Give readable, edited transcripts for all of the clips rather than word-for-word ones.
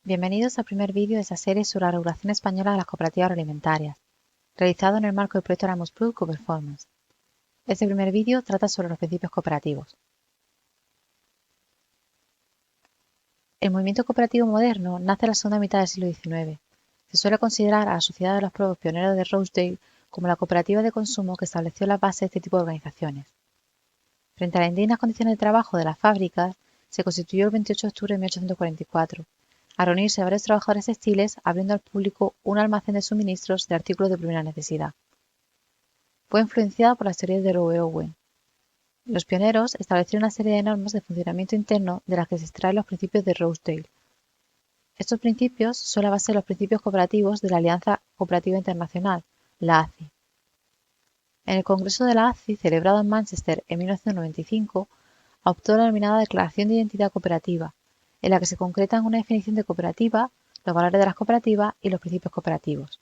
Bienvenidos al primer vídeo de esta serie sobre la regulación española de las cooperativas agroalimentarias, realizado en el marco del proyecto Erasmus Plus Co-Performance. Este primer vídeo trata sobre los principios cooperativos. El movimiento cooperativo moderno nace en la segunda mitad del siglo XIX. Se suele considerar a la Sociedad de los Pueblos Pioneros de Rosedale como la cooperativa de consumo que estableció la base de este tipo de organizaciones. Frente a las indignas condiciones de trabajo de las fábricas, se constituyó el 28 de octubre de 1844, a reunirse varios trabajadores textiles abriendo al público un almacén de suministros de artículos de primera necesidad. Fue influenciada por las teorías de Roe Owen. Los pioneros establecieron una serie de normas de funcionamiento interno de las que se extraen los principios de Rosedale. Estos principios son la base de los principios cooperativos de la Alianza Cooperativa Internacional, la ACI. En el Congreso de la ACI, celebrado en Manchester en 1995, adoptó la denominada Declaración de Identidad Cooperativa, en la que se concretan una definición de cooperativa, los valores de las cooperativas y los principios cooperativos.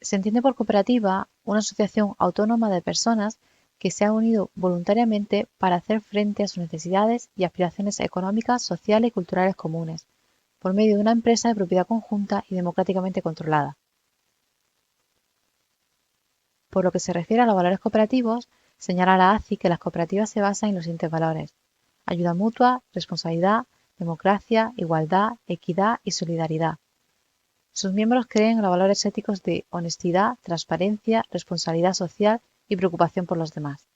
Se entiende por cooperativa una asociación autónoma de personas que se han unido voluntariamente para hacer frente a sus necesidades y aspiraciones económicas, sociales y culturales comunes, por medio de una empresa de propiedad conjunta y democráticamente controlada. Por lo que se refiere a los valores cooperativos, señala la ACI que las cooperativas se basan en los siguientes valores: ayuda mutua, responsabilidad, democracia, igualdad, equidad y solidaridad. Sus miembros creen en los valores éticos de honestidad, transparencia, responsabilidad social y preocupación por los demás.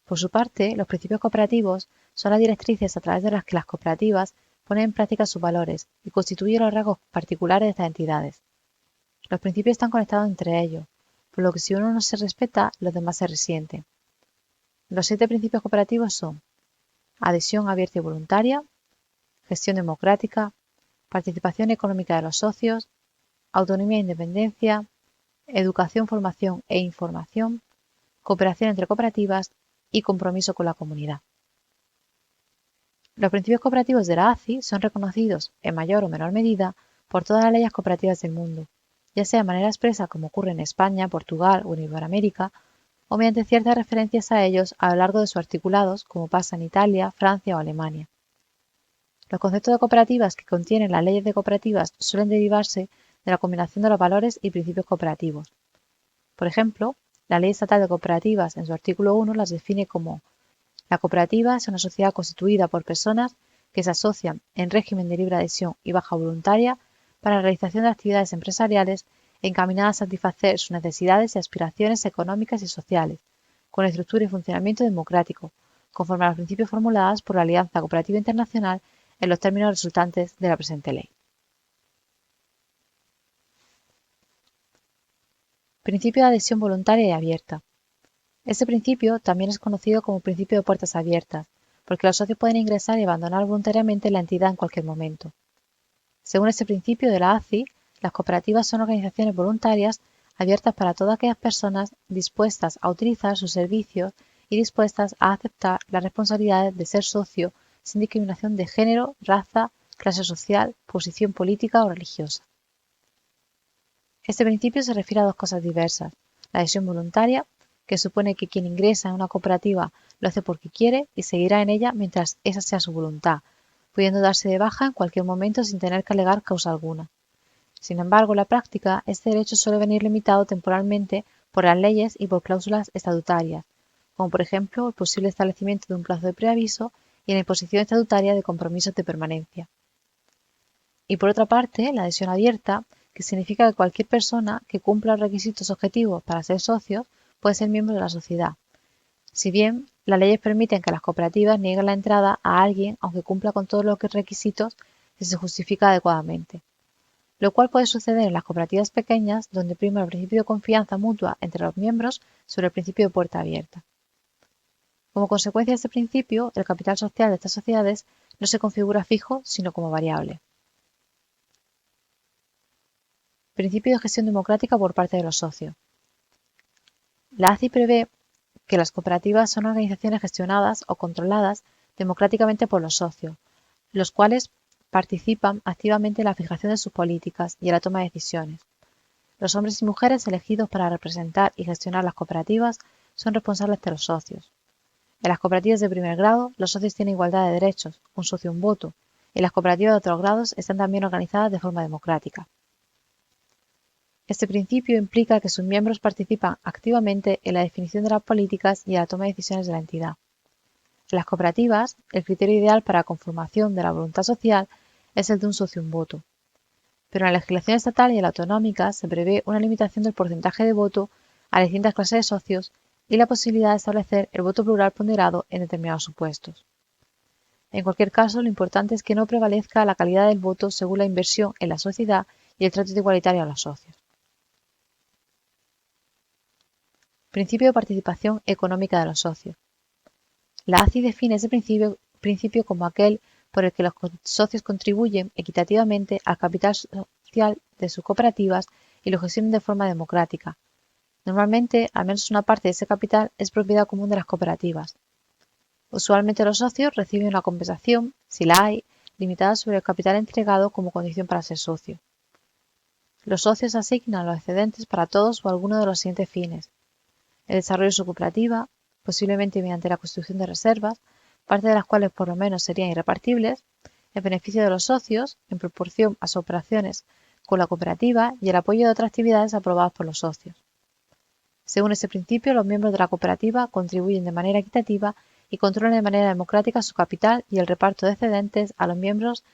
Por su parte, los principios cooperativos son las directrices a través de las que las cooperativas ponen en práctica sus valores y constituyen los rasgos particulares de estas entidades. Los principios están conectados entre ellos, por lo que si uno no se respeta, los demás se resienten. Los 7 principios cooperativos son: adhesión abierta y voluntaria, gestión democrática, participación económica de los socios, autonomía e independencia, educación, formación e información, cooperación entre cooperativas y compromiso con la comunidad. Los principios cooperativos de la ACI son reconocidos, en mayor o menor medida, por todas las leyes cooperativas del mundo, ya sea de manera expresa como ocurre en España, Portugal o en Iberoamérica, o mediante ciertas referencias a ellos a lo largo de sus articulados, como pasa en Italia, Francia o Alemania. Los conceptos de cooperativas que contienen las leyes de cooperativas suelen derivarse de la combinación de los valores y principios cooperativos. Por ejemplo, la Ley Estatal de Cooperativas en su artículo 1 las define como: la cooperativa es una sociedad constituida por personas que se asocian en régimen de libre adhesión y baja voluntaria para la realización de actividades empresariales encaminadas a satisfacer sus necesidades y aspiraciones económicas y sociales, con estructura y funcionamiento democrático, conforme a los principios formulados por la Alianza Cooperativa Internacional en los términos resultantes de la presente ley. Principio de adhesión voluntaria y abierta. Este principio también es conocido como principio de puertas abiertas, porque los socios pueden ingresar y abandonar voluntariamente la entidad en cualquier momento. Según este principio de la ACI, las cooperativas son organizaciones voluntarias abiertas para todas aquellas personas dispuestas a utilizar sus servicios y dispuestas a aceptar las responsabilidades de ser socio sin discriminación de género, raza, clase social, posición política o religiosa. Este principio se refiere a dos cosas diversas: la adhesión voluntaria, que supone que quien ingresa en una cooperativa lo hace porque quiere y seguirá en ella mientras esa sea su voluntad, pudiendo darse de baja en cualquier momento sin tener que alegar causa alguna. Sin embargo, en la práctica, este derecho suele venir limitado temporalmente por las leyes y por cláusulas estatutarias, como por ejemplo el posible establecimiento de un plazo de preaviso y la imposición estatutaria de compromisos de permanencia. Y por otra parte, la adhesión abierta, que significa que cualquier persona que cumpla los requisitos objetivos para ser socio puede ser miembro de la sociedad. Si bien las leyes permiten que las cooperativas nieguen la entrada a alguien aunque cumpla con todos los requisitos si se justifica adecuadamente, lo cual puede suceder en las cooperativas pequeñas, donde prima el principio de confianza mutua entre los miembros sobre el principio de puerta abierta. Como consecuencia de este principio, el capital social de estas sociedades no se configura fijo, sino como variable. Principio de gestión democrática por parte de los socios. La ACI prevé que las cooperativas son organizaciones gestionadas o controladas democráticamente por los socios, los cuales participan activamente en la fijación de sus políticas y en la toma de decisiones. Los hombres y mujeres elegidos para representar y gestionar las cooperativas son responsables de los socios. En las cooperativas de primer grado, los socios tienen igualdad de derechos, un socio un voto, y las cooperativas de otros grados están también organizadas de forma democrática. Este principio implica que sus miembros participan activamente en la definición de las políticas y en la toma de decisiones de la entidad. En las cooperativas, el criterio ideal para la conformación de la voluntad social es el de un socio un voto, pero en la legislación estatal y en la autonómica se prevé una limitación del porcentaje de voto a distintas clases de socios y la posibilidad de establecer el voto plural ponderado en determinados supuestos. En cualquier caso, lo importante es que no prevalezca la calidad del voto según la inversión en la sociedad y el trato igualitario a los socios. Principio de participación económica de los socios. La ACI define ese principio como aquel por el que los socios contribuyen equitativamente al capital social de sus cooperativas y lo gestionan de forma democrática. Normalmente, al menos una parte de ese capital es propiedad común de las cooperativas. Usualmente los socios reciben una compensación, si la hay, limitada sobre el capital entregado como condición para ser socio. Los socios asignan los excedentes para todos o alguno de los siguientes fines: el desarrollo de su cooperativa, posiblemente mediante la constitución de reservas, parte de las cuales por lo menos serían irrepartibles, el beneficio de los socios en proporción a sus operaciones con la cooperativa y el apoyo de otras actividades aprobadas por los socios. Según ese principio, los miembros de la cooperativa contribuyen de manera equitativa y controlan de manera democrática su capital, y el reparto de excedentes a los miembros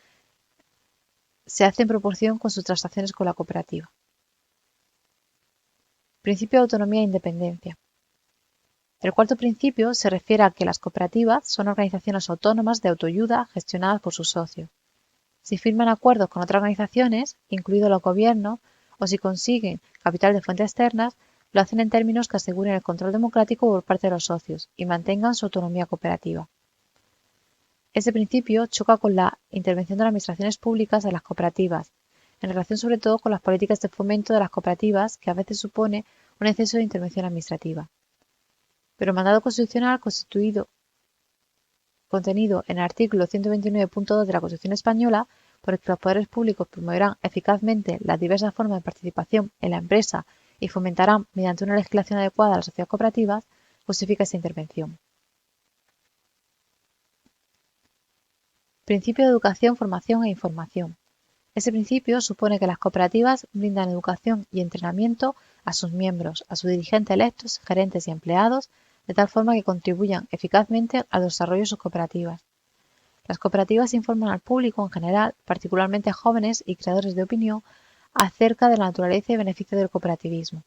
se hace en proporción con sus transacciones con la cooperativa. Principio de autonomía e independencia. El cuarto principio se refiere a que las cooperativas son organizaciones autónomas de autoayuda gestionadas por sus socios. Si firman acuerdos con otras organizaciones, incluidos los gobiernos, o si consiguen capital de fuentes externas, lo hacen en términos que aseguren el control democrático por parte de los socios y mantengan su autonomía cooperativa. Ese principio choca con la intervención de las administraciones públicas en las cooperativas, en relación sobre todo con las políticas de fomento de las cooperativas, que a veces supone un exceso de intervención administrativa. Pero el mandato constitucional contenido en el artículo 129.2 de la Constitución española, por el que los poderes públicos promoverán eficazmente las diversas formas de participación en la empresa y fomentarán, mediante una legislación adecuada, las sociedades cooperativas, justifica esa intervención. Principio de educación, formación e información. Ese principio supone que las cooperativas brindan educación y entrenamiento a sus miembros, a sus dirigentes electos, gerentes y empleados, de tal forma que contribuyan eficazmente al desarrollo de sus cooperativas. Las cooperativas informan al público en general, particularmente a jóvenes y creadores de opinión, acerca de la naturaleza y beneficios del cooperativismo.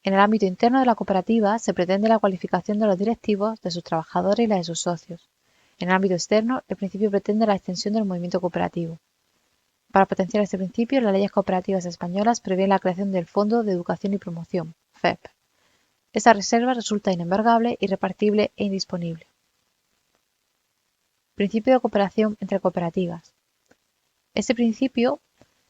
En el ámbito interno de la cooperativa se pretende la cualificación de los directivos, de sus trabajadores y la de sus socios. En el ámbito externo, el principio pretende la extensión del movimiento cooperativo. Para potenciar este principio, las leyes cooperativas españolas prevén la creación del Fondo de Educación y Promoción, FEP. Esta reserva resulta inembargable, irrepartible e indisponible. Principio de cooperación entre cooperativas. Este principio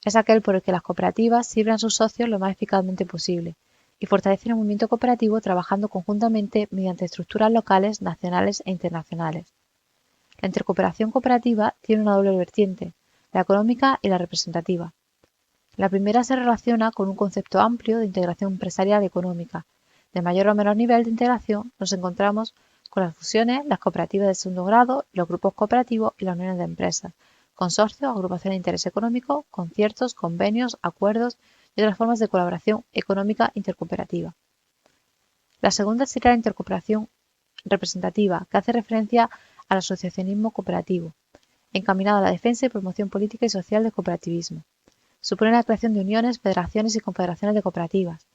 es aquel por el que las cooperativas sirven a sus socios lo más eficazmente posible y fortalecen el movimiento cooperativo trabajando conjuntamente mediante estructuras locales, nacionales e internacionales. La intercooperación cooperativa tiene una doble vertiente, la económica y la representativa. La primera se relaciona con un concepto amplio de integración empresarial y económica. De mayor o menor nivel de integración nos encontramos con las fusiones, las cooperativas de segundo grado, los grupos cooperativos y las uniones de empresas, consorcios, agrupaciones de interés económico, conciertos, convenios, acuerdos y otras formas de colaboración económica intercooperativa. La segunda sería la intercooperación representativa, que hace referencia al asociacionismo cooperativo, encaminado a la defensa y promoción política y social del cooperativismo. Supone la creación de uniones, federaciones y confederaciones de cooperativas.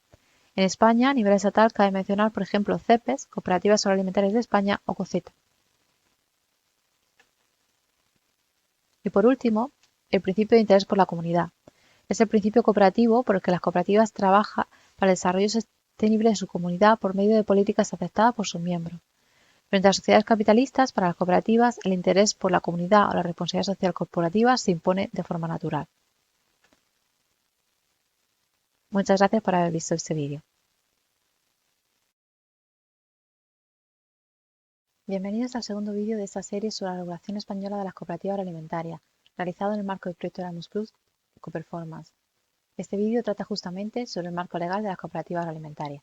En España, a nivel estatal, cabe mencionar, por ejemplo, CEPES, Cooperativas Agroalimentarias de España, o COCETA. Y por último, el principio de interés por la comunidad. Es el principio cooperativo por el que las cooperativas trabajan para el desarrollo sostenible de su comunidad por medio de políticas aceptadas por sus miembros. Frente a las sociedades capitalistas, para las cooperativas, el interés por la comunidad o la responsabilidad social corporativa se impone de forma natural. Muchas gracias por haber visto este vídeo. Bienvenidos al segundo vídeo de esta serie sobre la regulación española de las cooperativas agroalimentarias, realizado en el marco del proyecto Erasmus Plus Coperformance. Este vídeo trata justamente sobre el marco legal de las cooperativas agroalimentarias.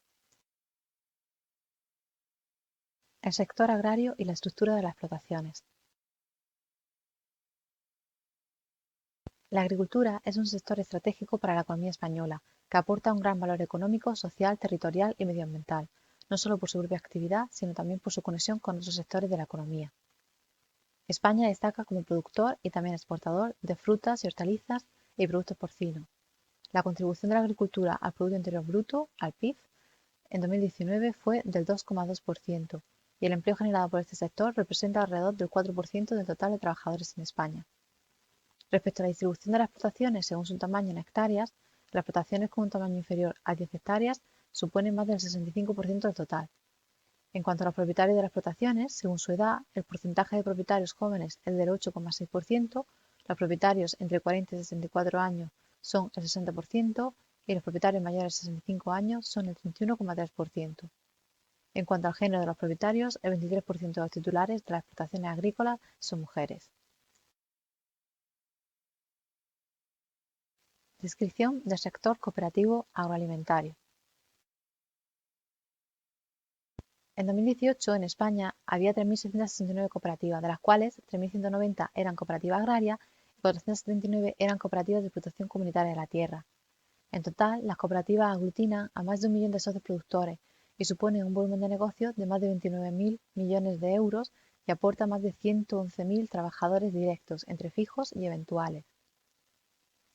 El sector agrario y la estructura de las explotaciones. La agricultura es un sector estratégico para la economía española, que aporta un gran valor económico, social, territorial y medioambiental, no solo por su propia actividad, sino también por su conexión con otros sectores de la economía. España destaca como productor y también exportador de frutas y hortalizas y productos porcinos. La contribución de la agricultura al Producto Interior Bruto, al PIB, en 2019 fue del 2,2% y el empleo generado por este sector representa alrededor del 4% del total de trabajadores en España. Respecto a la distribución de las explotaciones según su tamaño en hectáreas, las explotaciones con un tamaño inferior a 10 hectáreas suponen más del 65% del total. En cuanto a los propietarios de las explotaciones, según su edad, el porcentaje de propietarios jóvenes es del 8,6%, los propietarios entre 40 y 64 años son el 60% y los propietarios mayores de 65 años son el 31,3%. En cuanto al género de los propietarios, el 23% de los titulares de las explotaciones agrícolas son mujeres. Descripción del sector cooperativo agroalimentario. En 2018, en España, había 3.669 cooperativas, de las cuales 3.190 eran cooperativas agrarias y 479 eran cooperativas de explotación comunitaria de la tierra. En total, las cooperativas aglutinan a más de 1 millón de socios productores y suponen un volumen de negocio de más de 29.000 millones de euros y aporta más de 111.000 trabajadores directos, entre fijos y eventuales.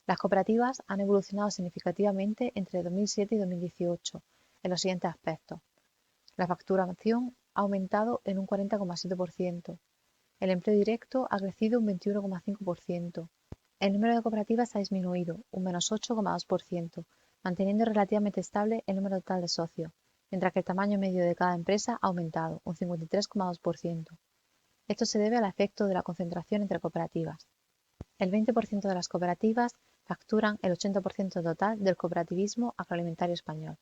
Las cooperativas han evolucionado significativamente entre 2007 y 2018 en los siguientes aspectos. La facturación ha aumentado en un 40,7%. El empleo directo ha crecido un 21,5%. El número de cooperativas ha disminuido un -8,2%, manteniendo relativamente estable el número total de socios, mientras que el tamaño medio de cada empresa ha aumentado un 53,2%. Esto se debe al efecto de la concentración entre cooperativas. El 20% de las cooperativas facturan el 80% total del cooperativismo agroalimentario español.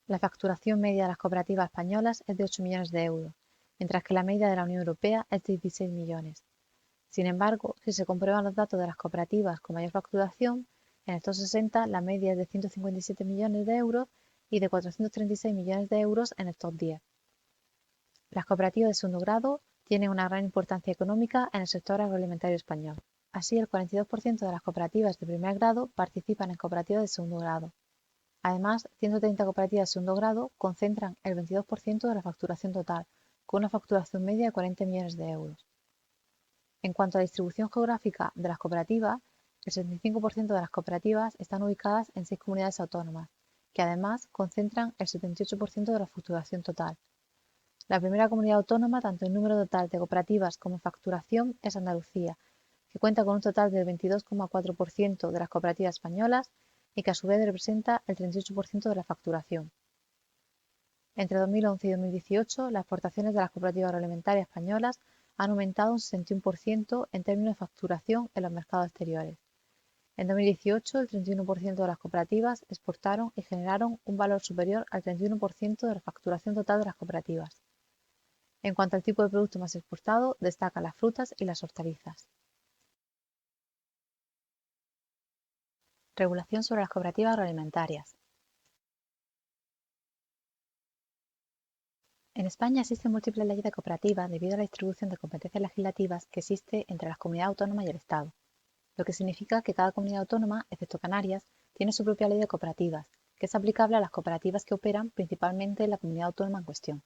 La facturación media de las cooperativas españolas es de 8 millones de euros, mientras que la media de la Unión Europea es de 16 millones. Sin embargo, si se comprueban los datos de las cooperativas con mayor facturación, en el top 60 la media es de 157 millones de euros y de 436 millones de euros en el top 10. Las cooperativas de segundo grado tienen una gran importancia económica en el sector agroalimentario español. Así, el 42% de las cooperativas de primer grado participan en cooperativas de segundo grado. Además, 130 cooperativas de segundo grado concentran el 22% de la facturación total, con una facturación media de 40 millones de euros. En cuanto a la distribución geográfica de las cooperativas, el 75% de las cooperativas están ubicadas en 6 comunidades autónomas, que además concentran el 78% de la facturación total. La primera comunidad autónoma, tanto en número total de cooperativas como en facturación, es Andalucía, que cuenta con un total del 22,4% de las cooperativas españolas y que a su vez representa el 38% de la facturación. Entre 2011 y 2018, las exportaciones de las cooperativas agroalimentarias españolas han aumentado un 61% en términos de facturación en los mercados exteriores. En 2018, el 31% de las cooperativas exportaron y generaron un valor superior al 31% de la facturación total de las cooperativas. En cuanto al tipo de producto más exportado, destacan las frutas y las hortalizas. Regulación sobre las cooperativas agroalimentarias. En España existen múltiples leyes de cooperativas debido a la distribución de competencias legislativas que existe entre las comunidades autónomas y el Estado, lo que significa que cada comunidad autónoma, excepto Canarias, tiene su propia ley de cooperativas, que es aplicable a las cooperativas que operan principalmente en la comunidad autónoma en cuestión.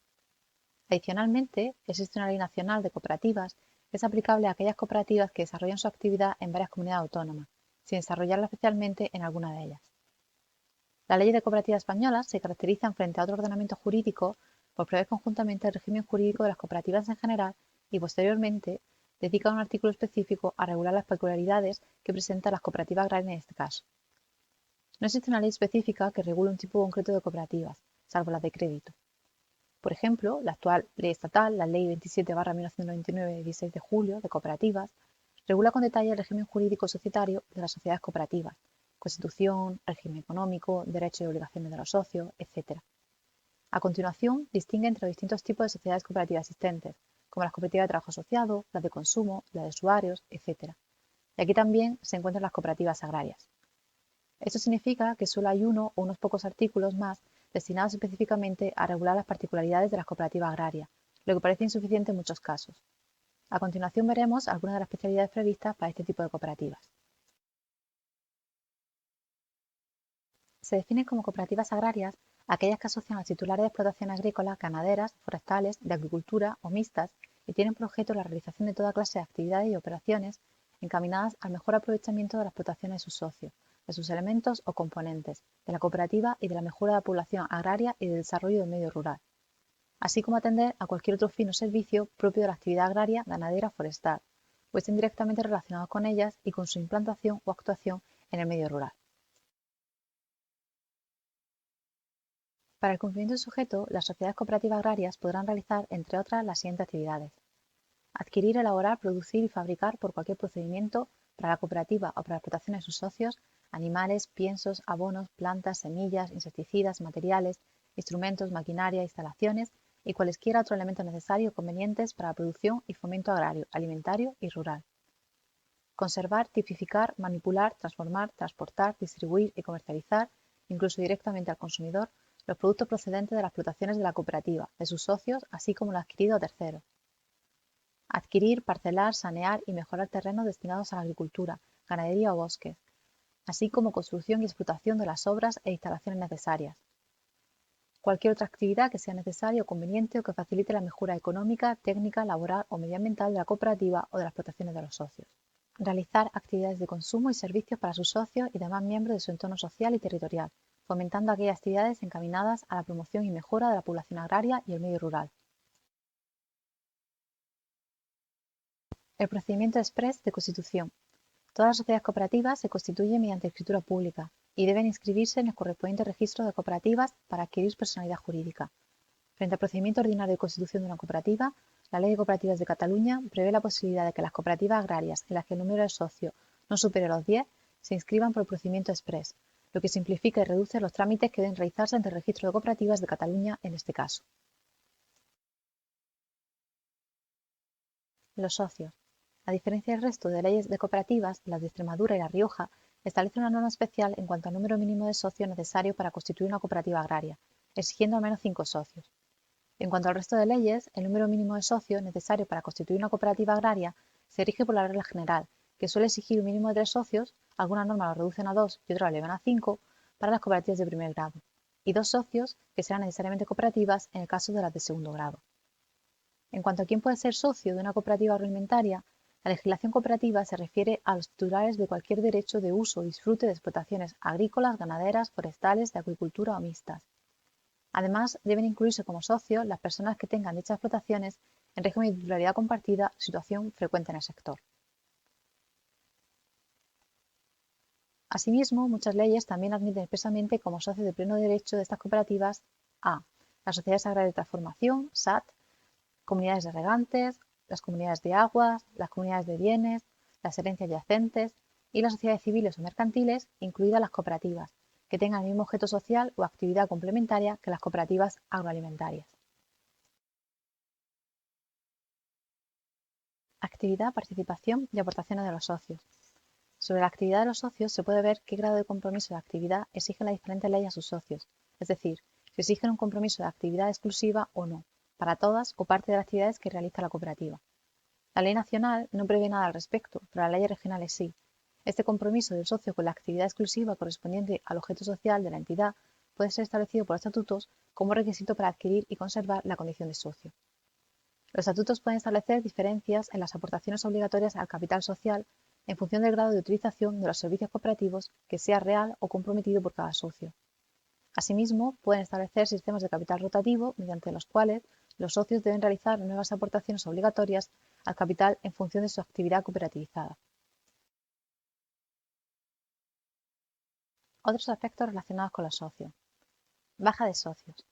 Adicionalmente, existe una ley nacional de cooperativas que es aplicable a aquellas cooperativas que desarrollan su actividad en varias comunidades autónomas, sin desarrollarla especialmente en alguna de ellas. Las leyes de cooperativas españolas se caracterizan frente a otros ordenamientos jurídicos por prever conjuntamente el régimen jurídico de las cooperativas en general y, posteriormente, dedican un artículo específico a regular las peculiaridades que presentan las cooperativas agrarias en este caso. No existe una ley específica que regule un tipo concreto de cooperativas, salvo las de crédito. Por ejemplo, la actual ley estatal, la Ley 27/1999 de 16 de julio de cooperativas, regula con detalle el régimen jurídico societario de las sociedades cooperativas, constitución, régimen económico, derechos y obligaciones de los socios, etc. A continuación, distingue entre los distintos tipos de sociedades cooperativas existentes, como las cooperativas de trabajo asociado, las de consumo, las de usuarios, etc. Y aquí también se encuentran las cooperativas agrarias. Esto significa que solo hay uno o unos pocos artículos más destinados específicamente a regular las particularidades de las cooperativas agrarias, lo que parece insuficiente en muchos casos. A continuación veremos algunas de las especialidades previstas para este tipo de cooperativas. Se definen como cooperativas agrarias aquellas que asocian a los titulares de explotaciones agrícolas, ganaderas, forestales, de agricultura o mixtas y tienen por objeto la realización de toda clase de actividades y operaciones encaminadas al mejor aprovechamiento de la explotación de sus socios, de sus elementos o componentes, de la cooperativa y de la mejora de la población agraria y del desarrollo del medio rural, así como atender a cualquier otro fin o servicio propio de la actividad agraria, ganadera o forestal, o estén directamente relacionados con ellas y con su implantación o actuación en el medio rural. Para el cumplimiento del sujeto, las sociedades cooperativas agrarias podrán realizar, entre otras, las siguientes actividades: adquirir, elaborar, producir y fabricar por cualquier procedimiento para la cooperativa o para la explotación de sus socios animales, piensos, abonos, plantas, semillas, insecticidas, materiales, instrumentos, maquinaria, instalaciones y cualesquiera otros elementos necesarios o convenientes para la producción y fomento agrario, alimentario y rural. Conservar, tipificar, manipular, transformar, transportar, distribuir y comercializar, incluso directamente al consumidor, los productos procedentes de las explotaciones de la cooperativa, de sus socios, así como lo adquirido a terceros. Adquirir, parcelar, sanear y mejorar terrenos destinados a la agricultura, ganadería o bosques, así como construcción y explotación de las obras e instalaciones necesarias. Cualquier otra actividad que sea necesaria o conveniente o que facilite la mejora económica, técnica, laboral o medioambiental de la cooperativa o de las explotaciones de los socios. Realizar actividades de consumo y servicios para sus socios y demás miembros de su entorno social y territorial, fomentando aquellas actividades encaminadas a la promoción y mejora de la población agraria y el medio rural. El procedimiento exprés de constitución. Todas las sociedades cooperativas se constituyen mediante escritura pública y deben inscribirse en el correspondiente registro de cooperativas para adquirir personalidad jurídica. Frente al procedimiento ordinario de constitución de una cooperativa, la Ley de Cooperativas de Cataluña prevé la posibilidad de que las cooperativas agrarias en las que el número de socios no supere los 10 se inscriban por el procedimiento exprés, lo que simplifica y reduce los trámites que deben realizarse ante el Registro de Cooperativas de Cataluña en este caso. Los socios. A diferencia del resto de leyes de cooperativas, las de Extremadura y La Rioja establecen una norma especial en cuanto al número mínimo de socios necesario para constituir una cooperativa agraria, exigiendo al menos 5 socios. En cuanto al resto de leyes, el número mínimo de socios necesario para constituir una cooperativa agraria se rige por la regla general, que suele exigir un mínimo de 3 socios, algunas normas lo reducen a 2 y otras lo elevan a 5 para las cooperativas de primer grado, y 2 socios, que serán necesariamente cooperativas en el caso de las de segundo grado. En cuanto a quién puede ser socio de una cooperativa agroalimentaria, la legislación cooperativa se refiere a los titulares de cualquier derecho de uso o disfrute de explotaciones agrícolas, ganaderas, forestales, de agricultura o mixtas. Además, deben incluirse como socios las personas que tengan dichas explotaciones en régimen de titularidad compartida, situación frecuente en el sector. Asimismo, muchas leyes también admiten expresamente como socios de pleno derecho de estas cooperativas a las sociedades agrarias de transformación, SAT, comunidades de regantes, las comunidades de aguas, las comunidades de bienes, las herencias yacentes y las sociedades civiles o mercantiles, incluidas las cooperativas, que tengan el mismo objeto social o actividad complementaria que las cooperativas agroalimentarias. Actividad, participación y aportaciones de los socios. Sobre la actividad de los socios se puede ver qué grado de compromiso de actividad exigen las diferentes leyes a sus socios, es decir, si exigen un compromiso de actividad exclusiva o no, para todas o parte de las actividades que realiza la cooperativa. La ley nacional no prevé nada al respecto, pero las leyes regionales sí. Este compromiso del socio con la actividad exclusiva correspondiente al objeto social de la entidad puede ser establecido por estatutos como requisito para adquirir y conservar la condición de socio. Los estatutos pueden establecer diferencias en las aportaciones obligatorias al capital social en función del grado de utilización de los servicios cooperativos que sea real o comprometido por cada socio. Asimismo, pueden establecer sistemas de capital rotativo mediante los cuales los socios deben realizar nuevas aportaciones obligatorias al capital en función de su actividad cooperativizada. Otros aspectos relacionados con los socios. Baja de socios.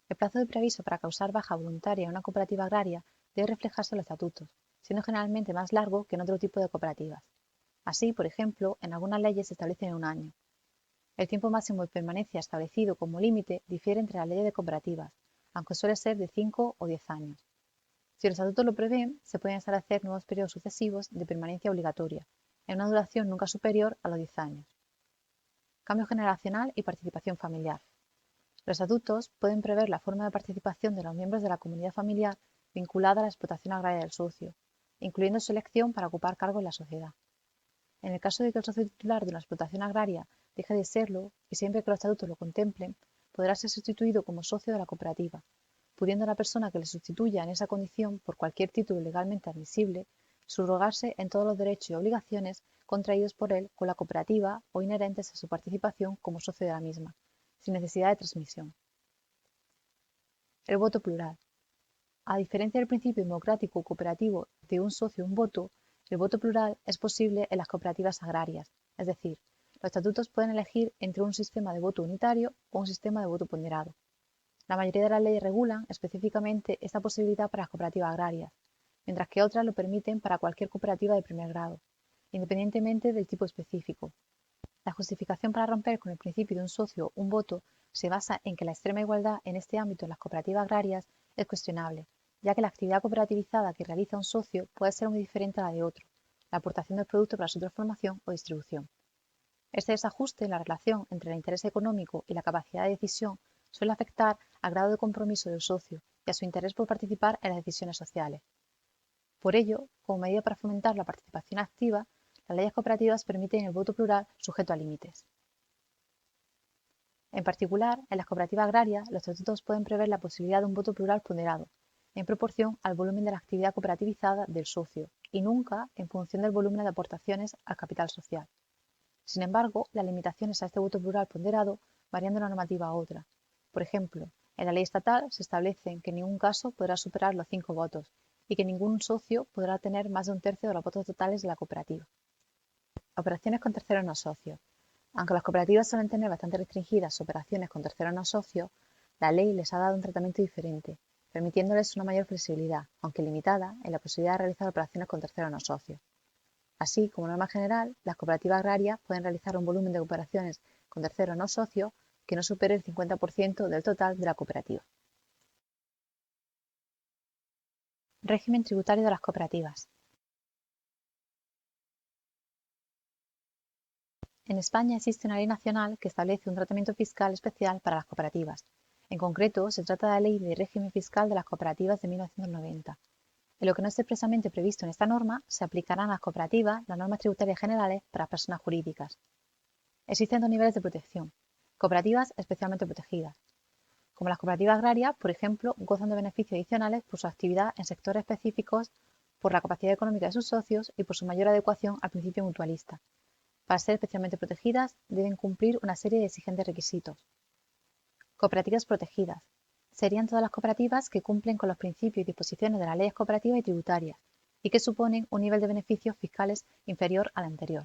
El plazo de preaviso para causar baja voluntaria en una cooperativa agraria debe reflejarse en los estatutos, siendo generalmente más largo que en otro tipo de cooperativas. Así, por ejemplo, en algunas leyes se establece en 1 año. El tiempo máximo de permanencia establecido como límite difiere entre las leyes de cooperativas, aunque suele ser de 5 o 10 años. Si los estatutos lo prevén, se pueden establecer nuevos periodos sucesivos de permanencia obligatoria, en una duración nunca superior a los 10 años. Cambio generacional y participación familiar. Los estatutos pueden prever la forma de participación de los miembros de la comunidad familiar vinculada a la explotación agraria del socio, incluyendo su elección para ocupar cargos en la sociedad. En el caso de que el socio titular de una explotación agraria deje de serlo, y siempre que los estatutos lo contemplen, podrá ser sustituido como socio de la cooperativa, pudiendo la persona que le sustituya en esa condición por cualquier título legalmente admisible subrogarse en todos los derechos y obligaciones contraídos por él con la cooperativa o inherentes a su participación como socio de la misma, sin necesidad de transmisión. El voto plural. A diferencia del principio democrático cooperativo de un socio un voto, el voto plural es posible en las cooperativas agrarias, es decir, los estatutos pueden elegir entre un sistema de voto unitario o un sistema de voto ponderado. La mayoría de las leyes regulan específicamente esta posibilidad para las cooperativas agrarias, mientras que otras lo permiten para cualquier cooperativa de primer grado, independientemente del tipo específico. La justificación para romper con el principio de un socio un voto se basa en que la extrema igualdad en este ámbito en las cooperativas agrarias es cuestionable, ya que la actividad cooperativizada que realiza un socio puede ser muy diferente a la de otro, la aportación del producto para su transformación o distribución. Este desajuste en la relación entre el interés económico y la capacidad de decisión suele afectar al grado de compromiso del socio y a su interés por participar en las decisiones sociales. Por ello, como medida para fomentar la participación activa, las leyes cooperativas permiten el voto plural sujeto a límites. En particular, en las cooperativas agrarias, los estatutos pueden prever la posibilidad de un voto plural ponderado, en proporción al volumen de la actividad cooperativizada del socio, y nunca en función del volumen de aportaciones al capital social. Sin embargo, las limitaciones a este voto plural ponderado varían de una normativa a otra. Por ejemplo, en la ley estatal se establece que en ningún caso podrá superar los 5 votos y que ningún socio podrá tener más de un tercio de los votos totales de la cooperativa. Operaciones con terceros no socios. Aunque las cooperativas suelen tener bastante restringidas sus operaciones con terceros no socios, la ley les ha dado un tratamiento diferente, permitiéndoles una mayor flexibilidad, aunque limitada, en la posibilidad de realizar operaciones con terceros no socios. Así, como norma general, las cooperativas agrarias pueden realizar un volumen de operaciones con terceros no socios que no supere el 50% del total de la cooperativa. Régimen tributario de las cooperativas. En España existe una ley nacional que establece un tratamiento fiscal especial para las cooperativas. En concreto, se trata de la Ley de Régimen Fiscal de las Cooperativas de 1990. En lo que no esté expresamente previsto en esta norma, se aplicarán a las cooperativas las normas tributarias generales para personas jurídicas. Existen dos niveles de protección. Cooperativas especialmente protegidas. Como las cooperativas agrarias, por ejemplo, gozan de beneficios adicionales por su actividad en sectores específicos, por la capacidad económica de sus socios y por su mayor adecuación al principio mutualista. Para ser especialmente protegidas, deben cumplir una serie de exigentes requisitos. Cooperativas protegidas. Serían todas las cooperativas que cumplen con los principios y disposiciones de las leyes cooperativas y tributarias y que suponen un nivel de beneficios fiscales inferior al anterior.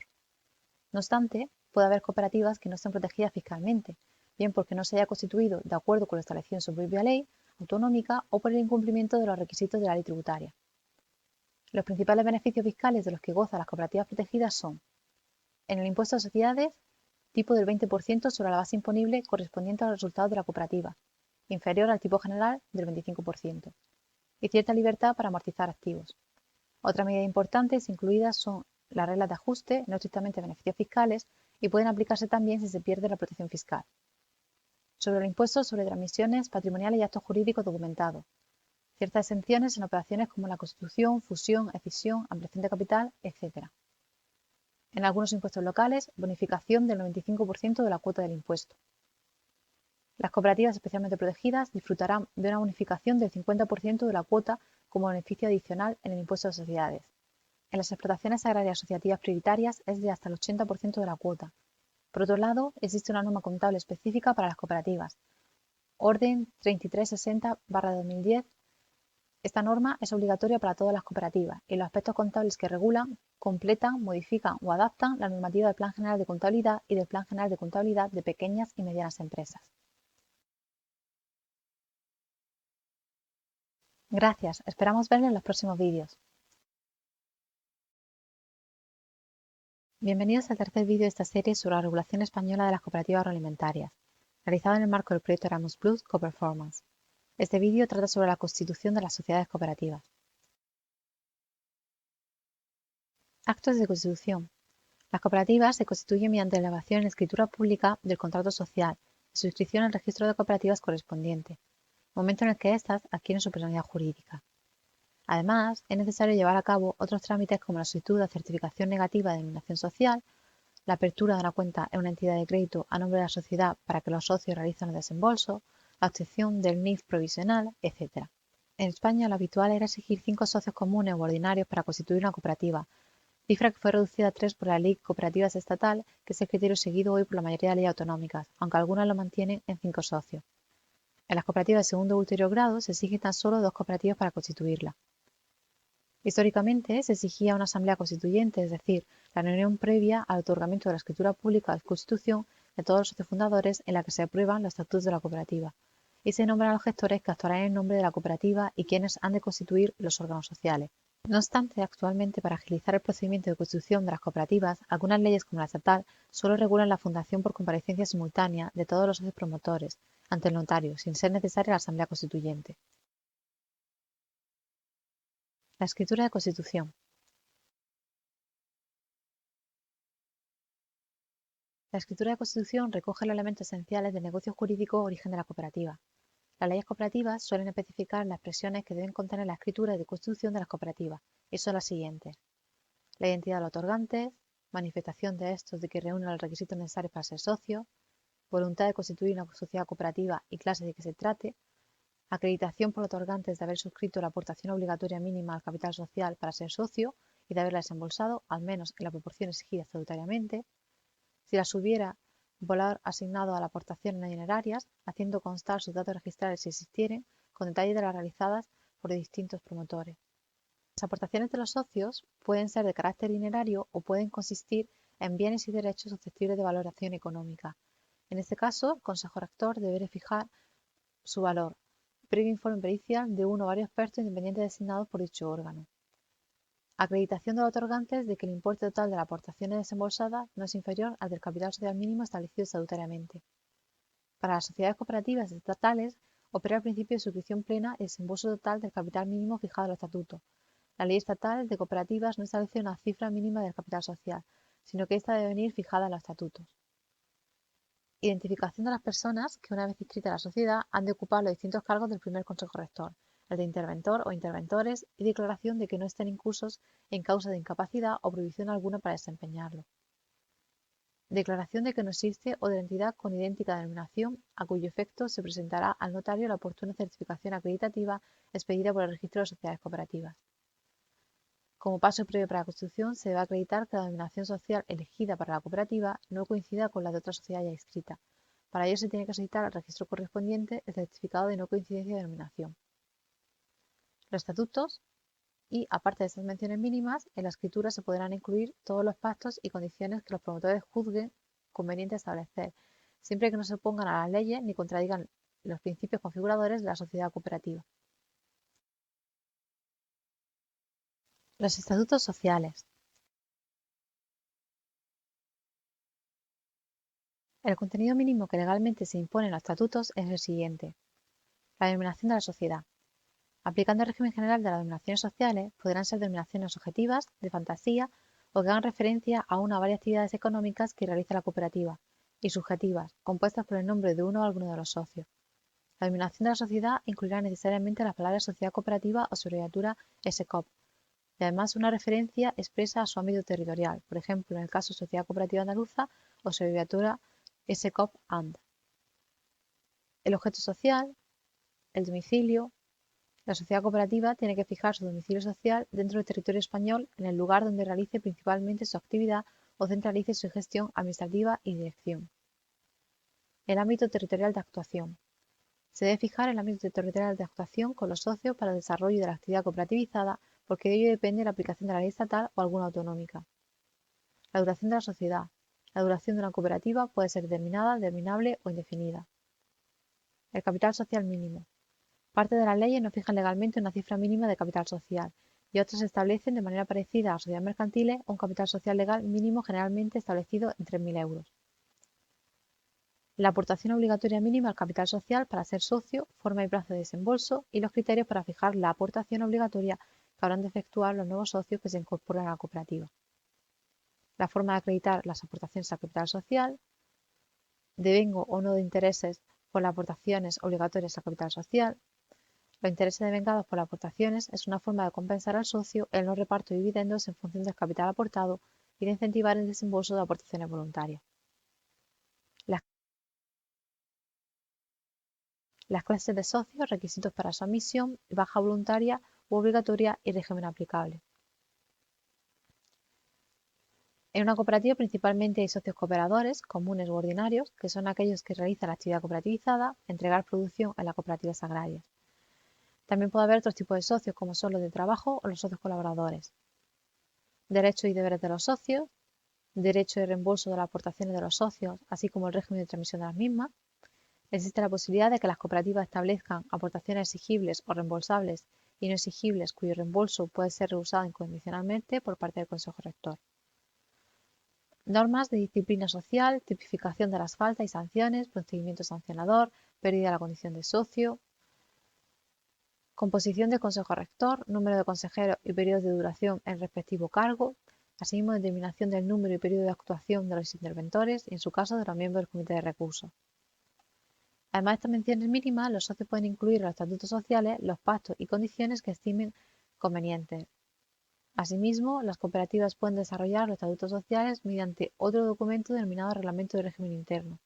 No obstante, puede haber cooperativas que no estén protegidas fiscalmente, bien porque no se haya constituido de acuerdo con lo establecido en su propia ley autonómica o por el incumplimiento de los requisitos de la ley tributaria. Los principales beneficios fiscales de los que gozan las cooperativas protegidas son: en el impuesto a sociedades, tipo del 20% sobre la base imponible correspondiente a los resultados de la cooperativa, inferior al tipo general del 25%, y cierta libertad para amortizar activos. Otras medidas importantes incluidas son las reglas de ajuste, no estrictamente beneficios fiscales, y pueden aplicarse también si se pierde la protección fiscal. Sobre el impuesto sobre transmisiones patrimoniales y actos jurídicos documentados. Ciertas exenciones en operaciones como la constitución, fusión, escisión, ampliación de capital, etc. En algunos impuestos locales, bonificación del 95% de la cuota del impuesto. Las cooperativas especialmente protegidas disfrutarán de una bonificación del 50% de la cuota como beneficio adicional en el impuesto de sociedades. En las explotaciones agrarias asociativas prioritarias es de hasta el 80% de la cuota. Por otro lado, existe una norma contable específica para las cooperativas, Orden 3360/2010. Esta norma es obligatoria para todas las cooperativas y los aspectos contables que regulan, completan, modifican o adaptan la normativa del Plan General de Contabilidad y del Plan General de Contabilidad de Pequeñas y Medianas Empresas. Gracias, esperamos verles en los próximos vídeos. Bienvenidos al tercer vídeo de esta serie sobre la regulación española de las cooperativas agroalimentarias, realizado en el marco del proyecto Erasmus Plus Coperformance. Este vídeo trata sobre la constitución de las sociedades cooperativas. Actos de constitución. Las cooperativas se constituyen mediante la elevación en escritura pública del contrato social de su inscripción en el registro de cooperativas correspondiente, momento en el que éstas adquieren su personalidad jurídica. Además, es necesario llevar a cabo otros trámites como la solicitud de certificación negativa de denominación social, la apertura de una cuenta en una entidad de crédito a nombre de la sociedad para que los socios realicen el desembolso, la obtención del NIF provisional, etc. En España, lo habitual era exigir 5 socios comunes u ordinarios para constituir una cooperativa, cifra que fue reducida a 3 por la Ley de Cooperativas Estatal, que es el criterio seguido hoy por la mayoría de leyes autonómicas, aunque algunas lo mantienen en 5 socios. En las cooperativas de segundo o ulterior grado se exigen tan solo 2 cooperativas para constituirla. Históricamente se exigía una asamblea constituyente, es decir, la reunión previa al otorgamiento de la escritura pública de constitución de todos los socios fundadores en la que se aprueban los estatutos de la cooperativa y se nombran a los gestores que actuarán en nombre de la cooperativa y quienes han de constituir los órganos sociales. No obstante, actualmente, para agilizar el procedimiento de constitución de las cooperativas, algunas leyes como la estatal solo regulan la fundación por comparecencia simultánea de todos los socios promotores ante el notario, sin ser necesaria la asamblea constituyente. La escritura de constitución. La escritura de constitución recoge los elementos esenciales del negocio jurídico o origen de la cooperativa. Las leyes cooperativas suelen especificar las expresiones que deben contener la escritura de constitución de las cooperativas, y son las siguientes: la identidad de los otorgantes, manifestación de estos de que reúnen los requisitos necesarios para ser socio, voluntad de constituir una sociedad cooperativa y clase de que se trate, acreditación por los otorgantes de haber suscrito la aportación obligatoria mínima al capital social para ser socio y de haberla desembolsado, al menos en la proporción exigida estatutariamente, si las hubiera, valor asignado a las aportaciones no dinerarias, haciendo constar sus datos registrales si existieren, con detalle de las realizadas por distintos promotores. Las aportaciones de los socios pueden ser de carácter dinerario o pueden consistir en bienes y derechos susceptibles de valoración económica. En este caso, el Consejo Rector deberá fijar su valor, previo informe pericial de uno o varios expertos independientes designados por dicho órgano. Acreditación de los otorgantes de que el importe total de las aportaciones desembolsadas no es inferior al del capital social mínimo establecido estatutariamente. Para las sociedades cooperativas estatales, opera el principio de suscripción plena y desembolso total del capital mínimo fijado en el estatuto. La ley estatal de cooperativas no establece una cifra mínima del capital social, sino que ésta debe venir fijada en los estatutos. Identificación de las personas que, una vez inscritas en la sociedad, han de ocupar los distintos cargos del primer Consejo Rector, el de interventor o interventores, y declaración de que no estén incursos en causa de incapacidad o prohibición alguna para desempeñarlo. Declaración de que no existe otra entidad con idéntica denominación, a cuyo efecto se presentará al notario la oportuna certificación acreditativa expedida por el Registro de Sociedades Cooperativas. Como paso previo para la constitución, se debe acreditar que la denominación social elegida para la cooperativa no coincida con la de otra sociedad ya inscrita. Para ello se tiene que solicitar al registro correspondiente el certificado de no coincidencia de denominación. Los estatutos y, aparte de estas menciones mínimas, en la escritura se podrán incluir todos los pactos y condiciones que los promotores juzguen conveniente establecer, siempre que no se opongan a las leyes ni contradigan los principios configuradores de la sociedad cooperativa. Los estatutos sociales. El contenido mínimo que legalmente se impone en los estatutos es el siguiente: la denominación de la sociedad. Aplicando el régimen general de las denominaciones sociales, podrán ser denominaciones objetivas, de fantasía o que hagan referencia a una o varias actividades económicas que realiza la cooperativa, y subjetivas, compuestas por el nombre de uno o alguno de los socios. La denominación de la sociedad incluirá necesariamente las palabras sociedad cooperativa o su abreviatura SCOP, y además una referencia expresa a su ámbito territorial, por ejemplo, en el caso Sociedad Cooperativa Andaluza o su abreviatura SCOP-AND. El objeto social, el domicilio. La sociedad cooperativa tiene que fijar su domicilio social dentro del territorio español en el lugar donde realice principalmente su actividad o centralice su gestión administrativa y dirección. El ámbito territorial de actuación. Se debe fijar el ámbito territorial de actuación con los socios para el desarrollo de la actividad cooperativizada, porque de ello depende la aplicación de la ley estatal o alguna autonómica. La duración de la sociedad. La duración de una cooperativa puede ser determinada, determinable o indefinida. El capital social mínimo. Parte de las leyes no fijan legalmente una cifra mínima de capital social y otras establecen de manera parecida a las sociedades mercantiles un capital social legal mínimo generalmente establecido en 3.000 euros. La aportación obligatoria mínima al capital social para ser socio, forma y plazo de desembolso y los criterios para fijar la aportación obligatoria que habrán de efectuar los nuevos socios que se incorporan a la cooperativa. La forma de acreditar las aportaciones al capital social, devengo o no de intereses por las aportaciones obligatorias al capital social. Los intereses devengados por las aportaciones es una forma de compensar al socio el no reparto de dividendos en función del capital aportado y de incentivar el desembolso de aportaciones voluntarias. Las clases de socios, requisitos para su admisión, baja voluntaria u obligatoria y régimen aplicable. En una cooperativa principalmente hay socios cooperadores, comunes u ordinarios, que son aquellos que realizan la actividad cooperativizada, entregar producción en las cooperativas agrarias. También puede haber otros tipos de socios, como son los de trabajo o los socios colaboradores. Derechos y deberes de los socios, derecho de reembolso de las aportaciones de los socios, así como el régimen de transmisión de las mismas. Existe la posibilidad de que las cooperativas establezcan aportaciones exigibles o reembolsables y no exigibles cuyo reembolso puede ser rehusado incondicionalmente por parte del Consejo Rector. Normas de disciplina social, tipificación de las faltas y sanciones, procedimiento sancionador, pérdida de la condición de socio, composición del Consejo Rector, número de consejeros y periodos de duración en el respectivo cargo, asimismo determinación del número y periodo de actuación de los interventores y, en su caso, de los miembros del Comité de Recursos. Además de estas menciones mínimas, los socios pueden incluir en los estatutos sociales los pactos y condiciones que estimen convenientes. Asimismo, las cooperativas pueden desarrollar los estatutos sociales mediante otro documento denominado Reglamento de Régimen Interno.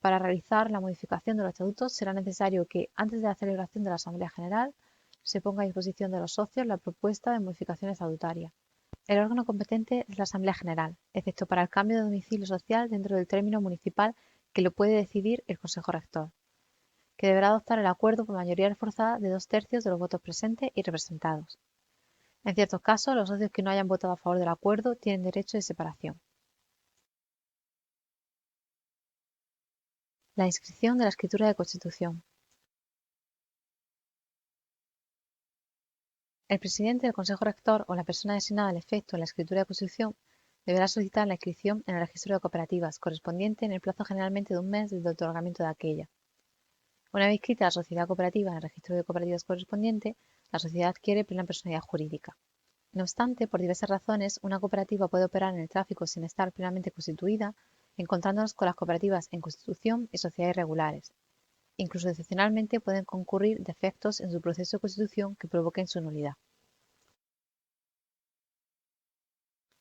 Para realizar la modificación de los estatutos será necesario que, antes de la celebración de la Asamblea General, se ponga a disposición de los socios la propuesta de modificación estatutaria. El órgano competente es la Asamblea General, excepto para el cambio de domicilio social dentro del término municipal que lo puede decidir el Consejo Rector, que deberá adoptar el acuerdo por mayoría reforzada de 2/3 de los votos presentes y representados. En ciertos casos, los socios que no hayan votado a favor del acuerdo tienen derecho de separación. La inscripción de la escritura de constitución. El presidente del Consejo Rector o la persona designada al efecto en la escritura de constitución deberá solicitar la inscripción en el registro de cooperativas correspondiente en el plazo generalmente de un mes desde el otorgamiento de aquella. Una vez inscrita la sociedad cooperativa en el registro de cooperativas correspondiente, la sociedad adquiere plena personalidad jurídica. No obstante, por diversas razones, una cooperativa puede operar en el tráfico sin estar plenamente constituida, encontrándonos con las cooperativas en constitución y sociedades regulares. Incluso excepcionalmente pueden concurrir defectos en su proceso de constitución que provoquen su nulidad.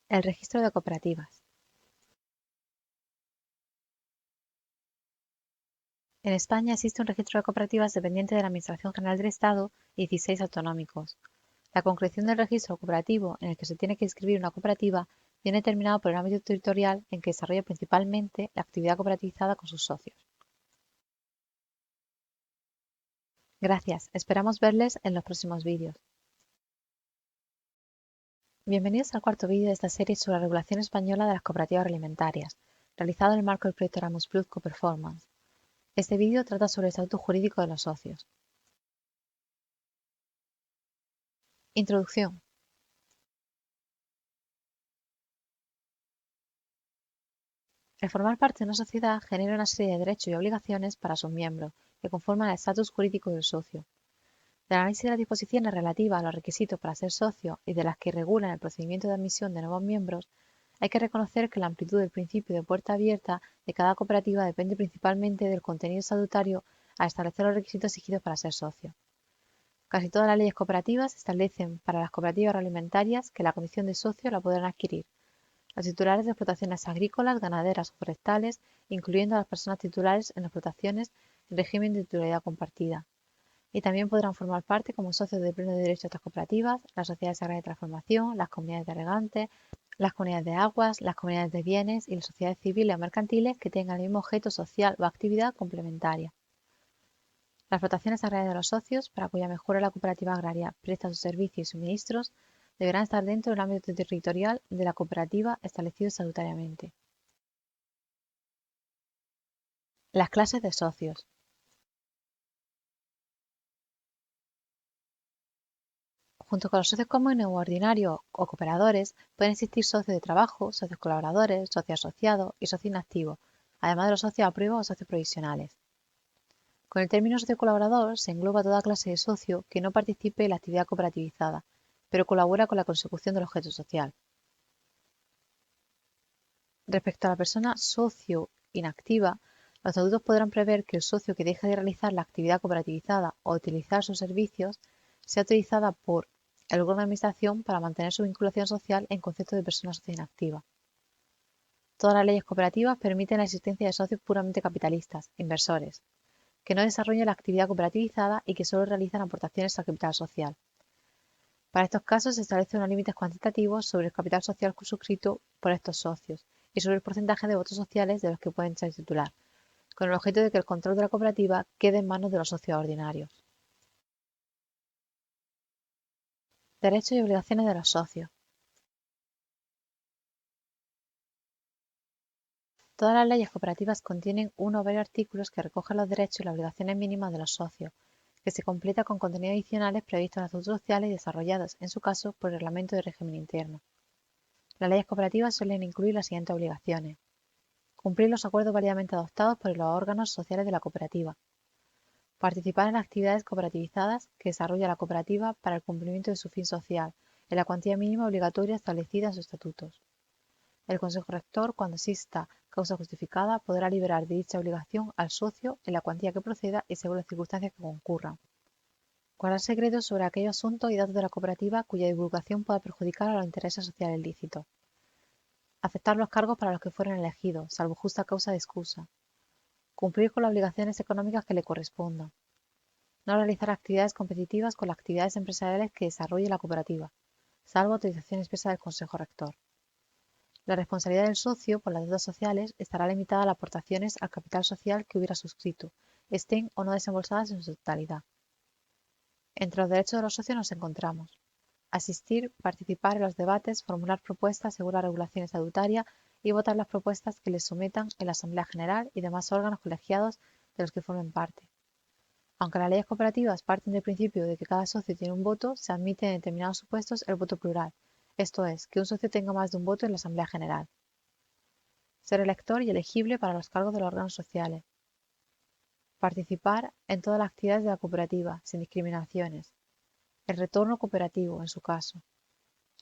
El registro de cooperativas. En España existe un registro de cooperativas dependiente de la Administración General del Estado y 16 autonómicos. La concreción del registro cooperativo en el que se tiene que inscribir una cooperativa viene determinado por el ámbito territorial en que desarrolla principalmente la actividad cooperativizada con sus socios. Gracias, esperamos verles en los próximos vídeos. Bienvenidos al cuarto vídeo de esta serie sobre la regulación española de las cooperativas agroalimentarias, realizado en el marco del proyecto Erasmus Plus Coperformance. Este vídeo trata sobre el estatuto jurídico de los socios. Introducción. El formar parte de una sociedad genera una serie de derechos y obligaciones para sus miembros, que conforman el estatus jurídico del socio. Del análisis de las disposiciones relativas a los requisitos para ser socio y de las que regulan el procedimiento de admisión de nuevos miembros, hay que reconocer que la amplitud del principio de puerta abierta de cada cooperativa depende principalmente del contenido estatutario al establecer los requisitos exigidos para ser socio. Casi todas las leyes cooperativas establecen para las cooperativas agroalimentarias que la condición de socio la podrán adquirir los titulares de explotaciones agrícolas, ganaderas o forestales, incluyendo a las personas titulares en explotaciones en régimen de titularidad compartida. Y también podrán formar parte como socios de pleno derecho a estas cooperativas, las sociedades agrarias de transformación, las comunidades de regantes, las comunidades de aguas, las comunidades de bienes y las sociedades civiles o mercantiles que tengan el mismo objeto social o actividad complementaria. Las explotaciones agrarias de los socios, para cuya mejora la cooperativa agraria presta sus servicios y suministros, deberán estar dentro del ámbito territorial de la cooperativa establecido estatutariamente. Las clases de socios. Junto con los socios comunes o ordinarios o cooperadores, pueden existir socios de trabajo, socios colaboradores, socios asociados y socios inactivos, además de los socios a prueba o socios provisionales. Con el término socio colaborador se engloba toda clase de socio que no participe en la actividad cooperativizada, pero colabora con la consecución del objeto social. Respecto a la persona socio inactiva, los estatutos podrán prever que el socio que deje de realizar la actividad cooperativizada o utilizar sus servicios sea autorizada por el órgano de administración para mantener su vinculación social en concepto de persona socia inactiva. Todas las leyes cooperativas permiten la existencia de socios puramente capitalistas, inversores, que no desarrollan la actividad cooperativizada y que solo realizan aportaciones al capital social. Para estos casos se establecen unos límites cuantitativos sobre el capital social suscrito por estos socios y sobre el porcentaje de votos sociales de los que pueden ser titular, con el objeto de que el control de la cooperativa quede en manos de los socios ordinarios. Derechos y obligaciones de los socios. Todas las leyes cooperativas contienen uno o varios artículos que recogen los derechos y las obligaciones mínimas de los socios, que se completa con contenidos adicionales previstos en los estatutos sociales y desarrollados, en su caso, por el reglamento de régimen interno. Las leyes cooperativas suelen incluir las siguientes obligaciones: cumplir los acuerdos válidamente adoptados por los órganos sociales de la cooperativa, participar en las actividades cooperativizadas que desarrolla la cooperativa para el cumplimiento de su fin social, en la cuantía mínima obligatoria establecida en sus estatutos. El Consejo Rector, cuando exista causa justificada, podrá liberar de dicha obligación al socio en la cuantía que proceda y según las circunstancias que concurran. Guardar secretos sobre aquellos asuntos y datos de la cooperativa cuya divulgación pueda perjudicar a los intereses sociales lícitos. Aceptar los cargos para los que fueron elegidos, salvo justa causa de excusa. Cumplir con las obligaciones económicas que le correspondan. No realizar actividades competitivas con las actividades empresariales que desarrolle la cooperativa, salvo autorización expresa del Consejo Rector. La responsabilidad del socio por las deudas sociales estará limitada a las aportaciones al capital social que hubiera suscrito, estén o no desembolsadas en su totalidad. Entre los derechos de los socios nos encontramos: asistir, participar en los debates, formular propuestas según la regulación estatutaria y votar las propuestas que les sometan en la Asamblea General y demás órganos colegiados de los que formen parte. Aunque las leyes cooperativas parten del principio de que cada socio tiene un voto, se admite en determinados supuestos el voto plural, esto es, que un socio tenga más de un voto en la Asamblea General. Ser elector y elegible para los cargos de los órganos sociales. Participar en todas las actividades de la cooperativa, sin discriminaciones. El retorno cooperativo, en su caso.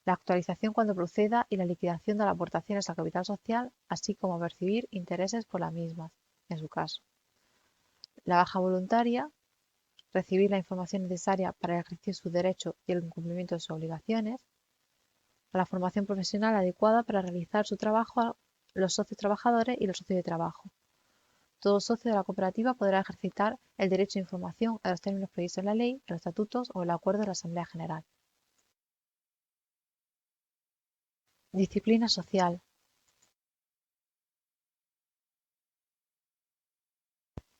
La actualización cuando proceda y la liquidación de las aportaciones al capital social, así como percibir intereses por las mismas, en su caso. La baja voluntaria. Recibir la información necesaria para el ejercicio de sus derechos y el cumplimiento de sus obligaciones. La formación profesional adecuada para realizar su trabajo los socios trabajadores y los socios de trabajo. Todo socio de la cooperativa podrá ejercitar el derecho a información en los términos previstos en la ley, en los estatutos o el acuerdo de la Asamblea General. Disciplina social.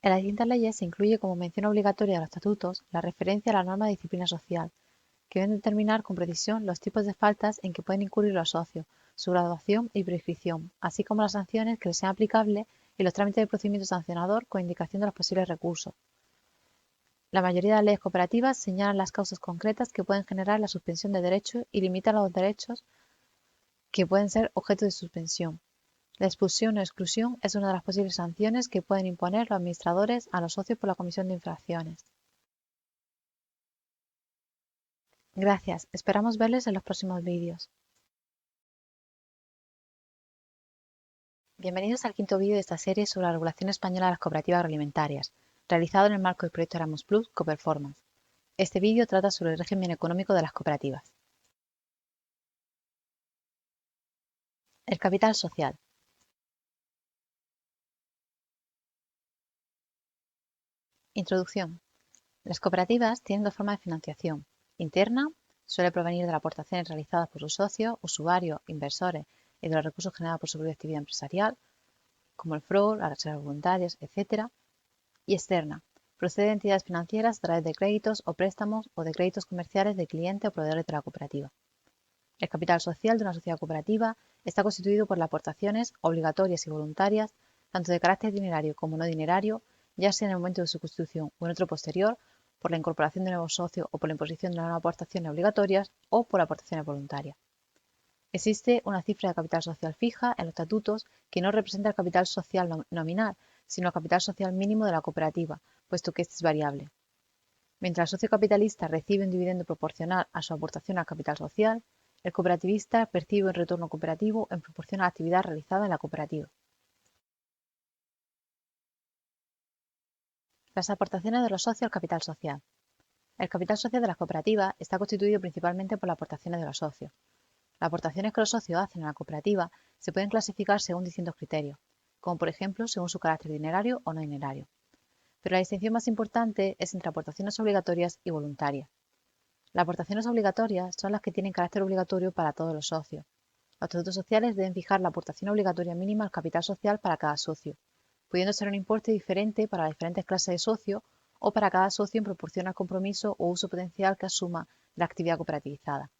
En las distintas leyes se incluye como mención obligatoria de los estatutos la referencia a la norma de disciplina social, que deben determinar con precisión los tipos de faltas en que pueden incurrir los socios, su graduación y prescripción, así como las sanciones que les sean aplicables y los trámites de procedimiento sancionador con indicación de los posibles recursos. La mayoría de las leyes cooperativas señalan las causas concretas que pueden generar la suspensión de derechos y limitan los derechos que pueden ser objeto de suspensión. La expulsión o exclusión es una de las posibles sanciones que pueden imponer los administradores a los socios por la comisión de infracciones. Gracias, esperamos verles en los próximos vídeos. Bienvenidos al quinto vídeo de esta serie sobre la regulación española de las cooperativas agroalimentarias, realizado en el marco del proyecto Erasmus Plus Coperformance. Este vídeo trata sobre el régimen económico de las cooperativas. El capital social. Introducción. Las cooperativas tienen dos formas de financiación. Interna, suele provenir de las aportaciones realizadas por sus socios, usuarios, inversores y de los recursos generados por su propia actividad empresarial, como el FROL, las reservas voluntarias, etc. Y externa, procede de entidades financieras a través de créditos o préstamos o de créditos comerciales de clientes o proveedores de la cooperativa. El capital social de una sociedad cooperativa está constituido por las aportaciones obligatorias y voluntarias, tanto de carácter dinerario como no dinerario, ya sea en el momento de su constitución o en otro posterior, por la incorporación de nuevos socios o por la imposición de nuevas aportaciones obligatorias o por aportaciones voluntarias. Existe una cifra de capital social fija en los estatutos que no representa el capital social nominal, sino el capital social mínimo de la cooperativa, puesto que este es variable. Mientras el socio capitalista recibe un dividendo proporcional a su aportación al capital social, el cooperativista percibe un retorno cooperativo en proporción a la actividad realizada en la cooperativa. Las aportaciones de los socios al capital social. El capital social de las cooperativas está constituido principalmente por las aportaciones de los socios. Las aportaciones que los socios hacen a la cooperativa se pueden clasificar según distintos criterios, como por ejemplo según su carácter dinerario o no dinerario. Pero la distinción más importante es entre aportaciones obligatorias y voluntarias. Las aportaciones obligatorias son las que tienen carácter obligatorio para todos los socios. Los estatutos sociales deben fijar la aportación obligatoria mínima al capital social para cada socio, pudiendo ser un importe diferente para las diferentes clases de socios o para cada socio en proporción al compromiso o uso potencial que asuma de la actividad cooperativizada.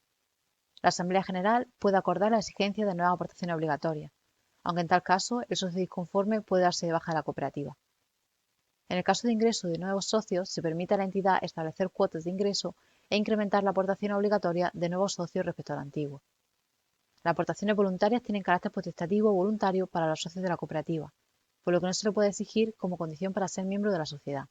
La Asamblea General puede acordar la exigencia de nuevas aportaciones obligatorias, aunque en tal caso el socio disconforme puede darse de baja de la cooperativa. En el caso de ingreso de nuevos socios, se permite a la entidad establecer cuotas de ingreso e incrementar la aportación obligatoria de nuevos socios respecto al antiguo. Las aportaciones voluntarias tienen carácter potestativo o voluntario para los socios de la cooperativa, por lo que no se le puede exigir como condición para ser miembro de la sociedad.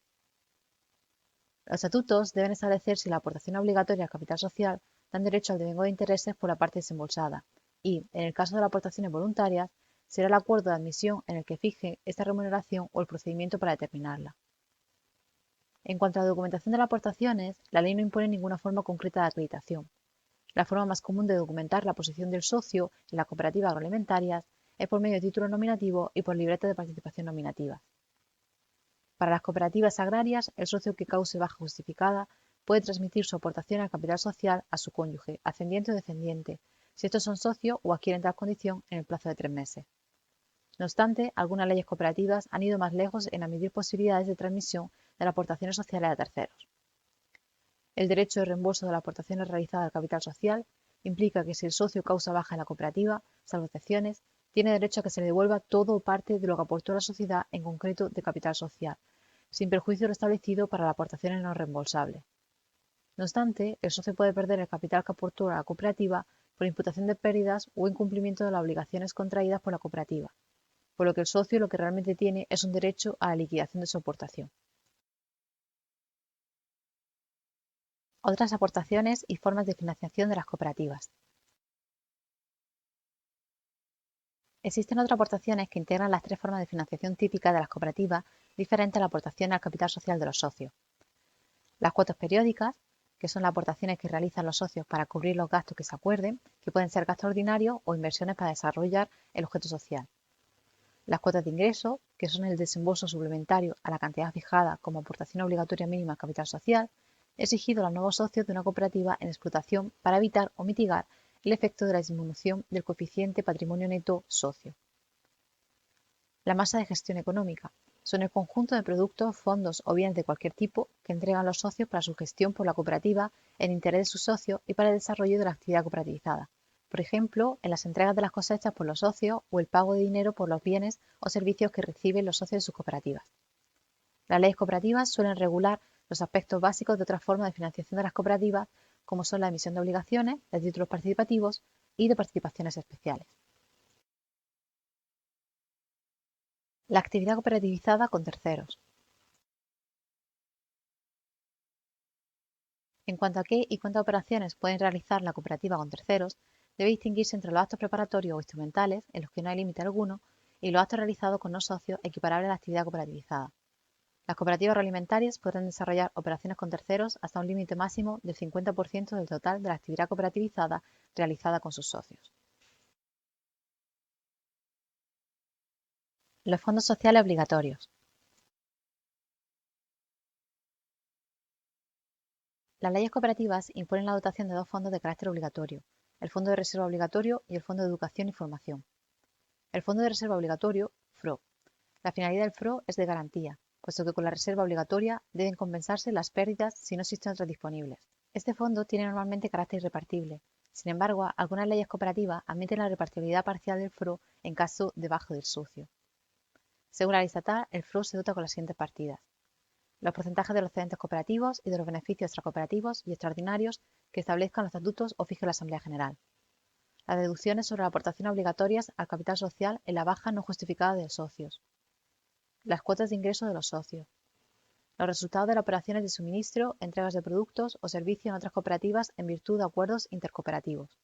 Los estatutos deben establecer si la aportación obligatoria al capital social dan derecho al devengo de intereses por la parte desembolsada y, en el caso de las aportaciones voluntarias, será el acuerdo de admisión en el que fije esta remuneración o el procedimiento para determinarla. En cuanto a la documentación de las aportaciones, la ley no impone ninguna forma concreta de acreditación. La forma más común de documentar la posición del socio en las cooperativas agroalimentarias es por medio de títulos nominativos y por libretas de participación nominativas. Para las cooperativas agrarias, el socio que cause baja justificada puede transmitir su aportación al capital social a su cónyuge, ascendiente o descendiente, si estos son socios o adquieren tal condición en el plazo de 3 meses. No obstante, algunas leyes cooperativas han ido más lejos en admitir posibilidades de transmisión de las aportaciones sociales a terceros. El derecho de reembolso de las aportaciones realizadas al capital social implica que si el socio causa baja en la cooperativa, salvo excepciones, tiene derecho a que se le devuelva todo o parte de lo que aportó a la sociedad en concreto de capital social, sin perjuicio de lo establecido para las aportaciones no reembolsables. No obstante, el socio puede perder el capital que aportó a la cooperativa por imputación de pérdidas o incumplimiento de las obligaciones contraídas por la cooperativa, por lo que el socio lo que realmente tiene es un derecho a la liquidación de su aportación. Otras aportaciones y formas de financiación de las cooperativas. Existen otras aportaciones que integran las 3 formas de financiación típicas de las cooperativas, diferentes a la aportación al capital social de los socios. Las cuotas periódicas, que son las aportaciones que realizan los socios para cubrir los gastos que se acuerden, que pueden ser gastos ordinarios o inversiones para desarrollar el objeto social. Las cuotas de ingreso, que son el desembolso suplementario a la cantidad fijada como aportación obligatoria mínima al capital social, exigido a los nuevos socios de una cooperativa en explotación para evitar o mitigar el efecto de la disminución del coeficiente patrimonio neto socio. La masa de gestión económica son el conjunto de productos, fondos o bienes de cualquier tipo que entregan los socios para su gestión por la cooperativa en interés de sus socios y para el desarrollo de la actividad cooperativizada. Por ejemplo, en las entregas de las cosechas por los socios o el pago de dinero por los bienes o servicios que reciben los socios de sus cooperativas. Las leyes cooperativas suelen regular los aspectos básicos de otras formas de financiación de las cooperativas, como son la emisión de obligaciones, de títulos participativos y de participaciones especiales. La actividad cooperativizada con terceros. En cuanto a qué y cuántas operaciones pueden realizar la cooperativa con terceros, debe distinguirse entre los actos preparatorios o instrumentales, en los que no hay límite alguno, y los actos realizados con no socios equiparables a la actividad cooperativizada. Las cooperativas agroalimentarias podrán desarrollar operaciones con terceros hasta un límite máximo del 50% del total de la actividad cooperativizada realizada con sus socios. Los fondos sociales obligatorios. Las leyes cooperativas imponen la dotación de 2 fondos de carácter obligatorio, el Fondo de Reserva Obligatorio y el Fondo de Educación y Formación. El Fondo de Reserva Obligatorio, FRO. La finalidad del FRO es de garantía, puesto que con la reserva obligatoria deben compensarse las pérdidas si no existen otras disponibles. Este fondo tiene normalmente carácter irrepartible. Sin embargo, algunas leyes cooperativas admiten la repartibilidad parcial del FRO en caso de bajo del socio. Según la ley estatal, el FRO se dota con las siguientes partidas: los porcentajes de los excedentes cooperativos y de los beneficios extracooperativos y extraordinarios que establezcan los estatutos o fije la Asamblea General. Las deducciones sobre las aportaciones obligatorias al capital social en la baja no justificada de socios. Las cuotas de ingreso de los socios. Los resultados de las operaciones de suministro, entregas de productos o servicios en otras cooperativas en virtud de acuerdos intercooperativos.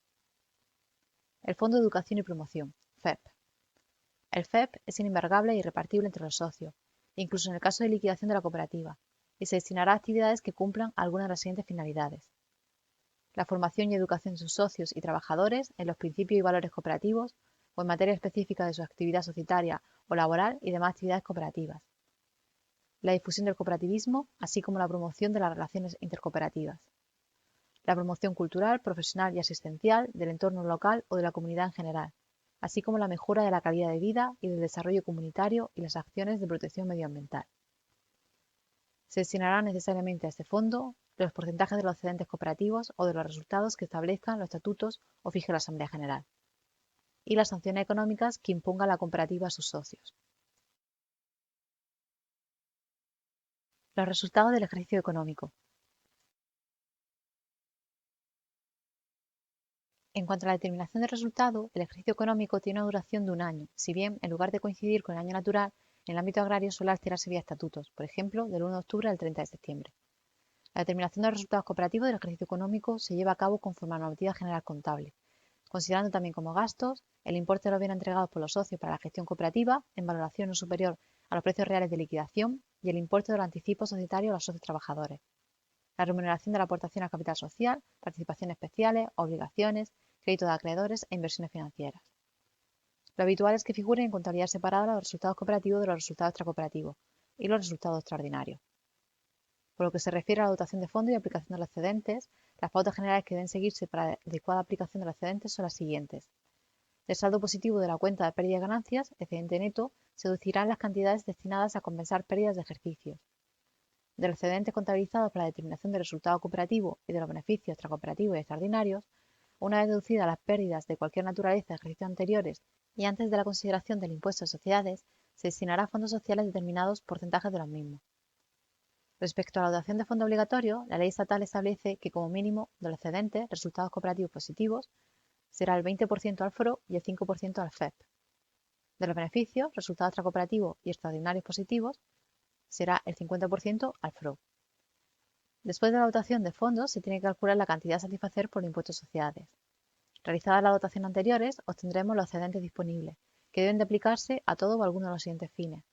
El Fondo de Educación y Promoción, FEP. El FEP es inembargable e irrepartible entre los socios incluso en el caso de liquidación de la cooperativa, y se destinará a actividades que cumplan alguna de las siguientes finalidades: la formación y educación de sus socios y trabajadores en los principios y valores cooperativos o en materia específica de su actividad societaria o laboral y demás actividades cooperativas, la difusión del cooperativismo, así como la promoción de las relaciones intercooperativas, la promoción cultural, profesional y asistencial del entorno local o de la comunidad en general, así como la mejora de la calidad de vida y del desarrollo comunitario y las acciones de protección medioambiental. Se destinará necesariamente a este fondo los porcentajes de los excedentes cooperativos o de los resultados que establezcan los estatutos o fije la Asamblea General, y las sanciones económicas que imponga la cooperativa a sus socios. Los resultados del ejercicio económico. En cuanto a la determinación del resultado, el ejercicio económico tiene una duración de un año, si bien, en lugar de coincidir con el año natural, en el ámbito agrario suele alterarse vía estatutos, por ejemplo, del 1 de octubre al 30 de septiembre. La determinación de los resultados cooperativos del ejercicio económico se lleva a cabo conforme a la normativa general contable, considerando también como gastos el importe de los bienes entregados por los socios para la gestión cooperativa en valoración no superior a los precios reales de liquidación y el importe del anticipo societario a los socios trabajadores, la remuneración de la aportación al capital social, participaciones especiales, obligaciones, crédito de acreedores e inversiones financieras. Lo habitual es que figuren en contabilidad separada los resultados cooperativos de los resultados extracooperativos y los resultados extraordinarios. Por lo que se refiere a la dotación de fondos y aplicación de los excedentes, las pautas generales que deben seguirse para la adecuada aplicación de los excedentes son las siguientes. Del saldo positivo de la cuenta de pérdidas y ganancias, excedente neto, se deducirán las cantidades destinadas a compensar pérdidas de ejercicios. De los excedentes contabilizados para la determinación del resultado cooperativo y de los beneficios extracooperativos y extraordinarios, una vez deducidas las pérdidas de cualquier naturaleza de ejercicios anteriores y antes de la consideración del impuesto de sociedades, se destinará a fondos sociales determinados porcentajes de los mismos. Respecto a la dotación de fondo obligatorio, la ley estatal establece que como mínimo de los excedentes, resultados cooperativos positivos, será el 20% al FRO y el 5% al FEP. De los beneficios, resultados extracooperativos y extraordinarios positivos, será el 50% al FRO. Después de la dotación de fondos, se tiene que calcular la cantidad a satisfacer por el impuesto de sociedades. Realizadas las dotaciones anteriores, obtendremos los excedentes disponibles, que deben de aplicarse a todo o alguno de los siguientes fines: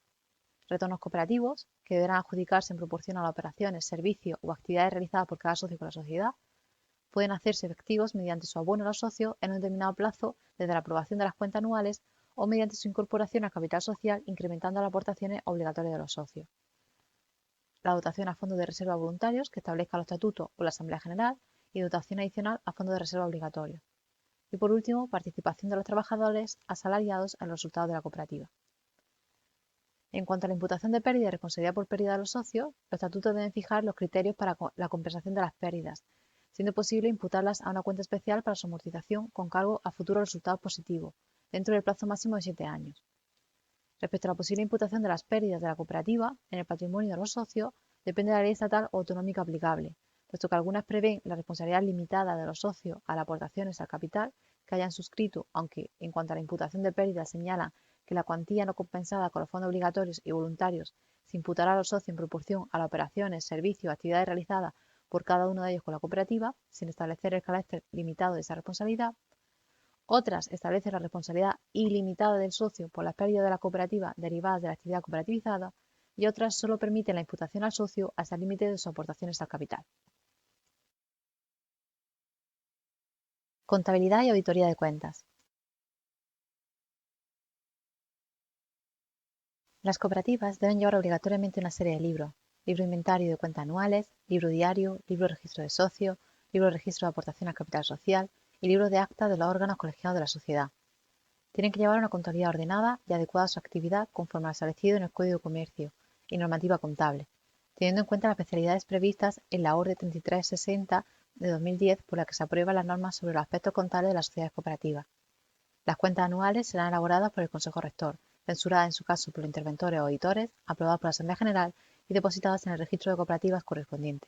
retornos cooperativos, que deberán adjudicarse en proporción a las operaciones, servicios o actividades realizadas por cada socio con la sociedad, pueden hacerse efectivos mediante su abono a los socios en un determinado plazo desde la aprobación de las cuentas anuales o mediante su incorporación al capital social incrementando las aportaciones obligatorias de los socios. La dotación a fondos de reserva voluntarios que establezca los estatutos o la Asamblea General y dotación adicional a fondos de reserva obligatorios. Y por último, participación de los trabajadores asalariados en los resultados de la cooperativa. En cuanto a la imputación de pérdida y responsabilidad por pérdida de los socios, los estatutos deben fijar los criterios para la compensación de las pérdidas, siendo posible imputarlas a una cuenta especial para su amortización con cargo a futuros resultados positivos, dentro del plazo máximo de 7 años. Respecto a la posible imputación de las pérdidas de la cooperativa en el patrimonio de los socios, depende de la ley estatal o autonómica aplicable, puesto que algunas prevén la responsabilidad limitada de los socios a las aportaciones al capital que hayan suscrito, aunque en cuanto a la imputación de pérdidas señalan que la cuantía no compensada con los fondos obligatorios y voluntarios se imputará a los socios en proporción a las operaciones, servicios o actividades realizadas por cada uno de ellos con la cooperativa, sin establecer el carácter limitado de esa responsabilidad. Otras establecen la responsabilidad ilimitada del socio por las pérdidas de la cooperativa derivadas de la actividad cooperativizada y otras solo permiten la imputación al socio hasta el límite de sus aportaciones al capital. Contabilidad y auditoría de cuentas. Las cooperativas deben llevar obligatoriamente una serie de libros: libro inventario de cuentas anuales, libro diario, libro de registro de socios, libro de registro de aportación al capital social y libro de acta de los órganos colegiados de la sociedad. Tienen que llevar una contabilidad ordenada y adecuada a su actividad conforme a lo establecido en el Código de Comercio y normativa contable, teniendo en cuenta las especialidades previstas en la Orden 3360 de 2010 por la que se aprueban las normas sobre los aspectos contables de las sociedades cooperativas. Las cuentas anuales serán elaboradas por el Consejo Rector, censuradas en su caso por los interventores o auditores, aprobadas por la Asamblea General y depositadas en el registro de cooperativas correspondiente.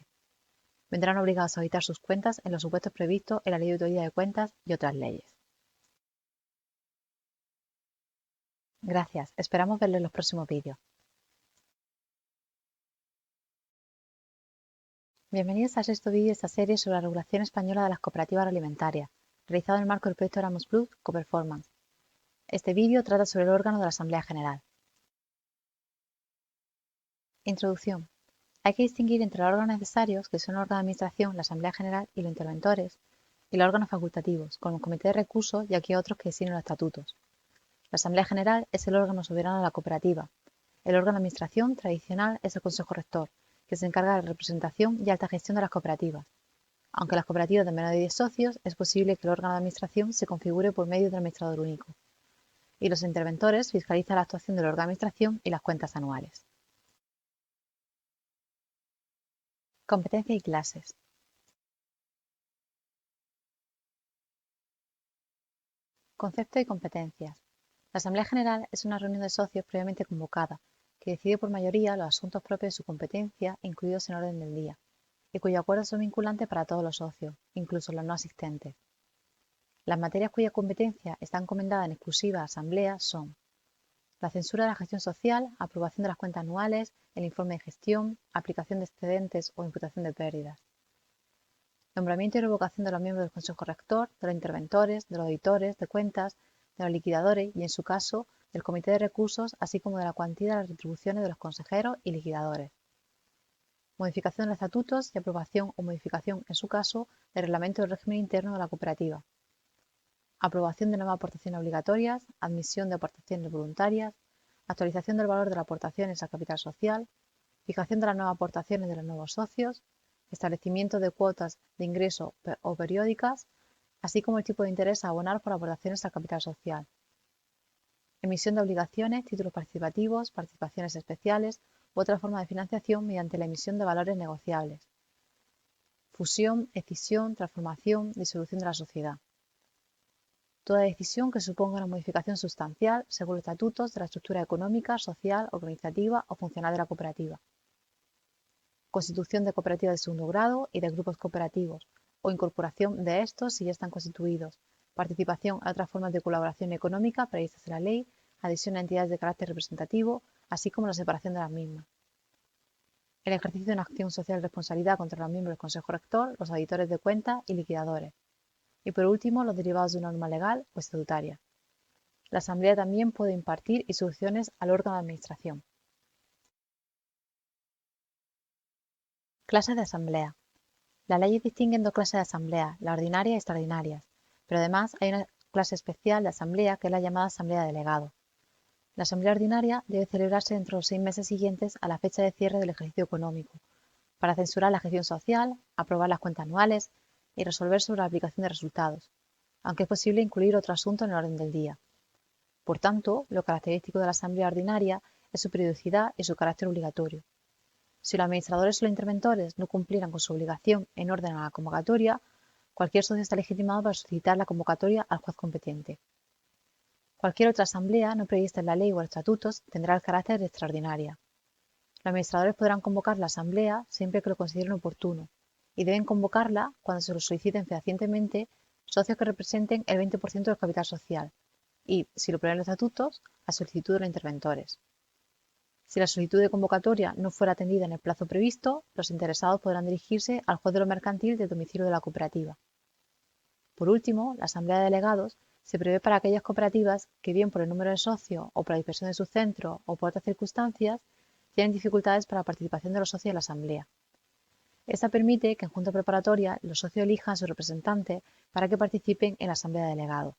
Vendrán obligados a auditar sus cuentas en los supuestos previstos en la Ley de Auditoría de Cuentas y otras leyes. Gracias, esperamos verlo en los próximos vídeos. Bienvenidos al sexto vídeo de esta serie sobre la regulación española de las cooperativas agroalimentarias, realizado en el marco del proyecto Erasmus Plus Coperformance. Este vídeo trata sobre el órgano de la Asamblea General. Introducción. Hay que distinguir entre los órganos necesarios, que son el órgano de administración, la Asamblea General y los interventores, y los órganos facultativos, como el Comité de Recursos y aquí otros que designan los estatutos. La Asamblea General es el órgano soberano de la cooperativa. El órgano de administración tradicional es el Consejo Rector, que se encarga de la representación y alta gestión de las cooperativas. Aunque las cooperativas de menos de 10 socios, es posible que el órgano de administración se configure por medio del administrador único. Y los interventores fiscalizan la actuación del órgano de administración y las cuentas anuales. Competencia y clases. Concepto y competencias. La Asamblea General es una reunión de socios previamente convocada, que decide por mayoría los asuntos propios de su competencia incluidos en orden del día, y cuyos acuerdos son vinculantes para todos los socios, incluso los no asistentes. Las materias cuya competencia está encomendada en exclusiva a Asamblea son la censura de la gestión social, aprobación de las cuentas anuales, el informe de gestión, aplicación de excedentes o imputación de pérdidas. Nombramiento y revocación de los miembros del Consejo Rector, de los interventores, de los auditores de cuentas, de los liquidadores y, en su caso, del Comité de Recursos, así como de la cuantía de las retribuciones de los consejeros y liquidadores. Modificación de los estatutos y aprobación o modificación, en su caso, del reglamento del régimen interno de la cooperativa. Aprobación de nuevas aportaciones obligatorias, admisión de aportaciones voluntarias, actualización del valor de las aportaciones a capital social, fijación de las nuevas aportaciones de los nuevos socios, establecimiento de cuotas de ingreso o periódicas, así como el tipo de interés a abonar por aportaciones al capital social. Emisión de obligaciones, títulos participativos, participaciones especiales u otra forma de financiación mediante la emisión de valores negociables. Fusión, escisión, transformación, disolución de la sociedad. Toda decisión que suponga una modificación sustancial según los estatutos de la estructura económica, social, organizativa o funcional de la cooperativa. Constitución de cooperativas de segundo grado y de grupos cooperativos, o incorporación de estos si ya están constituidos, participación en otras formas de colaboración económica previstas en la ley, adhesión a entidades de carácter representativo, así como la separación de las mismas. El ejercicio de una acción social de responsabilidad contra los miembros del Consejo Rector, los auditores de cuentas y liquidadores. Y por último, los derivados de una norma legal o estatutaria. La Asamblea también puede impartir instrucciones al órgano de administración. Clases de asamblea. Las leyes distinguen dos clases de asamblea, la ordinaria y extraordinarias, pero además hay una clase especial de asamblea que es la llamada asamblea de delegados. La asamblea ordinaria debe celebrarse dentro de los 6 meses siguientes a la fecha de cierre del ejercicio económico, para censurar la gestión social, aprobar las cuentas anuales y resolver sobre la aplicación de resultados, aunque es posible incluir otro asunto en el orden del día. Por tanto, lo característico de la asamblea ordinaria es su periodicidad y su carácter obligatorio. Si los administradores o los interventores no cumplieran con su obligación en orden a la convocatoria, cualquier socio está legitimado para solicitar la convocatoria al juez competente. Cualquier otra asamblea no prevista en la ley o en los estatutos tendrá el carácter de extraordinaria. Los administradores podrán convocar la asamblea siempre que lo consideren oportuno y deben convocarla cuando se lo soliciten fehacientemente socios que representen el 20% del capital social y, si lo prevén los estatutos, a solicitud de los interventores. Si la solicitud de convocatoria no fuera atendida en el plazo previsto, los interesados podrán dirigirse al juez de lo mercantil del domicilio de la cooperativa. Por último, la asamblea de delegados se prevé para aquellas cooperativas que, bien por el número de socios o por la dispersión de su centro o por otras circunstancias, tienen dificultades para la participación de los socios en la asamblea. Esta permite que en junta preparatoria los socios elijan a su representante para que participen en la asamblea de delegados.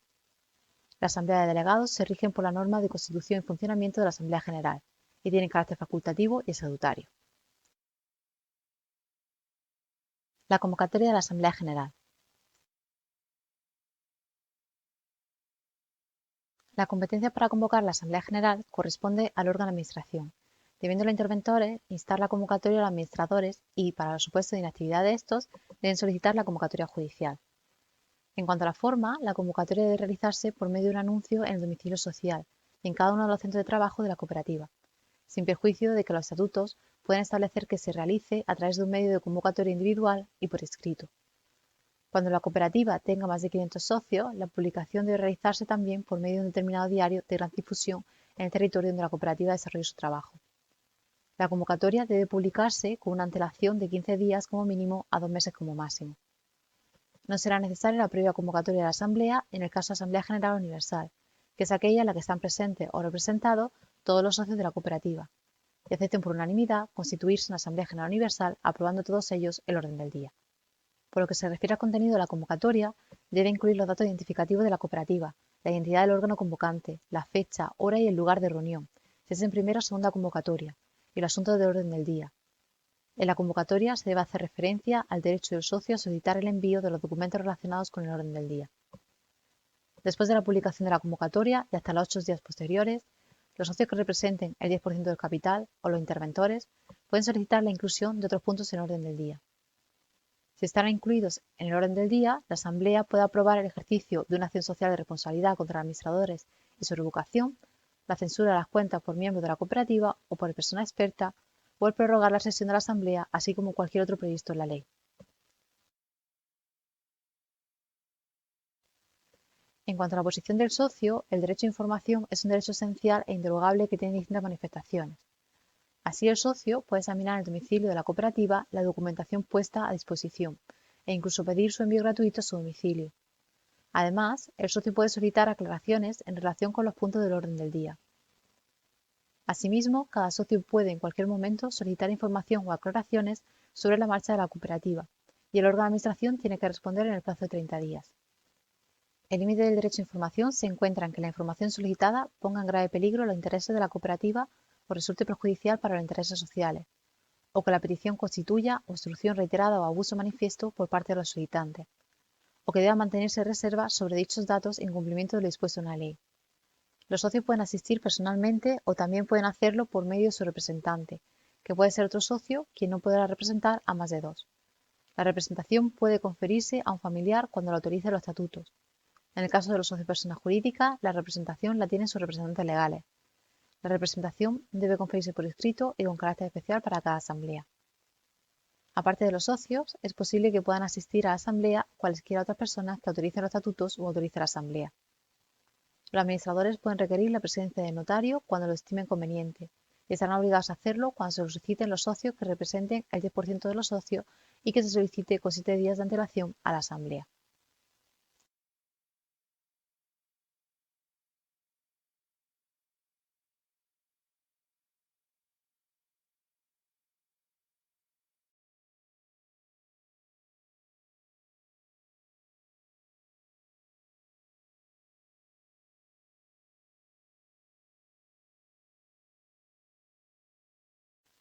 La asamblea de delegados se rigen por la norma de constitución y funcionamiento de la Asamblea General y tienen carácter facultativo y estatutario. La convocatoria de la Asamblea General. La competencia para convocar la Asamblea General corresponde al órgano de administración, debiendo los interventores instar la convocatoria a los administradores y, para los supuestos de inactividad de estos, deben solicitar la convocatoria judicial. En cuanto a la forma, la convocatoria debe realizarse por medio de un anuncio en el domicilio social y en cada uno de los centros de trabajo de la cooperativa, sin perjuicio de que los estatutos pueden establecer que se realice a través de un medio de convocatoria individual y por escrito. Cuando la cooperativa tenga más de 500 socios, la publicación debe realizarse también por medio de un determinado diario de gran difusión en el territorio donde la cooperativa desarrolle su trabajo. La convocatoria debe publicarse con una antelación de 15 días como mínimo a 2 meses como máximo. No será necesaria la previa convocatoria de la Asamblea en el caso de Asamblea General Universal, que es aquella en la que están presentes o representados todos los socios de la cooperativa. y acepten por unanimidad constituirse en Asamblea General Universal, aprobando todos ellos el orden del día. Por lo que se refiere al contenido de la convocatoria, debe incluir los datos identificativos de la cooperativa, la identidad del órgano convocante, la fecha, hora y el lugar de reunión, si es en primera o segunda convocatoria, y el asunto de orden del día. En la convocatoria se debe hacer referencia al derecho del socio a solicitar el envío de los documentos relacionados con el orden del día. Después de la publicación de la convocatoria y hasta los 8 días posteriores, los socios que representen el 10% del capital o los interventores pueden solicitar la inclusión de otros puntos en el orden del día. Si están incluidos en el orden del día, la Asamblea puede aprobar el ejercicio de una acción social de responsabilidad contra los administradores y su revocación, la censura de las cuentas por miembros de la cooperativa o por persona experta, o el prorrogar la sesión de la Asamblea, así como cualquier otro previsto en la ley. En cuanto a la posición del socio, el derecho a información es un derecho esencial e inderogable que tiene distintas manifestaciones. Así, el socio puede examinar en el domicilio de la cooperativa la documentación puesta a disposición e incluso pedir su envío gratuito a su domicilio. Además, el socio puede solicitar aclaraciones en relación con los puntos del orden del día. Asimismo, cada socio puede en cualquier momento solicitar información o aclaraciones sobre la marcha de la cooperativa, y el órgano de administración tiene que responder en el plazo de 30 días. El límite del derecho a información se encuentra en que la información solicitada ponga en grave peligro los intereses de la cooperativa o resulte perjudicial para los intereses sociales, o que la petición constituya obstrucción reiterada o abuso manifiesto por parte de los solicitantes, o que deba mantenerse reserva sobre dichos datos en cumplimiento de lo dispuesto en la ley. Los socios pueden asistir personalmente o también pueden hacerlo por medio de su representante, que puede ser otro socio quien no podrá representar a más de dos. La representación puede conferirse a un familiar cuando lo autoricen los estatutos. En el caso de los socios personas jurídicas, la representación la tienen sus representantes legales. La representación debe conferirse por escrito y con carácter especial para cada asamblea. Aparte de los socios, es posible que puedan asistir a la asamblea cualesquiera otras personas que autoricen los estatutos o autoricen la asamblea. Los administradores pueden requerir la presencia del notario cuando lo estimen conveniente y estarán obligados a hacerlo cuando se soliciten los socios que representen el 10% de los socios y que se solicite con 7 días de antelación a la asamblea.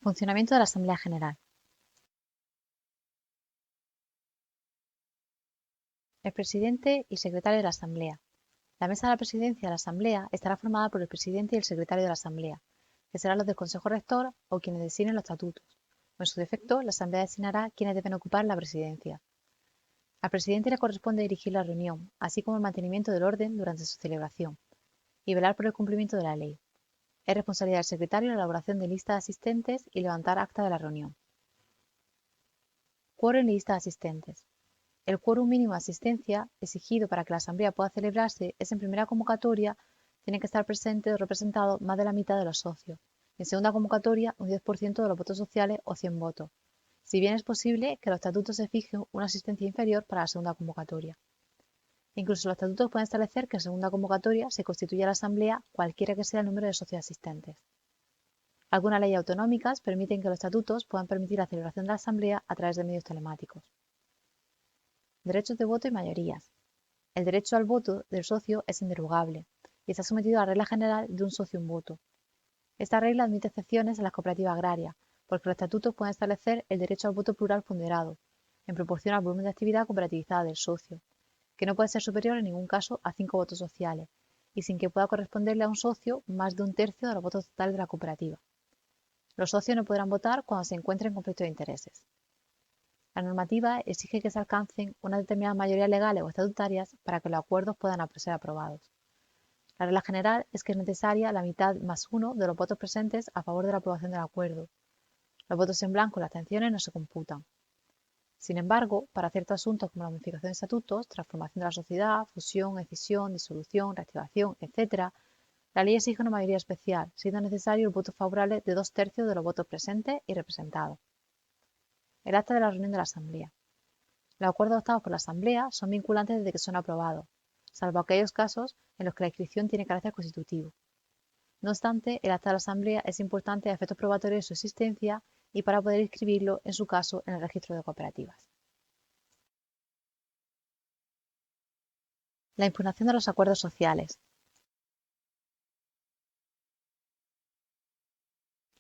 Funcionamiento de la Asamblea General. El presidente y secretario de la Asamblea. La mesa de la presidencia de la Asamblea estará formada por el presidente y el secretario de la Asamblea, que serán los del Consejo Rector o quienes designen los estatutos. En su defecto, la Asamblea designará quienes deben ocupar la presidencia. Al presidente le corresponde dirigir la reunión, así como el mantenimiento del orden durante su celebración, y velar por el cumplimiento de la ley. Es responsabilidad del secretario la elaboración de listas de asistentes y levantar acta de la reunión. Quórum y lista de asistentes. El quórum mínimo de asistencia exigido para que la asamblea pueda celebrarse es en primera convocatoria tienen que estar presentes o representados más de la mitad de los socios. En segunda convocatoria, un 10% de los votos sociales o 100 votos, si bien es posible que los estatutos se fijen una asistencia inferior para la segunda convocatoria. Incluso los estatutos pueden establecer que en segunda convocatoria se constituya la asamblea cualquiera que sea el número de socios asistentes. Algunas leyes autonómicas permiten que los estatutos puedan permitir la celebración de la asamblea a través de medios telemáticos. Derechos de voto y mayorías. El derecho al voto del socio es inderogable y está sometido a la regla general de un socio un voto. Esta regla admite excepciones en las cooperativas agrarias, porque los estatutos pueden establecer el derecho al voto plural ponderado, en proporción al volumen de actividad cooperativizada del socio, que no puede ser superior en ningún caso a 5 votos sociales, y sin que pueda corresponderle a un socio más de un tercio de los votos totales de la cooperativa. Los socios no podrán votar cuando se encuentren en conflicto de intereses. La normativa exige que se alcancen unas determinadas mayorías legales o estatutarias para que los acuerdos puedan ser aprobados. La regla general es que es necesaria la mitad más uno de los votos presentes a favor de la aprobación del acuerdo. Los votos en blanco y las abstenciones no se computan. Sin embargo, para ciertos asuntos como la modificación de estatutos, transformación de la sociedad, fusión, escisión, disolución, reactivación, etc., la ley exige una mayoría especial, siendo necesario el voto favorable de 2/3 de los votos presentes y representados. El acta de la reunión de la Asamblea. Los acuerdos adoptados por la Asamblea son vinculantes desde que son aprobados, salvo aquellos casos en los que la inscripción tiene carácter constitutivo. No obstante, el acta de la Asamblea es importante a efectos probatorios de su existencia y para poder inscribirlo, en su caso, en el registro de cooperativas. La impugnación de los acuerdos sociales.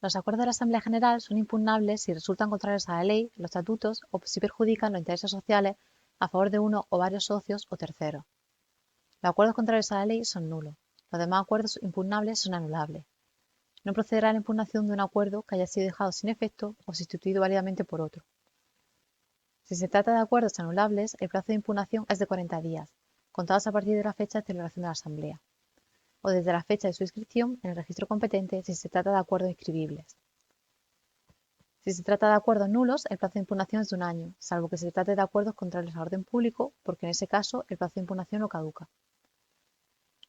Los acuerdos de la Asamblea General son impugnables si resultan contrarios a la ley, los estatutos o si perjudican los intereses sociales a favor de uno o varios socios o terceros. Los acuerdos contrarios a la ley son nulos. Los demás acuerdos impugnables son anulables. No procederá a la impugnación de un acuerdo que haya sido dejado sin efecto o sustituido válidamente por otro. Si se trata de acuerdos anulables, el plazo de impugnación es de 40 días, contados a partir de la fecha de celebración de la Asamblea, o desde la fecha de su inscripción en el registro competente si se trata de acuerdos inscribibles. Si se trata de acuerdos nulos, el plazo de impugnación es de un año, salvo que se trate de acuerdos contrarios al orden público, porque en ese caso el plazo de impugnación no caduca.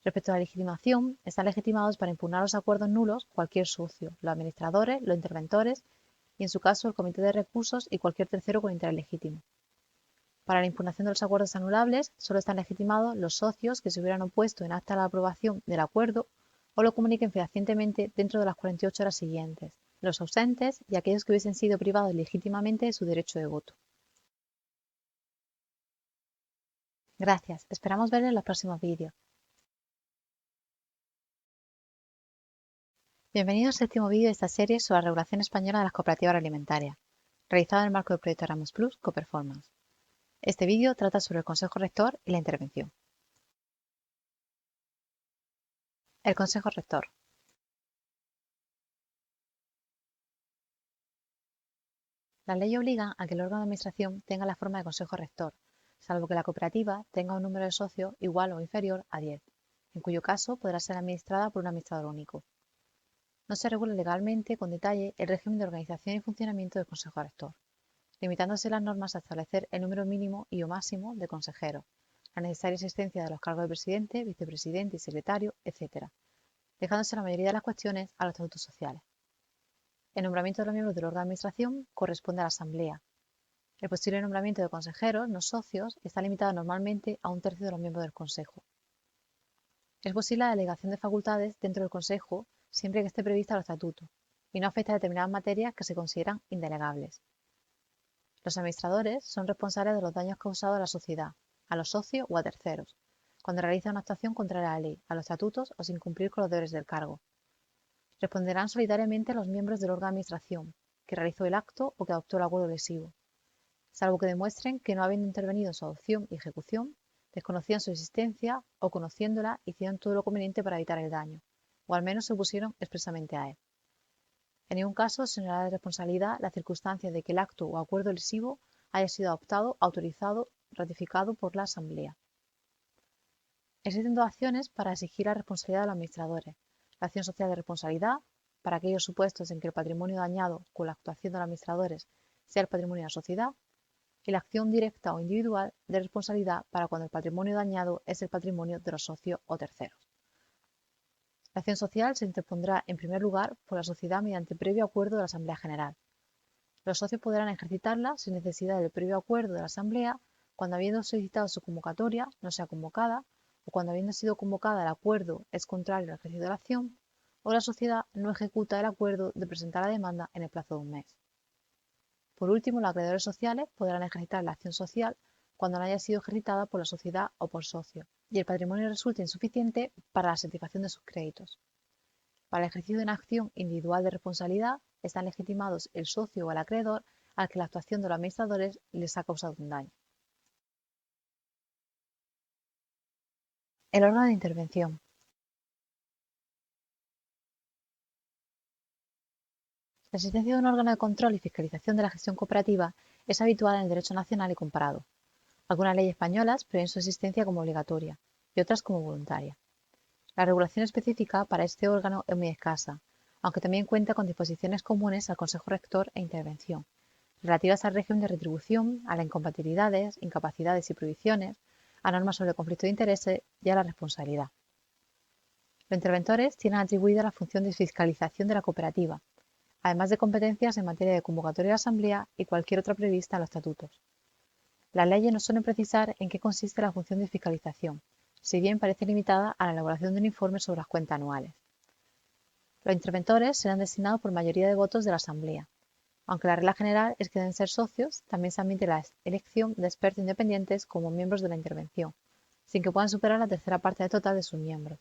Respecto a la legitimación, están legitimados para impugnar los acuerdos nulos cualquier socio, los administradores, los interventores y, en su caso, el comité de recursos y cualquier tercero con interés legítimo. Para la impugnación de los acuerdos anulables, solo están legitimados los socios que se hubieran opuesto en acta a la aprobación del acuerdo o lo comuniquen fehacientemente dentro de las 48 horas siguientes, los ausentes y aquellos que hubiesen sido privados legítimamente de su derecho de voto. Gracias, esperamos verles en los próximos vídeos. Bienvenido al séptimo vídeo de esta serie sobre la regulación española de las cooperativas agroalimentarias, realizado en el marco del proyecto Erasmus Plus Coperformance. Este vídeo trata sobre el Consejo Rector y la intervención. El Consejo Rector. Las leyes obligan a que el órgano de administración tenga la forma de Consejo Rector, salvo que la cooperativa tenga un número de socios igual o inferior a 10, en cuyo caso podrá ser administrada por un administrador único. No se regula legalmente con detalle el régimen de organización y funcionamiento del Consejo Rector, limitándose las normas a establecer el número mínimo y o máximo de consejeros, la necesaria existencia de los cargos de presidente, vicepresidente y secretario, etc., dejándose la mayoría de las cuestiones a los estatutos sociales. El nombramiento de los miembros del órgano de administración corresponde a la Asamblea. El posible nombramiento de consejeros no socios está limitado normalmente a un tercio de los miembros del Consejo. Es posible la delegación de facultades dentro del Consejo siempre que esté prevista en los estatutos y no afecte a determinadas materias que se consideran indelegables. Los administradores son responsables de los daños causados a la sociedad, a los socios o a terceros, cuando realizan una actuación contraria a la ley, a los estatutos o sin cumplir con los deberes del cargo. Responderán solidariamente los miembros del órgano de administración, que realizó el acto o que adoptó el acuerdo lesivo, salvo que demuestren que no habiendo intervenido en su adopción y ejecución, desconocían su existencia o conociéndola hicieron todo lo conveniente para evitar el daño, o al menos se opusieron expresamente a él. En ningún caso se honrará de responsabilidad la circunstancia de que el acto o acuerdo lesivo haya sido adoptado, autorizado, ratificado por la Asamblea. Existen dos acciones para exigir la responsabilidad de los administradores: la acción social de responsabilidad, para aquellos supuestos en que el patrimonio dañado con la actuación de los administradores sea el patrimonio de la sociedad, y la acción directa o individual de responsabilidad para cuando el patrimonio dañado es el patrimonio de los socios o terceros. La acción social se interpondrá en primer lugar por la sociedad mediante previo acuerdo de la Asamblea General. Los socios podrán ejercitarla sin necesidad del previo acuerdo de la Asamblea cuando, habiendo solicitado su convocatoria, no sea convocada, o cuando, habiendo sido convocada, el acuerdo es contrario al ejercicio de la acción, o la sociedad no ejecuta el acuerdo de presentar la demanda en el plazo de un mes. Por último, los acreedores sociales podrán ejercitar la acción social cuando no haya sido ejercitada por la sociedad o por socios y el patrimonio resulte insuficiente para la satisfacción de sus créditos. Para el ejercicio de una acción individual de responsabilidad, están legitimados el socio o el acreedor al que la actuación de los administradores les ha causado un daño. El órgano de intervención. La existencia de un órgano de control y fiscalización de la gestión cooperativa es habitual en el derecho nacional y comparado. Algunas leyes españolas prevén su existencia como obligatoria y otras como voluntaria. La regulación específica para este órgano es muy escasa, aunque también cuenta con disposiciones comunes al Consejo Rector e Intervención, relativas al régimen de retribución, a las incompatibilidades, incapacidades y prohibiciones, a normas sobre conflicto de intereses y a la responsabilidad. Los interventores tienen atribuida la función de fiscalización de la cooperativa, además de competencias en materia de convocatoria de asamblea y cualquier otra prevista en los estatutos. Las leyes no suelen precisar en qué consiste la función de fiscalización, si bien parece limitada a la elaboración de un informe sobre las cuentas anuales. Los interventores serán designados por mayoría de votos de la Asamblea. Aunque la regla general es que deben ser socios, también se admite la elección de expertos independientes como miembros de la intervención, sin que puedan superar la tercera parte del total de sus miembros.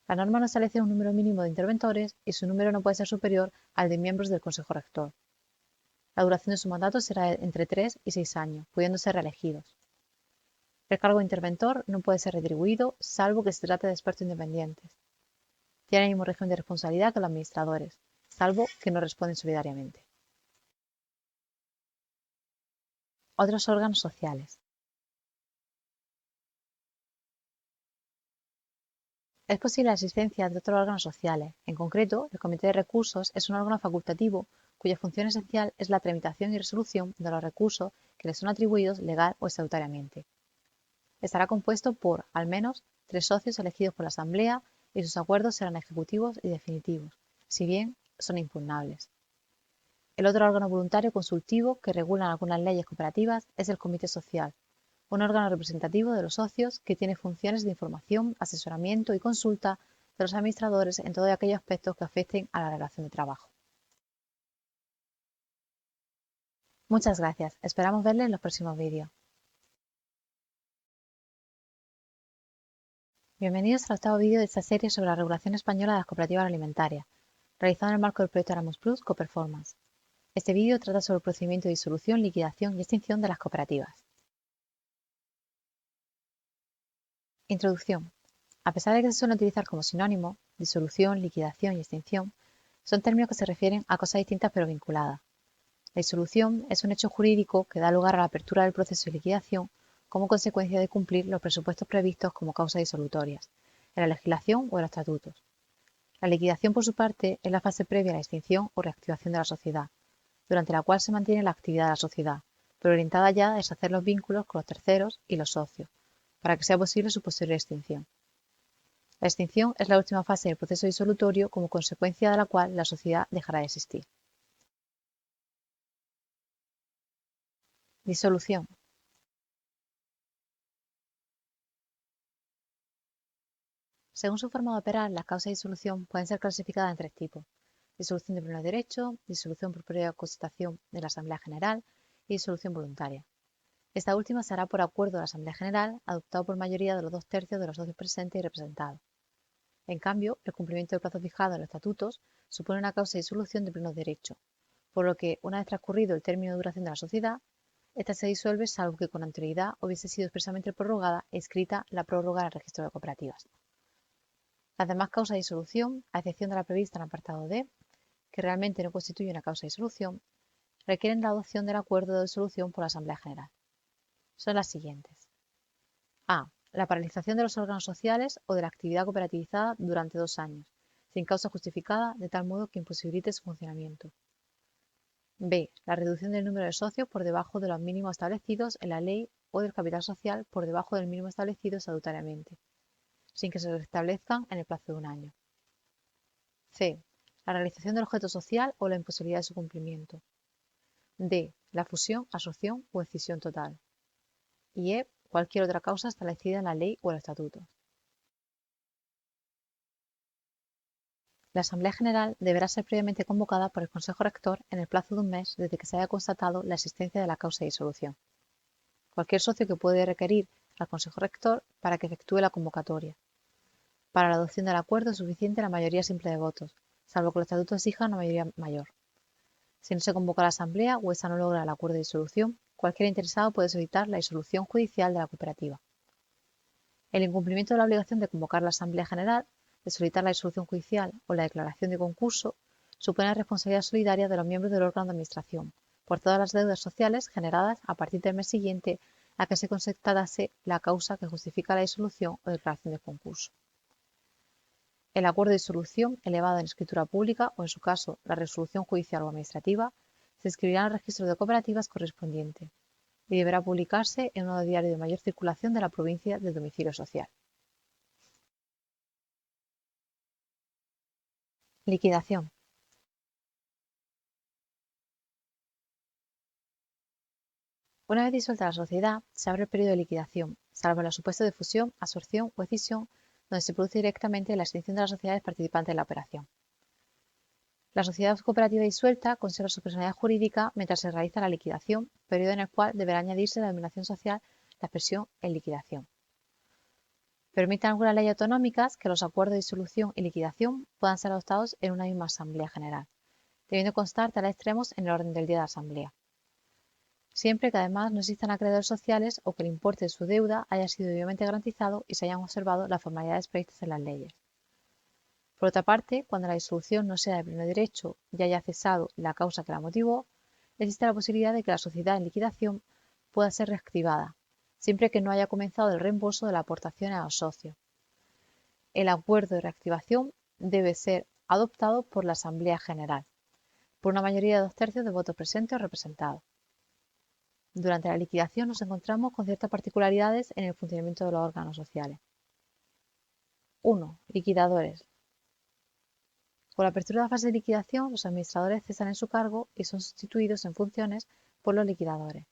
La norma no establece un número mínimo de interventores y su número no puede ser superior al de miembros del Consejo Rector. La duración de su mandato será entre 3 y 6 años, pudiendo ser reelegidos. El cargo de interventor no puede ser retribuido, salvo que se trate de expertos independientes. Tiene el mismo régimen de responsabilidad que los administradores, salvo que no responden solidariamente. Otros órganos sociales. Es posible la existencia de otros órganos sociales. En concreto, el Comité de Recursos es un órgano facultativo cuya función esencial es la tramitación y resolución de los recursos que le son atribuidos legal o estatutariamente. Estará compuesto por, al menos, 3 socios elegidos por la Asamblea y sus acuerdos serán ejecutivos y definitivos, si bien son impugnables. El otro órgano voluntario consultivo que regula algunas leyes cooperativas es el Comité Social, un órgano representativo de los socios que tiene funciones de información, asesoramiento y consulta de los administradores en todos aquellos aspectos que afecten a la relación de trabajo. Muchas gracias, esperamos verles en los próximos vídeos. Bienvenidos al octavo vídeo de esta serie sobre la regulación española de las cooperativas alimentarias, realizado en el marco del proyecto Erasmus Plus Coperformance. Este vídeo trata sobre el procedimiento de disolución, liquidación y extinción de las cooperativas. Introducción. A pesar de que se suelen utilizar como sinónimo, disolución, liquidación y extinción, son términos que se refieren a cosas distintas pero vinculadas. La disolución es un hecho jurídico que da lugar a la apertura del proceso de liquidación como consecuencia de cumplir los presupuestos previstos como causas disolutorias, en la legislación o en los estatutos. La liquidación, por su parte, es la fase previa a la extinción o reactivación de la sociedad, durante la cual se mantiene la actividad de la sociedad, pero orientada ya a deshacer los vínculos con los terceros y los socios, para que sea posible su posterior extinción. La extinción es la última fase del proceso disolutorio como consecuencia de la cual la sociedad dejará de existir. Disolución. Según su forma de operar, las causas de disolución pueden ser clasificadas en 3 tipos: disolución de pleno derecho, disolución por previa constatación de la Asamblea General y disolución voluntaria. Esta última se hará por acuerdo de la Asamblea General, adoptado por mayoría de los 2/3 de los socios presentes y representados. En cambio, el cumplimiento del plazo fijado en los estatutos supone una causa de disolución de pleno derecho, por lo que, una vez transcurrido el término de duración de la sociedad, ésta se disuelve salvo que con anterioridad hubiese sido expresamente prorrogada e inscrita la prórroga en el registro de cooperativas. Las demás causas de disolución, a excepción de la prevista en el apartado D, que realmente no constituye una causa de disolución, requieren la adopción del acuerdo de disolución por la Asamblea General. Son las siguientes. A. La paralización de los órganos sociales o de la actividad cooperativizada durante 2 años, sin causa justificada, de tal modo que imposibilite su funcionamiento. B. La reducción del número de socios por debajo de los mínimos establecidos en la ley o del capital social por debajo del mínimo establecido estatutariamente, sin que se restablezcan en el plazo de 1 año. C. La realización del objeto social o la imposibilidad de su cumplimiento. D. La fusión, absorción o escisión total. Y E. Cualquier otra causa establecida en la ley o el estatuto. La Asamblea General deberá ser previamente convocada por el Consejo Rector en el plazo de 1 mes desde que se haya constatado la existencia de la causa de disolución. Cualquier socio que puede requerir al Consejo Rector para que efectúe la convocatoria. Para la adopción del acuerdo es suficiente la mayoría simple de votos, salvo que los estatutos exijan una mayoría mayor. Si no se convoca a la Asamblea o esta no logra el acuerdo de disolución, cualquier interesado puede solicitar la disolución judicial de la cooperativa. El incumplimiento de la obligación de convocar a la Asamblea General, de solicitar la disolución judicial o la declaración de concurso supone la responsabilidad solidaria de los miembros del órgano de administración por todas las deudas sociales generadas a partir del mes siguiente a que se constatase la causa que justifica la disolución o declaración de concurso. El acuerdo de disolución, elevado en escritura pública o, en su caso, la resolución judicial o administrativa, se inscribirá en el registro de cooperativas correspondiente y deberá publicarse en un diario de mayor circulación de la provincia de domicilio social. Liquidación. Una vez disuelta la sociedad, se abre el periodo de liquidación, salvo en los supuestos de fusión, absorción o escisión, donde se produce directamente la extinción de las sociedades participantes en la operación. La sociedad cooperativa disuelta conserva su personalidad jurídica mientras se realiza la liquidación, periodo en el cual deberá añadirse la denominación social la expresión en liquidación. Permiten algunas leyes autonómicas que los acuerdos de disolución y liquidación puedan ser adoptados en una misma Asamblea General, debiendo constar tales extremos en el orden del día de la Asamblea. Siempre que además no existan acreedores sociales o que el importe de su deuda haya sido debidamente garantizado y se hayan observado las formalidades previstas en las leyes. Por otra parte, cuando la disolución no sea de pleno derecho y haya cesado la causa que la motivó, existe la posibilidad de que la sociedad en liquidación pueda ser reactivada, siempre que no haya comenzado el reembolso de las aportaciones a los socios. El acuerdo de reactivación debe ser adoptado por la Asamblea General, por una mayoría de 2/3 de votos presentes o representados. Durante la liquidación nos encontramos con ciertas particularidades en el funcionamiento de los órganos sociales. 1. Liquidadores. Con la apertura de la fase de liquidación, los administradores cesan en su cargo y son sustituidos en funciones por los liquidadores.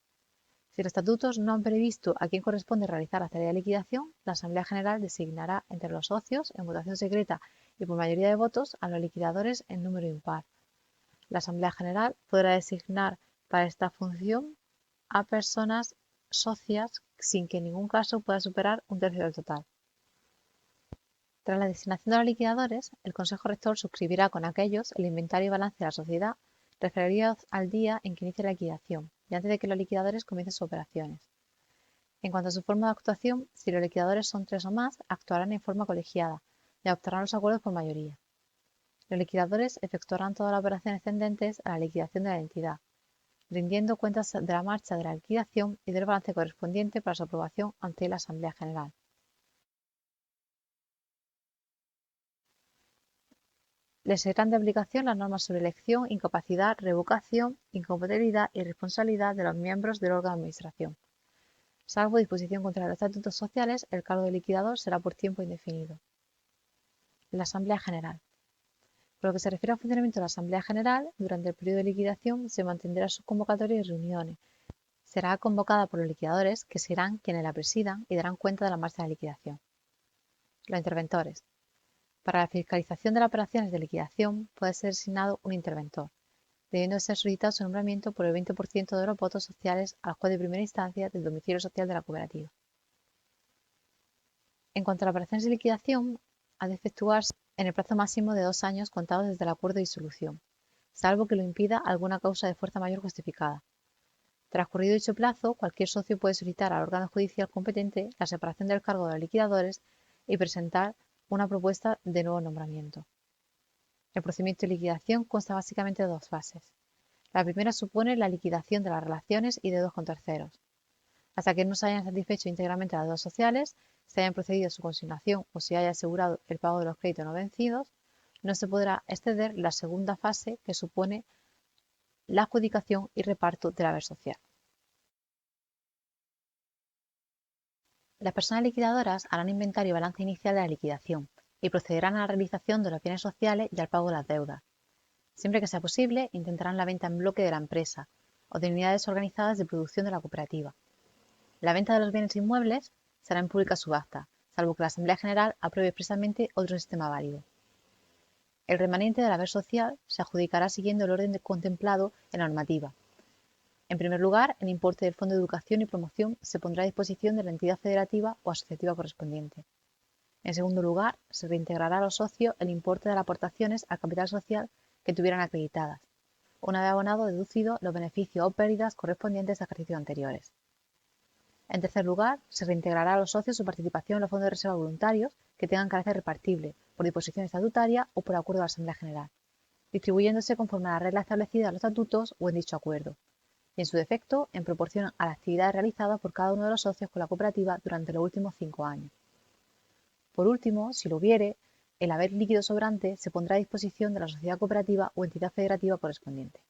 Si los estatutos no han previsto a quién corresponde realizar la tarea de liquidación, la Asamblea General designará entre los socios, en votación secreta y por mayoría de votos, a los liquidadores en número impar. La Asamblea General podrá designar para esta función a personas socias sin que en ningún caso pueda superar 1/3 del total. Tras la designación de los liquidadores, el Consejo Rector suscribirá con aquellos el inventario y balance de la sociedad referidos al día en que inicie la liquidación y antes de que los liquidadores comiencen sus operaciones. En cuanto a su forma de actuación, si los liquidadores son 3 o más, actuarán en forma colegiada y adoptarán los acuerdos por mayoría. Los liquidadores efectuarán todas las operaciones tendentes a la liquidación de la entidad, rindiendo cuentas de la marcha de la liquidación y del balance correspondiente para su aprobación ante la Asamblea General. Les serán de aplicación las normas sobre elección, incapacidad, revocación, incompatibilidad y responsabilidad de los miembros del órgano de administración. Salvo disposición contraria a los estatutos sociales, el cargo de liquidador será por tiempo indefinido. La Asamblea General. Por lo que se refiere al funcionamiento de la Asamblea General, durante el periodo de liquidación se mantendrá sus convocatorias y reuniones. Será convocada por los liquidadores, que serán quienes la presidan y darán cuenta de la marcha de la liquidación. Los interventores. Para la fiscalización de las operaciones de liquidación puede ser designado un interventor, debiendo ser solicitado su nombramiento por el 20% de los votos sociales al juez de primera instancia del domicilio social de la cooperativa. En cuanto a las operaciones de liquidación, ha de efectuarse en el plazo máximo de 2 años contados desde el acuerdo de disolución, salvo que lo impida alguna causa de fuerza mayor justificada. Transcurrido dicho plazo, cualquier socio puede solicitar al órgano judicial competente la separación del cargo de los liquidadores y presentar una propuesta de nuevo nombramiento. El procedimiento de liquidación consta básicamente de 2 fases. La primera supone la liquidación de las relaciones y deudas con terceros. Hasta que no se hayan satisfecho íntegramente las deudas sociales, se hayan procedido a su consignación o se haya asegurado el pago de los créditos no vencidos, no se podrá exceder la segunda fase, que supone la adjudicación y reparto del haber social. Las personas liquidadoras harán inventario y balance inicial de la liquidación y procederán a la realización de los bienes sociales y al pago de las deudas. Siempre que sea posible, intentarán la venta en bloque de la empresa o de unidades organizadas de producción de la cooperativa. La venta de los bienes inmuebles será en pública subasta, salvo que la Asamblea General apruebe expresamente otro sistema válido. El remanente del haber social se adjudicará siguiendo el orden contemplado en la normativa. En primer lugar, el importe del Fondo de Educación y Promoción se pondrá a disposición de la entidad federativa o asociativa correspondiente. En segundo lugar, se reintegrará a los socios el importe de las aportaciones al capital social que tuvieran acreditadas, una vez abonado deducido los beneficios o pérdidas correspondientes a ejercicios anteriores. En tercer lugar, se reintegrará a los socios su participación en los fondos de reserva voluntarios que tengan carácter repartible, por disposición estatutaria o por acuerdo de la Asamblea General, distribuyéndose conforme a las reglas establecidas en los estatutos o en dicho acuerdo, y en su defecto, en proporción a las actividades realizadas por cada uno de los socios con la cooperativa durante los últimos 5 años. Por último, si lo hubiere, el haber líquido sobrante se pondrá a disposición de la sociedad cooperativa o entidad federativa correspondiente.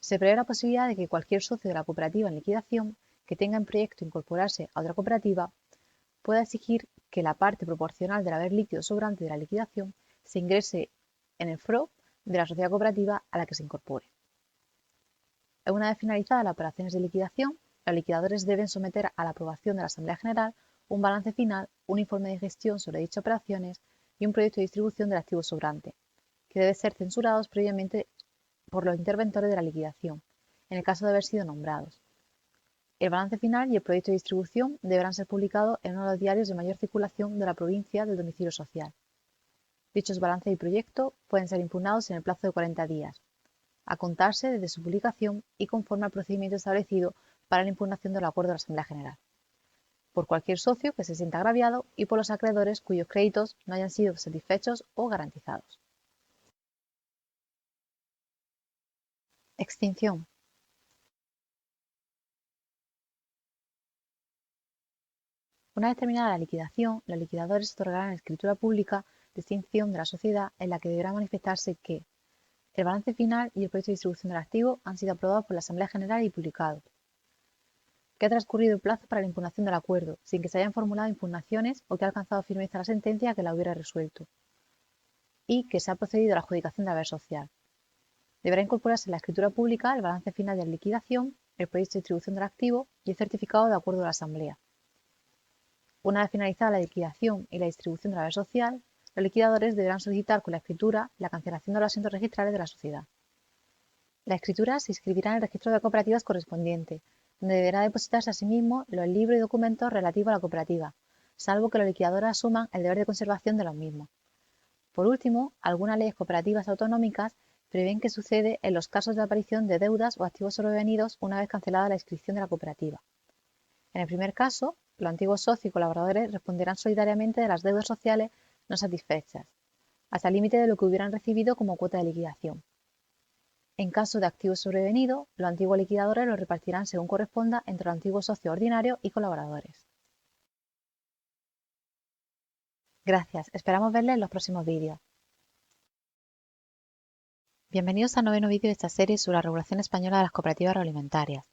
Se prevé la posibilidad de que cualquier socio de la cooperativa en liquidación que tenga en proyecto incorporarse a otra cooperativa pueda exigir que la parte proporcional del haber líquido sobrante de la liquidación se ingrese en el FROB de la sociedad cooperativa a la que se incorpore. Una vez finalizadas las operaciones de liquidación, los liquidadores deben someter a la aprobación de la Asamblea General un balance final, un informe de gestión sobre dichas operaciones y un proyecto de distribución del activo sobrante, que deben ser censurados previamente por los interventores de la liquidación, en el caso de haber sido nombrados. El balance final y el proyecto de distribución deberán ser publicados en uno de los diarios de mayor circulación de la provincia del domicilio social. Dichos balances y proyectos pueden ser impugnados en el plazo de 40 días, a contarse desde su publicación y conforme al procedimiento establecido para la impugnación del acuerdo de la Asamblea General, por cualquier socio que se sienta agraviado y por los acreedores cuyos créditos no hayan sido satisfechos o garantizados. Extinción. Una vez terminada la liquidación, los liquidadores otorgarán en escritura pública de extinción de la sociedad en la que deberá manifestarse que el balance final y el proyecto de distribución del activo han sido aprobados por la Asamblea General y publicados, que ha transcurrido el plazo para la impugnación del acuerdo, sin que se hayan formulado impugnaciones o que ha alcanzado firmeza la sentencia que la hubiera resuelto, y que se ha procedido a la adjudicación de haber social. Deberá incorporarse en la escritura pública el balance final de la liquidación, el proyecto de distribución del activo y el certificado de acuerdo de la Asamblea. Una vez finalizada la liquidación y la distribución del haber social, los liquidadores deberán solicitar con la escritura la cancelación de los asientos registrales de la sociedad. La escritura se inscribirá en el registro de cooperativas correspondiente, donde deberá depositarse asimismo los libros y documentos relativos a la cooperativa, salvo que los liquidadores asuman el deber de conservación de los mismos. Por último, algunas leyes cooperativas autonómicas prevén que sucede en los casos de aparición de deudas o activos sobrevenidos una vez cancelada la inscripción de la cooperativa. En el primer caso, los antiguos socios y colaboradores responderán solidariamente de las deudas sociales no satisfechas, hasta el límite de lo que hubieran recibido como cuota de liquidación. En caso de activos sobrevenidos, los antiguos liquidadores los repartirán según corresponda entre los antiguos socios ordinarios y colaboradores. Gracias, esperamos verles en los próximos vídeos. Bienvenidos al noveno vídeo de esta serie sobre la regulación española de las cooperativas agroalimentarias,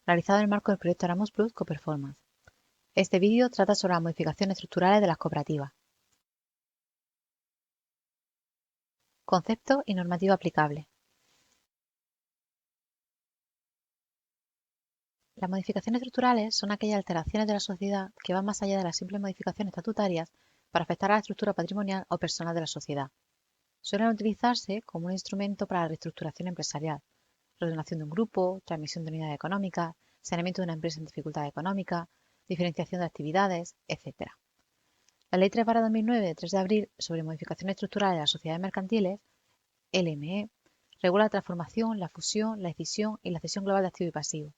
realizado en el marco del proyecto Erasmus Plus Coperformance. Este vídeo trata sobre las modificaciones estructurales de las cooperativas. Concepto y normativa aplicable. Las modificaciones estructurales son aquellas alteraciones de la sociedad que van más allá de las simples modificaciones estatutarias para afectar a la estructura patrimonial o personal de la sociedad. Suelen utilizarse como un instrumento para la reestructuración empresarial, reordenación de un grupo, transmisión de unidades económicas, saneamiento de una empresa en dificultad económica, diferenciación de actividades, etc. La Ley 3/2009 de 3 de abril sobre modificaciones estructurales de las sociedades mercantiles, LME, regula la transformación, la fusión, la escisión y la cesión global de activo y pasivo.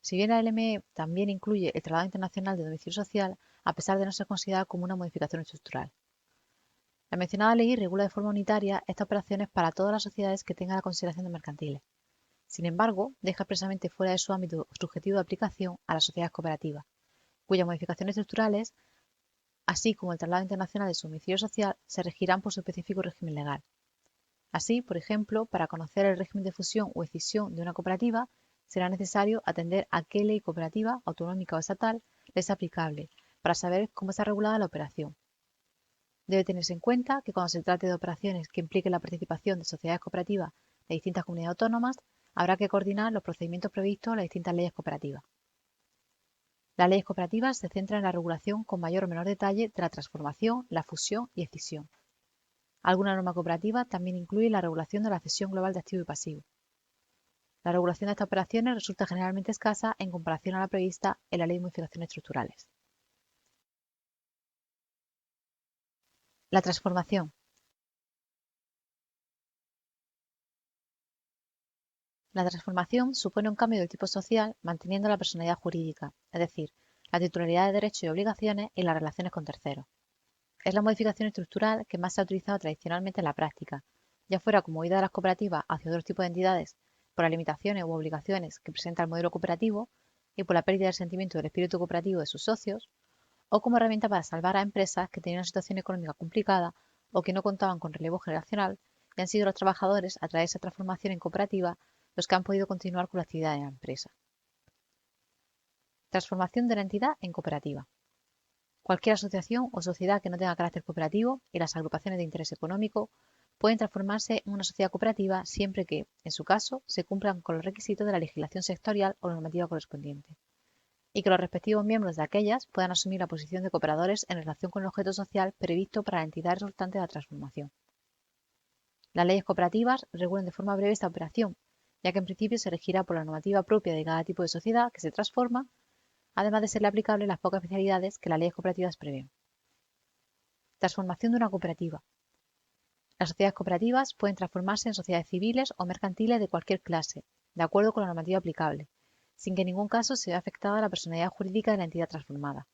Si bien la LME también incluye el traslado internacional de domicilio social, a pesar de no ser considerada como una modificación estructural. La mencionada ley regula de forma unitaria estas operaciones para todas las sociedades que tengan la consideración de mercantiles. Sin embargo, deja expresamente fuera de su ámbito subjetivo de aplicación a las sociedades cooperativas, cuyas modificaciones estructurales, así como el traslado internacional de su domicilio social, se regirán por su específico régimen legal. Así, por ejemplo, para conocer el régimen de fusión o escisión de una cooperativa, será necesario atender a qué ley cooperativa, autonómica o estatal, le es aplicable, para saber cómo está regulada la operación. Debe tenerse en cuenta que cuando se trate de operaciones que impliquen la participación de sociedades cooperativas de distintas comunidades autónomas, habrá que coordinar los procedimientos previstos en las distintas leyes cooperativas. Las leyes cooperativas se centran en la regulación con mayor o menor detalle de la transformación, la fusión y escisión. Alguna norma cooperativa también incluye la regulación de la cesión global de activo y pasivo. La regulación de estas operaciones resulta generalmente escasa en comparación a la prevista en la Ley de Modificaciones Estructurales. La transformación. La transformación supone un cambio del tipo social manteniendo la personalidad jurídica, es decir, la titularidad de derechos y obligaciones y las relaciones con terceros. Es la modificación estructural que más se ha utilizado tradicionalmente en la práctica, ya fuera como huida de las cooperativas hacia otros tipos de entidades por las limitaciones u obligaciones que presenta el modelo cooperativo y por la pérdida del sentimiento del espíritu cooperativo de sus socios, o como herramienta para salvar a empresas que tenían una situación económica complicada o que no contaban con relevo generacional y han sido los trabajadores a través de esa transformación en cooperativa los que han podido continuar con la actividad de la empresa. Transformación de la entidad en cooperativa. Cualquier asociación o sociedad que no tenga carácter cooperativo y las agrupaciones de interés económico pueden transformarse en una sociedad cooperativa siempre que, en su caso, se cumplan con los requisitos de la legislación sectorial o normativa correspondiente, y que los respectivos miembros de aquellas puedan asumir la posición de cooperadores en relación con el objeto social previsto para la entidad resultante de la transformación. Las leyes cooperativas regulan de forma breve esta operación, ya que en principio se regirá por la normativa propia de cada tipo de sociedad que se transforma, además de serle aplicable las pocas especialidades que las leyes cooperativas prevén. Transformación de una cooperativa. Las sociedades cooperativas pueden transformarse en sociedades civiles o mercantiles de cualquier clase, de acuerdo con la normativa aplicable, sin que en ningún caso se vea afectada la personalidad jurídica de la entidad transformada.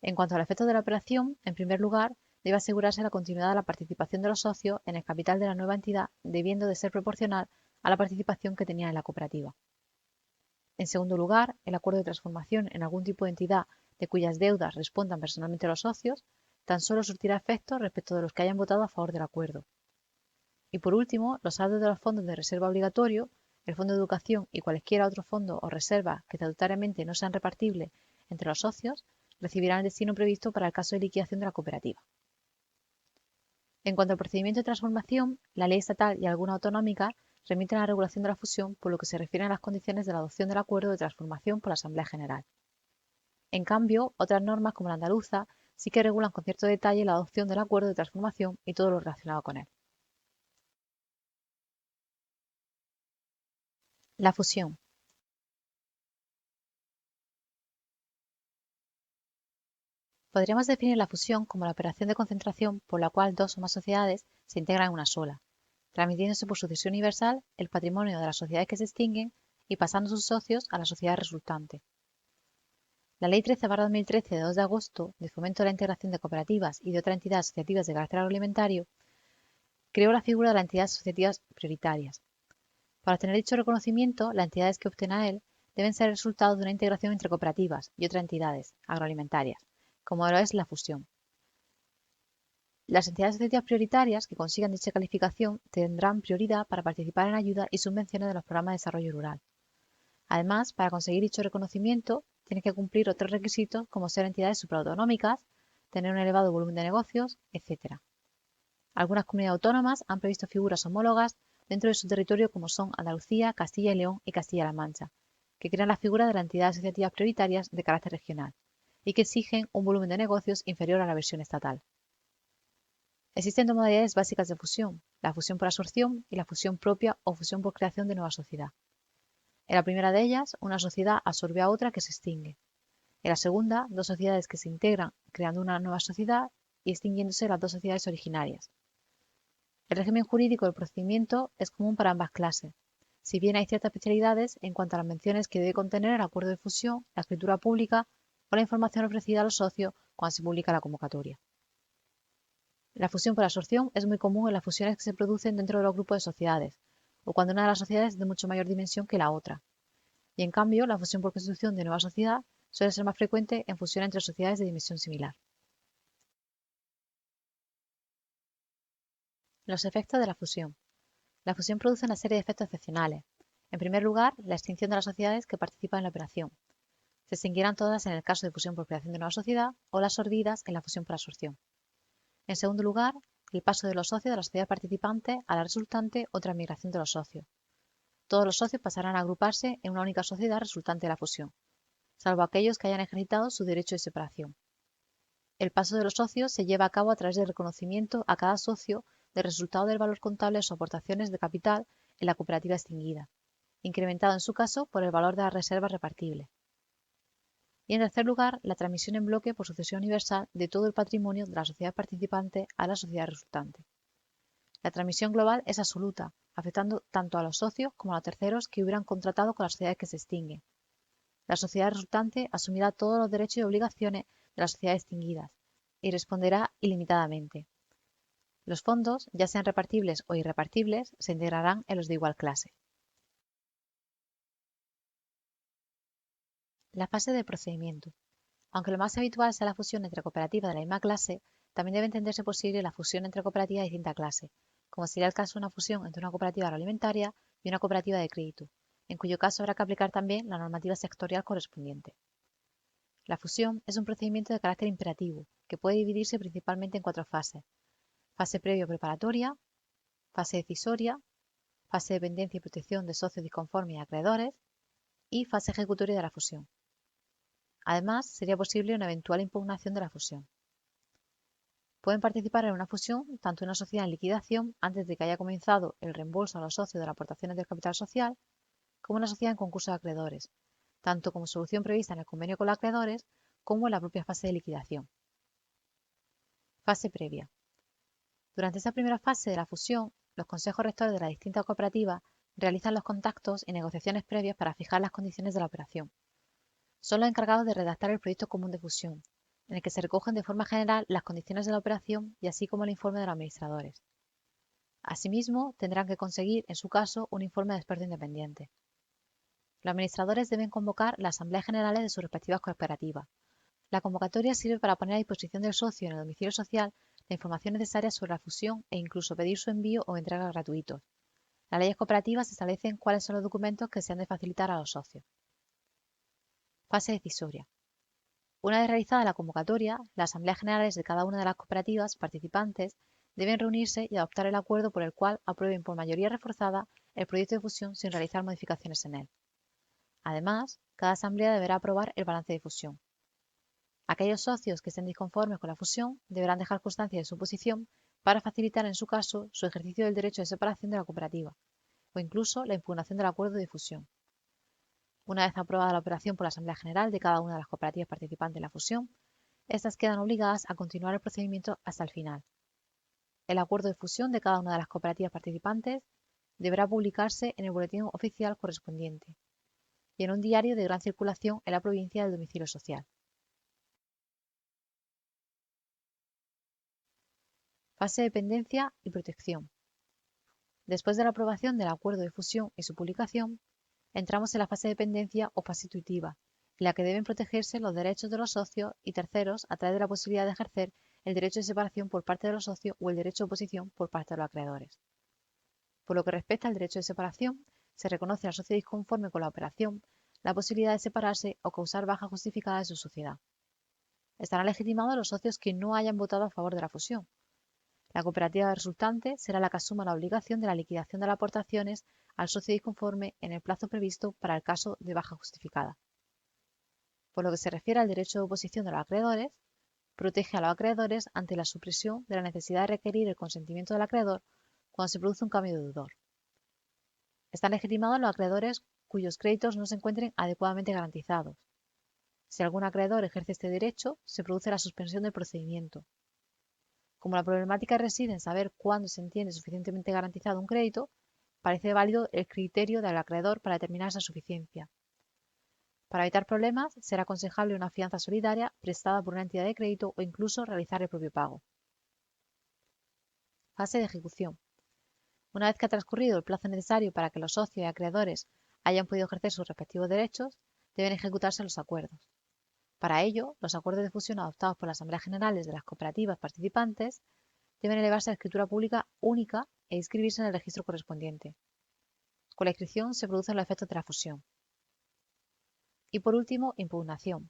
En cuanto al efecto de la operación, en primer lugar, debe asegurarse la continuidad de la participación de los socios en el capital de la nueva entidad, debiendo de ser proporcional a la participación que tenían en la cooperativa. En segundo lugar, el acuerdo de transformación en algún tipo de entidad de cuyas deudas respondan personalmente los socios, tan solo surtirá efectos respecto de los que hayan votado a favor del acuerdo. Y por último, los saldos de los fondos de reserva obligatorio, el fondo de educación y cualesquiera otro fondo o reserva que estatutariamente no sean repartibles entre los socios, recibirán el destino previsto para el caso de liquidación de la cooperativa. En cuanto al procedimiento de transformación, la ley estatal y alguna autonómica remiten a la regulación de la fusión por lo que se refiere a las condiciones de la adopción del acuerdo de transformación por la Asamblea General. En cambio, otras normas como la andaluza sí que regulan con cierto detalle la adopción del acuerdo de transformación y todo lo relacionado con él. La fusión. Podríamos definir la fusión como la operación de concentración por la cual dos o más sociedades se integran en una sola, transmitiéndose por sucesión universal el patrimonio de las sociedades que se extinguen y pasando sus socios a la sociedad resultante. La Ley 13/2013 de 2 de agosto de fomento de la integración de cooperativas y de otras entidades asociativas de carácter agroalimentario creó la figura de las entidades asociativas prioritarias. Para obtener dicho reconocimiento, las entidades que opten a él deben ser el resultado de una integración entre cooperativas y otras entidades agroalimentarias, como lo es la fusión. Las entidades asociativas prioritarias que consigan dicha calificación tendrán prioridad para participar en ayuda y subvenciones de los programas de desarrollo rural. Además, para conseguir dicho reconocimiento, tienen que cumplir otros requisitos como ser entidades supraautonómicas, tener un elevado volumen de negocios, etc. Algunas comunidades autónomas han previsto figuras homólogas dentro de su territorio como son Andalucía, Castilla y León y Castilla-La Mancha, que crean la figura de las entidades asociativas prioritarias de carácter regional y que exigen un volumen de negocios inferior a la versión estatal. Existen dos modalidades básicas de fusión, la fusión por absorción y la fusión propia o fusión por creación de nueva sociedad. En la primera de ellas, una sociedad absorbe a otra que se extingue. En la segunda, dos sociedades que se integran creando una nueva sociedad y extinguiéndose las dos sociedades originarias. El régimen jurídico del procedimiento es común para ambas clases, si bien hay ciertas especialidades en cuanto a las menciones que debe contener el acuerdo de fusión, la escritura pública o la información ofrecida a los socios cuando se publica la convocatoria. La fusión por absorción es muy común en las fusiones que se producen dentro de los grupos de sociedades, o cuando una de las sociedades es de mucho mayor dimensión que la otra. Y en cambio, la fusión por constitución de nueva sociedad suele ser más frecuente en fusión entre sociedades de dimensión similar. Los efectos de la fusión. La fusión produce una serie de efectos excepcionales. En primer lugar, la extinción de las sociedades que participan en la operación. Se extinguirán todas en el caso de fusión por creación de nueva sociedad o las sorbidas en la fusión por absorción. En segundo lugar, el paso de los socios de la sociedad participante a la resultante o transmigración de los socios. Todos los socios pasarán a agruparse en una única sociedad resultante de la fusión, salvo aquellos que hayan ejercitado su derecho de separación. El paso de los socios se lleva a cabo a través del reconocimiento a cada socio del resultado del valor contable de sus aportaciones de capital en la cooperativa extinguida, incrementado en su caso por el valor de las reservas repartibles. Y en tercer lugar, la transmisión en bloque por sucesión universal de todo el patrimonio de la sociedad participante a la sociedad resultante. La transmisión global es absoluta, afectando tanto a los socios como a los terceros que hubieran contratado con las sociedades que se extinguen. La sociedad resultante asumirá todos los derechos y obligaciones de las sociedades extinguidas y responderá ilimitadamente. Los fondos, ya sean repartibles o irrepartibles, se integrarán en los de igual clase. La fase de procedimiento. Aunque lo más habitual sea la fusión entre cooperativas de la misma clase, también debe entenderse posible la fusión entre cooperativas de distinta clase, como sería el caso de una fusión entre una cooperativa agroalimentaria y una cooperativa de crédito, en cuyo caso habrá que aplicar también la normativa sectorial correspondiente. La fusión es un procedimiento de carácter imperativo, que puede dividirse principalmente en cuatro fases: fase previo preparatoria, fase decisoria, fase de dependencia y protección de socios disconformes y acreedores y fase ejecutoria de la fusión. Además, sería posible una eventual impugnación de la fusión. Pueden participar en una fusión tanto una sociedad en liquidación antes de que haya comenzado el reembolso a los socios de las aportaciones del capital social, como una sociedad en concurso de acreedores, tanto como solución prevista en el convenio con los acreedores como en la propia fase de liquidación. Fase previa. Durante esta primera fase de la fusión, los consejos rectores de las distintas cooperativas realizan los contactos y negociaciones previas para fijar las condiciones de la operación. Son los encargados de redactar el proyecto común de fusión, en el que se recogen de forma general las condiciones de la operación y así como el informe de los administradores. Asimismo, tendrán que conseguir, en su caso, un informe de experto independiente. Los administradores deben convocar las asambleas generales de sus respectivas cooperativas. La convocatoria sirve para poner a disposición del socio en el domicilio social la información necesaria sobre la fusión e incluso pedir su envío o entrega gratuitos. Las leyes cooperativas establecen cuáles son los documentos que se han de facilitar a los socios. Fase decisoria. Una vez realizada la convocatoria, las asambleas generales de cada una de las cooperativas participantes deben reunirse y adoptar el acuerdo por el cual aprueben por mayoría reforzada el proyecto de fusión sin realizar modificaciones en él. Además, cada asamblea deberá aprobar el balance de fusión. Aquellos socios que estén disconformes con la fusión deberán dejar constancia de su posición para facilitar, en su caso, su ejercicio del derecho de separación de la cooperativa o incluso la impugnación del acuerdo de fusión. Una vez aprobada la operación por la Asamblea General de cada una de las cooperativas participantes en la fusión, estas quedan obligadas a continuar el procedimiento hasta el final. El acuerdo de fusión de cada una de las cooperativas participantes deberá publicarse en el boletín oficial correspondiente y en un diario de gran circulación en la provincia del domicilio social. Fase de dependencia y protección. Después de la aprobación del acuerdo de fusión y su publicación, entramos en la fase de dependencia o fase intuitiva, en la que deben protegerse los derechos de los socios y terceros a través de la posibilidad de ejercer el derecho de separación por parte de los socios o el derecho de oposición por parte de los acreedores. Por lo que respecta al derecho de separación, se reconoce al socio disconforme con la operación la posibilidad de separarse o causar baja justificada de su sociedad. Estarán legitimados los socios que no hayan votado a favor de la fusión. La cooperativa resultante será la que asuma la obligación de la liquidación de las aportaciones al socio disconforme en el plazo previsto para el caso de baja justificada. Por lo que se refiere al derecho de oposición de los acreedores, protege a los acreedores ante la supresión de la necesidad de requerir el consentimiento del acreedor cuando se produce un cambio de deudor. Están legitimados los acreedores cuyos créditos no se encuentren adecuadamente garantizados. Si algún acreedor ejerce este derecho, se produce la suspensión del procedimiento. Como la problemática reside en saber cuándo se entiende suficientemente garantizado un crédito, parece válido el criterio del acreedor para determinar esa suficiencia. Para evitar problemas, será aconsejable una fianza solidaria prestada por una entidad de crédito o incluso realizar el propio pago. Fase de ejecución. Una vez que ha transcurrido el plazo necesario para que los socios y acreedores hayan podido ejercer sus respectivos derechos, deben ejecutarse los acuerdos. Para ello, los acuerdos de fusión adoptados por las asambleas generales de las cooperativas participantes deben elevarse a la escritura pública única e inscribirse en el registro correspondiente. Con la inscripción se producen los efectos de la fusión. Y por último, impugnación.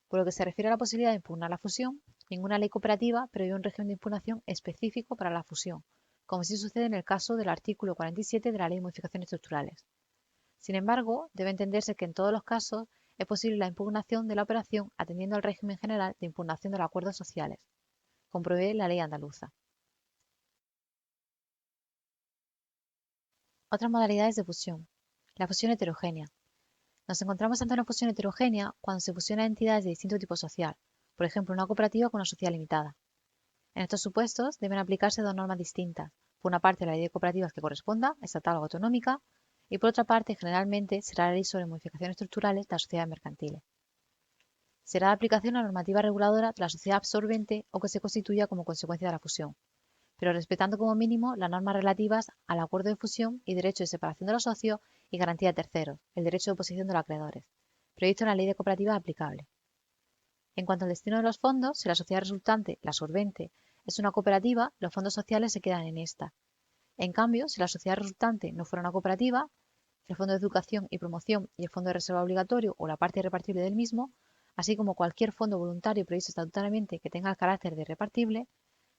Por lo que se refiere a la posibilidad de impugnar la fusión, ninguna ley cooperativa prevé un régimen de impugnación específico para la fusión, como sí sucede en el caso del artículo 47 de la Ley de Modificaciones Estructurales. Sin embargo, debe entenderse que en todos los casos es posible la impugnación de la operación atendiendo al régimen general de impugnación de los acuerdos sociales, como prevé la ley andaluza. Otras modalidades de fusión. La fusión heterogénea. Nos encontramos ante una fusión heterogénea cuando se fusionan entidades de distinto tipo social, por ejemplo, una cooperativa con una sociedad limitada. En estos supuestos deben aplicarse dos normas distintas. Por una parte, la ley de cooperativas que corresponda, estatal o autonómica, y por otra parte, generalmente, será la ley sobre modificaciones estructurales de las sociedades mercantiles. Será de aplicación la normativa reguladora de la sociedad absorbente o que se constituya como consecuencia de la fusión, pero respetando como mínimo las normas relativas al acuerdo de fusión y derecho de separación de los socios y garantía de terceros, el derecho de oposición de los acreedores, previsto en la ley de cooperativas aplicable. En cuanto al destino de los fondos, si la sociedad resultante, la absorbente, es una cooperativa, los fondos sociales se quedan en esta. En cambio, si la sociedad resultante no fuera una cooperativa, el Fondo de Educación y Promoción y el Fondo de Reserva Obligatorio o la parte repartible del mismo, así como cualquier fondo voluntario previsto estatutariamente que tenga el carácter de repartible,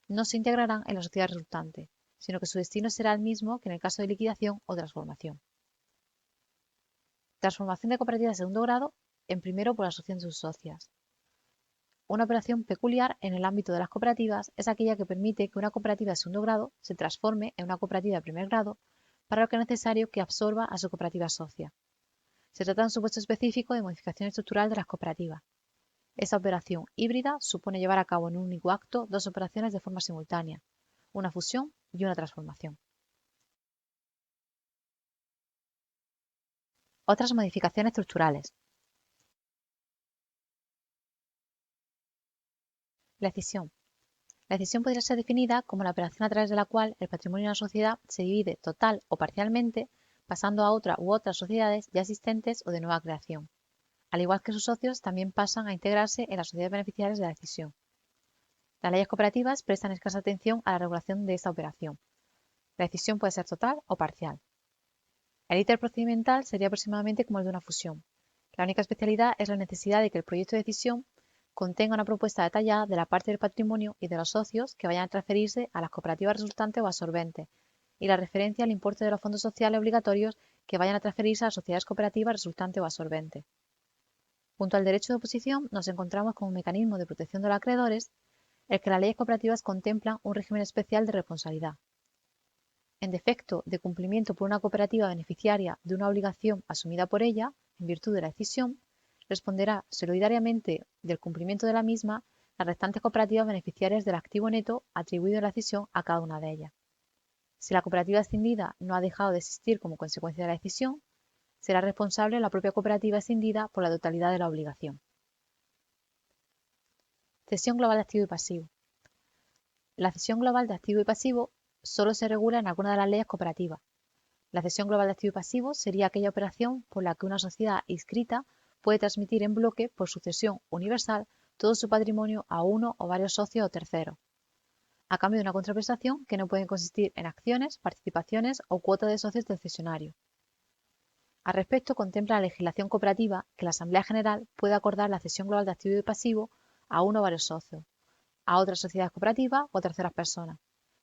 no se integrarán en la sociedad resultante, sino que su destino será el mismo que en el caso de liquidación o transformación. Transformación de cooperativa de segundo grado en primero por la asociación de sus socias. Una operación peculiar en el ámbito de las cooperativas es aquella que permite que una cooperativa de segundo grado se transforme en una cooperativa de primer grado, para lo que es necesario que absorba a su cooperativa socia. Se trata de un supuesto específico de modificación estructural de las cooperativas. Esta operación híbrida supone llevar a cabo en un único acto dos operaciones de forma simultánea, una fusión y una transformación. Otras modificaciones estructurales. La escisión. La escisión podría ser definida como la operación a través de la cual el patrimonio de una sociedad se divide total o parcialmente, pasando a otra u otras sociedades ya existentes o de nueva creación. Al igual que sus socios, también pasan a integrarse en las sociedades beneficiarias de la escisión. Las leyes cooperativas prestan escasa atención a la regulación de esta operación. La escisión puede ser total o parcial. El íter procedimental sería aproximadamente como el de una fusión. La única especialidad es la necesidad de que el proyecto de decisión contenga una propuesta detallada de la parte del patrimonio y de los socios que vayan a transferirse a las cooperativas resultantes o absorbentes, y la referencia al importe de los fondos sociales obligatorios que vayan a transferirse a las sociedades cooperativas resultantes o absorbentes. Junto al derecho de oposición nos encontramos con un mecanismo de protección de los acreedores, el que las leyes cooperativas contemplan un régimen especial de responsabilidad. En defecto de cumplimiento por una cooperativa beneficiaria de una obligación asumida por ella, en virtud de la decisión, responderá solidariamente del cumplimiento de la misma las restantes cooperativas beneficiarias del activo neto atribuido en la decisión a cada una de ellas. Si la cooperativa escindida no ha dejado de existir como consecuencia de la decisión, será responsable la propia cooperativa escindida por la totalidad de la obligación. Cesión global de activo y pasivo. La cesión global de activo y pasivo solo se regula en algunas de las leyes cooperativas. La cesión global de activo y pasivo sería aquella operación por la que una sociedad inscrita puede transmitir en bloque por sucesión universal todo su patrimonio a uno o varios socios o terceros, a cambio de una contraprestación que no puede consistir en acciones, participaciones o cuotas de socios del cesionario. Al respecto, contempla la legislación cooperativa que la Asamblea General puede acordar la cesión global de activo y pasivo a uno o varios socios, a otras sociedades cooperativas o a terceras personas,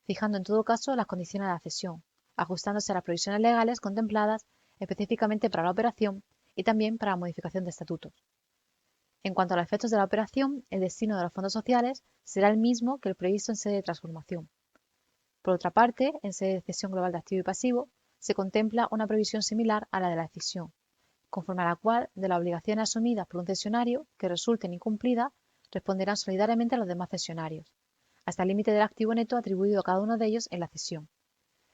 fijando en todo caso las condiciones de la cesión, ajustándose a las provisiones legales contempladas específicamente para la operación y también para la modificación de estatutos. En cuanto a los efectos de la operación, el destino de los fondos sociales será el mismo que el previsto en sede de transformación. Por otra parte, en sede de cesión global de activo y pasivo, se contempla una previsión similar a la de la decisión, conforme a la cual de las obligaciones asumidas por un cesionario que resulten incumplidas responderán solidariamente a los demás cesionarios, hasta el límite del activo neto atribuido a cada uno de ellos en la cesión,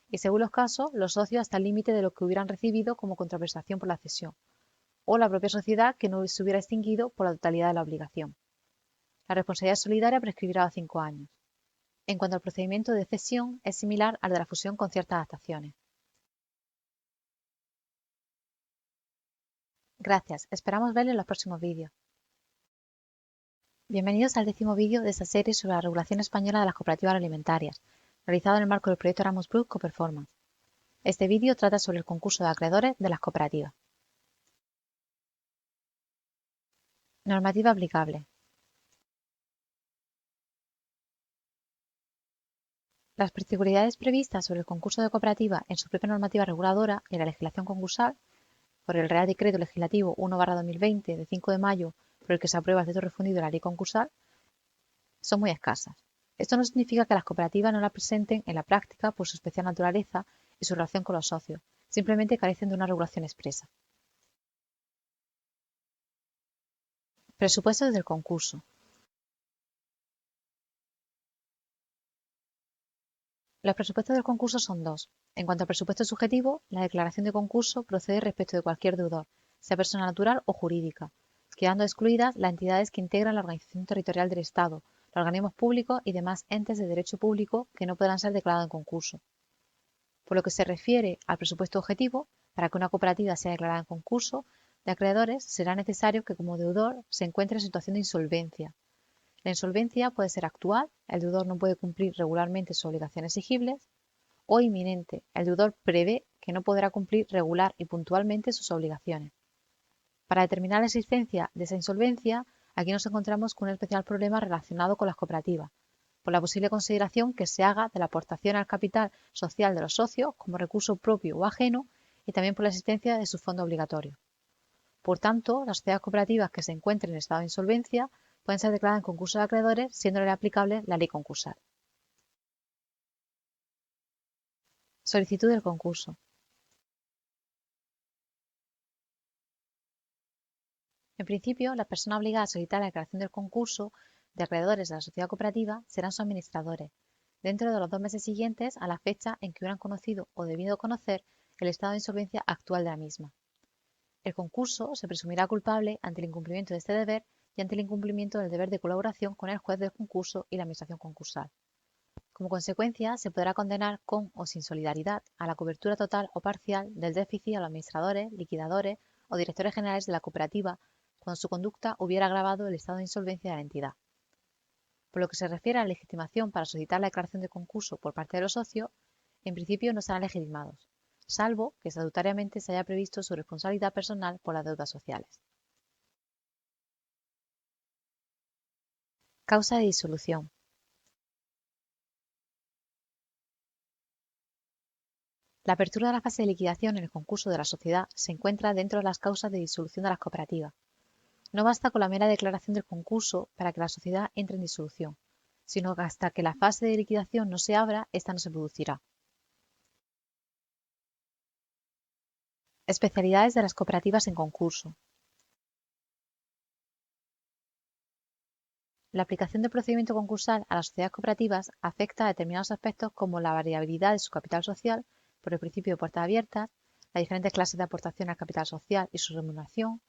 y según los casos, los socios hasta el límite de lo que hubieran recibido como contraprestación por la cesión, o la propia sociedad que no se hubiera extinguido por la totalidad de la obligación. La responsabilidad solidaria prescribirá a 5 años. En cuanto al procedimiento de cesión, es similar al de la fusión con ciertas adaptaciones. Gracias, esperamos verles en los próximos vídeos. Bienvenidos al 10º vídeo de esta serie sobre la regulación española de las cooperativas alimentarias, realizado en el marco del proyecto Erasmus Plus Coperformance. Este vídeo trata sobre el concurso de acreedores de las cooperativas. Normativa aplicable. Las particularidades previstas sobre el concurso de cooperativa en su propia normativa reguladora y en la legislación concursal, por el Real Decreto Legislativo 1/2020 de 5 de mayo, por el que se aprueba el texto refundido de la ley concursal, son muy escasas. Esto no significa que las cooperativas no las presenten en la práctica por su especial naturaleza y su relación con los socios, simplemente carecen de una regulación expresa. Presupuestos del concurso. Los presupuestos del concurso son dos. En cuanto al presupuesto subjetivo, la declaración de concurso procede respecto de cualquier deudor, sea persona natural o jurídica, quedando excluidas las entidades que integran la organización territorial del Estado, los organismos públicos y demás entes de derecho público que no podrán ser declarados en concurso. Por lo que se refiere al presupuesto objetivo, para que una cooperativa sea declarada en concurso de acreedores, será necesario que como deudor se encuentre en situación de insolvencia. La insolvencia puede ser actual, el deudor no puede cumplir regularmente sus obligaciones exigibles, o inminente, el deudor prevé que no podrá cumplir regular y puntualmente sus obligaciones. Para determinar la existencia de esa insolvencia, aquí nos encontramos con un especial problema relacionado con las cooperativas, por la posible consideración que se haga de la aportación al capital social de los socios como recurso propio o ajeno y también por la existencia de sus fondos obligatorios. Por tanto, las sociedades cooperativas que se encuentren en estado de insolvencia pueden ser declaradas en concurso de acreedores, siéndole aplicable la ley concursal. Solicitud del concurso. En principio, las personas obligadas a solicitar la declaración del concurso de acreedores de la sociedad cooperativa serán sus administradores, dentro de los 2 meses siguientes a la fecha en que hubieran conocido o debido conocer el estado de insolvencia actual de la misma. El concurso se presumirá culpable ante el incumplimiento de este deber y ante el incumplimiento del deber de colaboración con el juez del concurso y la administración concursal. Como consecuencia, se podrá condenar con o sin solidaridad a la cobertura total o parcial del déficit a los administradores, liquidadores o directores generales de la cooperativa cuando su conducta hubiera agravado el estado de insolvencia de la entidad. Por lo que se refiere a la legitimación para solicitar la declaración de concurso por parte de los socios, en principio no serán legitimados, salvo que estatutariamente se haya previsto su responsabilidad personal por las deudas sociales. Causa de disolución. La apertura de la fase de liquidación en el concurso de la sociedad se encuentra dentro de las causas de disolución de las cooperativas. No basta con la mera declaración del concurso para que la sociedad entre en disolución, sino que hasta que la fase de liquidación no se abra, esta no se producirá. Especialidades de las cooperativas en concurso. La aplicación del procedimiento concursal a las sociedades cooperativas afecta a determinados aspectos como la variabilidad de su capital social por el principio de puertas abiertas, las diferentes clases de aportación al capital social y su remuneración,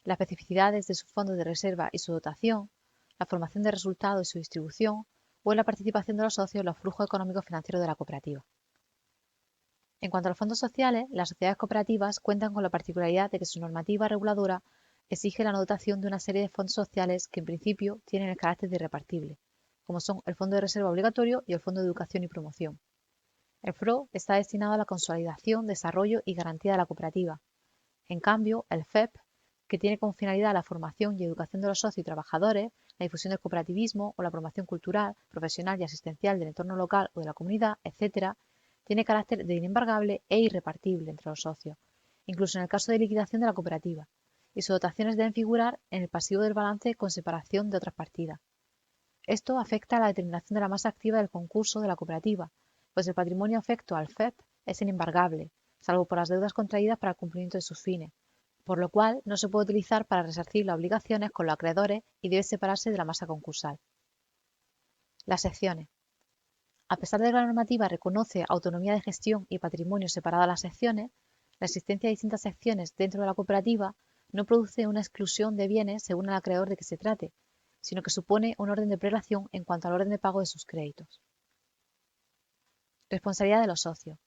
las especificidades de sus fondos de reserva y su dotación, la formación de resultados y su distribución, o en la participación de los socios en los flujos económicos financieros de la cooperativa. En cuanto a los fondos sociales, las sociedades cooperativas cuentan con la particularidad de que su normativa reguladora exige la dotación de una serie de fondos sociales que en principio tienen el carácter de irrepartible, como son el Fondo de Reserva Obligatorio y el Fondo de Educación y Promoción. El FRO está destinado a la consolidación, desarrollo y garantía de la cooperativa. En cambio, el FEP, que tiene como finalidad la formación y educación de los socios y trabajadores, la difusión del cooperativismo o la promoción cultural, profesional y asistencial del entorno local o de la comunidad, etc., tiene carácter de inembargable e irrepartible entre los socios, incluso en el caso de liquidación de la cooperativa, y sus dotaciones deben figurar en el pasivo del balance con separación de otras partidas. Esto afecta a la determinación de la masa activa del concurso de la cooperativa, pues el patrimonio afecto al FEP es inembargable, salvo por las deudas contraídas para el cumplimiento de sus fines, por lo cual no se puede utilizar para resarcir las obligaciones con los acreedores y debe separarse de la masa concursal. Las secciones. A pesar de que la normativa reconoce autonomía de gestión y patrimonio separado a las secciones, la existencia de distintas secciones dentro de la cooperativa no produce una exclusión de bienes según el acreedor de que se trate, sino que supone un orden de prelación en cuanto al orden de pago de sus créditos. Responsabilidad de los socios.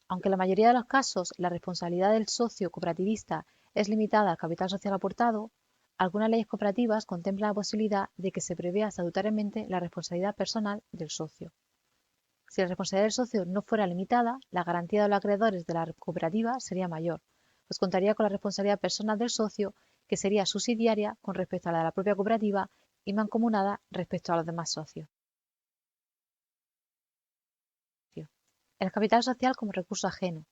Aunque en la mayoría de los casos la responsabilidad del socio cooperativista es limitada al capital social aportado, algunas leyes cooperativas contemplan la posibilidad de que se prevea estatutariamente la responsabilidad personal del socio. Si la responsabilidad del socio no fuera limitada, la garantía de los acreedores de la cooperativa sería mayor, pues contaría con la responsabilidad personal del socio, que sería subsidiaria con respecto a la de la propia cooperativa y mancomunada respecto a los demás socios. El capital social como recurso ajeno.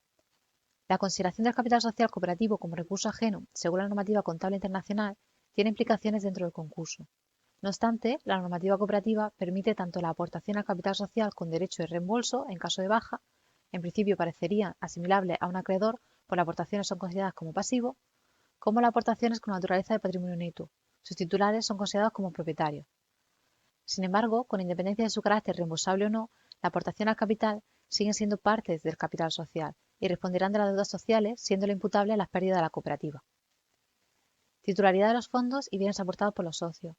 La consideración del capital social cooperativo como recurso ajeno, según la normativa contable internacional, tiene implicaciones dentro del concurso. No obstante, la normativa cooperativa permite tanto la aportación al capital social con derecho de reembolso en caso de baja, en principio parecerían asimilables a un acreedor, pues las aportaciones son consideradas como pasivo, como las aportaciones con naturaleza de patrimonio neto. Sus titulares son considerados como propietarios. Sin embargo, con independencia de su carácter reembolsable o no, la aportación al capital siguen siendo partes del capital social y responderán de las deudas sociales, siéndole imputable a las pérdidas de la cooperativa. Titularidad de los fondos y bienes aportados por los socios.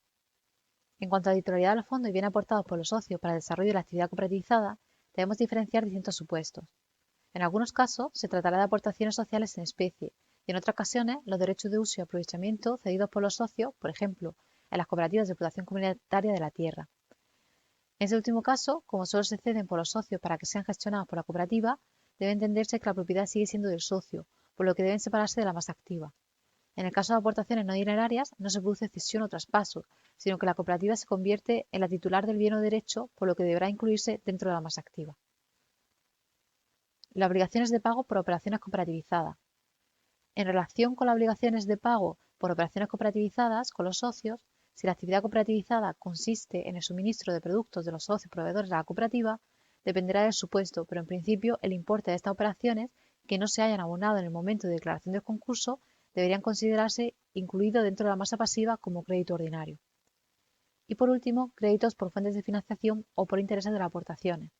En cuanto a la titularidad de los fondos y bienes aportados por los socios para el desarrollo de la actividad cooperativizada, debemos diferenciar distintos supuestos. En algunos casos, se tratará de aportaciones sociales en especie y en otras ocasiones los derechos de uso y aprovechamiento cedidos por los socios, por ejemplo, en las cooperativas de explotación comunitaria de la tierra. En este último caso, como solo se ceden por los socios para que sean gestionados por la cooperativa, debe entenderse que la propiedad sigue siendo del socio, por lo que deben separarse de la masa activa. En el caso de aportaciones no dinerarias, no se produce cesión o traspaso, sino que la cooperativa se convierte en la titular del bien o derecho, por lo que deberá incluirse dentro de la masa activa. Las obligaciones de pago por operaciones cooperativizadas. En relación con las obligaciones de pago por operaciones cooperativizadas con los socios, Si la actividad cooperativizada consiste en el suministro de productos de los socios proveedores de la cooperativa, dependerá del supuesto, pero en principio el importe de estas operaciones que no se hayan abonado en el momento de declaración del concurso deberían considerarse incluido dentro de la masa pasiva como crédito ordinario. Y por último, créditos por fuentes de financiación o por intereses de las aportaciones.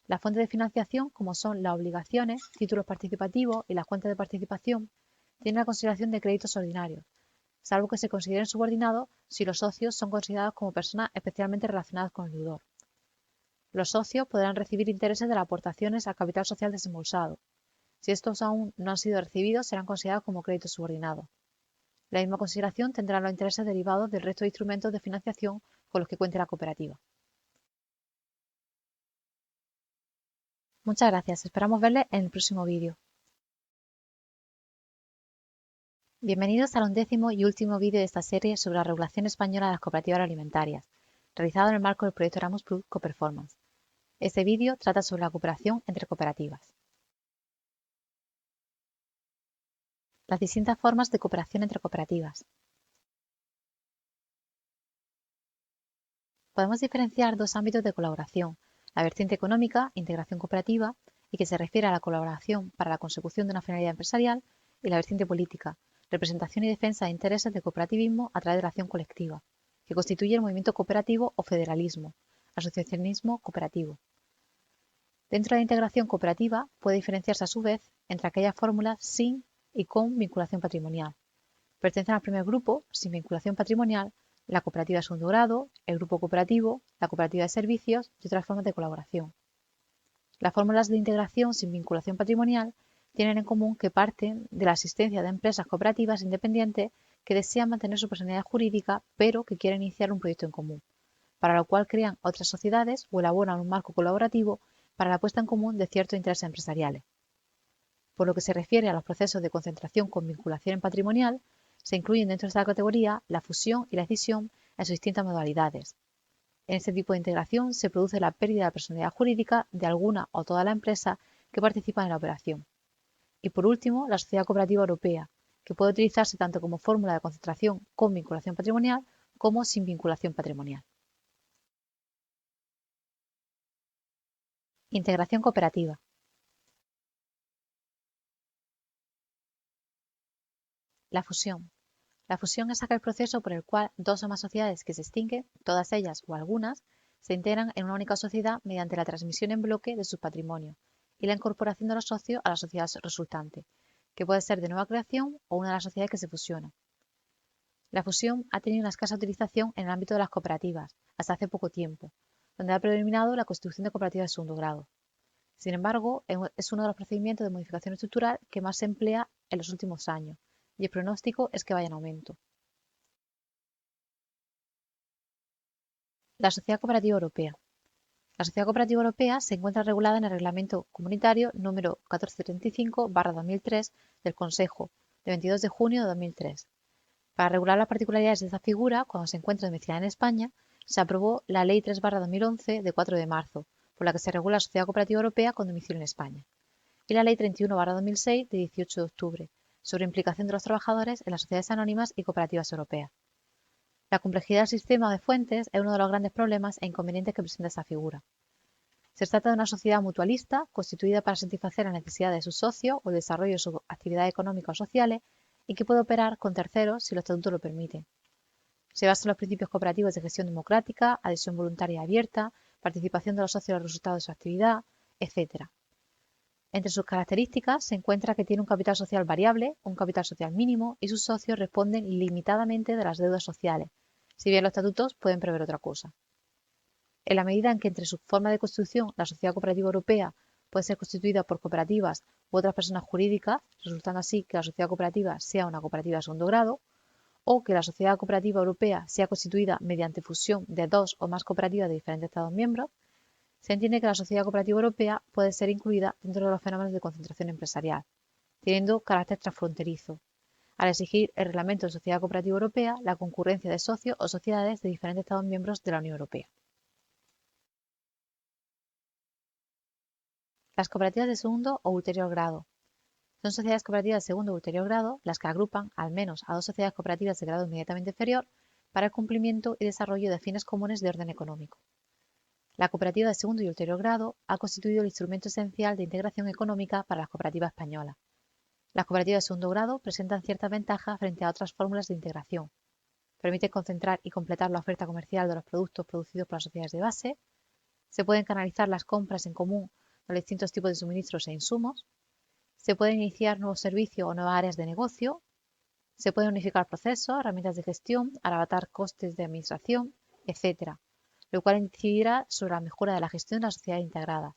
Las fuentes de financiación, como son las obligaciones, títulos participativos y las cuentas de participación, tienen la consideración de créditos ordinarios, salvo que se consideren subordinados si los socios son considerados como personas especialmente relacionadas con el deudor. Los socios podrán recibir intereses de las aportaciones al capital social desembolsado. Si estos aún no han sido recibidos, serán considerados como créditos subordinados. La misma consideración tendrán los intereses derivados del resto de instrumentos de financiación con los que cuente la cooperativa. Muchas gracias, esperamos verles en el próximo vídeo. Bienvenidos al 11º y último vídeo de esta serie sobre la regulación española de las cooperativas alimentarias, realizado en el marco del proyecto Erasmus Plus Coperformance. Este vídeo trata sobre la cooperación entre cooperativas. Las distintas formas de cooperación entre cooperativas. Podemos diferenciar dos ámbitos de colaboración, la vertiente económica, integración cooperativa, y que se refiere a la colaboración para la consecución de una finalidad empresarial, y la vertiente política, representación y defensa de intereses de cooperativismo a través de la acción colectiva, que constituye el movimiento cooperativo o federalismo, asociacionismo cooperativo. Dentro de la integración cooperativa puede diferenciarse a su vez entre aquellas fórmulas sin y con vinculación patrimonial. Pertenecen al primer grupo, sin vinculación patrimonial, la cooperativa de segundo grado, el grupo cooperativo, la cooperativa de servicios y otras formas de colaboración. Las fórmulas de integración sin vinculación patrimonial tienen en común que parten de la existencia de empresas cooperativas independientes que desean mantener su personalidad jurídica, pero que quieren iniciar un proyecto en común, para lo cual crean otras sociedades o elaboran un marco colaborativo para la puesta en común de ciertos intereses empresariales. Por lo que se refiere a los procesos de concentración con vinculación patrimonial, se incluyen dentro de esta categoría la fusión y la escisión en sus distintas modalidades. En este tipo de integración se produce la pérdida de la personalidad jurídica de alguna o toda la empresa que participa en la operación. Y por último, la sociedad cooperativa europea, que puede utilizarse tanto como fórmula de concentración con vinculación patrimonial como sin vinculación patrimonial. Integración cooperativa. La fusión. La fusión es aquel proceso por el cual dos o más sociedades que se extinguen, todas ellas o algunas, se integran en una única sociedad mediante la transmisión en bloque de su patrimonio y la incorporación de los socios a la sociedad resultante, que puede ser de nueva creación o una de las sociedades que se fusiona. La fusión ha tenido una escasa utilización en el ámbito de las cooperativas, hasta hace poco tiempo, donde ha predominado la constitución de cooperativas de segundo grado. Sin embargo, es uno de los procedimientos de modificación estructural que más se emplea en los últimos años, y el pronóstico es que vaya en aumento. La Sociedad Cooperativa Europea. La Sociedad Cooperativa Europea se encuentra regulada en el Reglamento Comunitario número 1435/2003 del Consejo, de 22 de junio de 2003. Para regular las particularidades de esta figura, cuando se encuentra domiciliada en España, se aprobó la Ley 3/2011 de 4 de marzo, por la que se regula la Sociedad Cooperativa Europea con domicilio en España, y la Ley 31/2006 de 18 de octubre, sobre implicación de los trabajadores en las sociedades anónimas y cooperativas europeas. La complejidad del sistema de fuentes es uno de los grandes problemas e inconvenientes que presenta esta figura. Se trata de una sociedad mutualista constituida para satisfacer las necesidades de sus socios o el desarrollo de sus actividades económicas o sociales y que puede operar con terceros si los estatutos lo permiten. Se basa en los principios cooperativos de gestión democrática, adhesión voluntaria y abierta, participación de los socios en los resultados de su actividad, etc. Entre sus características se encuentra que tiene un capital social variable, un capital social mínimo y sus socios responden limitadamente de las deudas sociales, si bien los estatutos pueden prever otra cosa. En la medida en que entre sus formas de constitución la Sociedad Cooperativa Europea puede ser constituida por cooperativas u otras personas jurídicas, resultando así que la sociedad cooperativa sea una cooperativa de segundo grado, o que la Sociedad Cooperativa Europea sea constituida mediante fusión de dos o más cooperativas de diferentes Estados miembros, se entiende que la Sociedad Cooperativa Europea puede ser incluida dentro de los fenómenos de concentración empresarial, teniendo carácter transfronterizo, al exigir el Reglamento de Sociedad Cooperativa Europea la concurrencia de socios o sociedades de diferentes Estados miembros de la Unión Europea. Las cooperativas de segundo o ulterior grado. Son sociedades cooperativas de segundo o ulterior grado las que agrupan al menos a dos sociedades cooperativas de grado inmediatamente inferior para el cumplimiento y desarrollo de fines comunes de orden económico. La cooperativa de segundo y ulterior grado ha constituido el instrumento esencial de integración económica para las cooperativas españolas. Las cooperativas de segundo grado presentan ciertas ventajas frente a otras fórmulas de integración. Permiten concentrar y completar la oferta comercial de los productos producidos por las sociedades de base. Se pueden canalizar las compras en común de los distintos tipos de suministros e insumos. Se pueden iniciar nuevos servicios o nuevas áreas de negocio. Se pueden unificar procesos, herramientas de gestión, abaratar costes de administración, etc., lo cual incidirá sobre la mejora de la gestión de las sociedades integradas,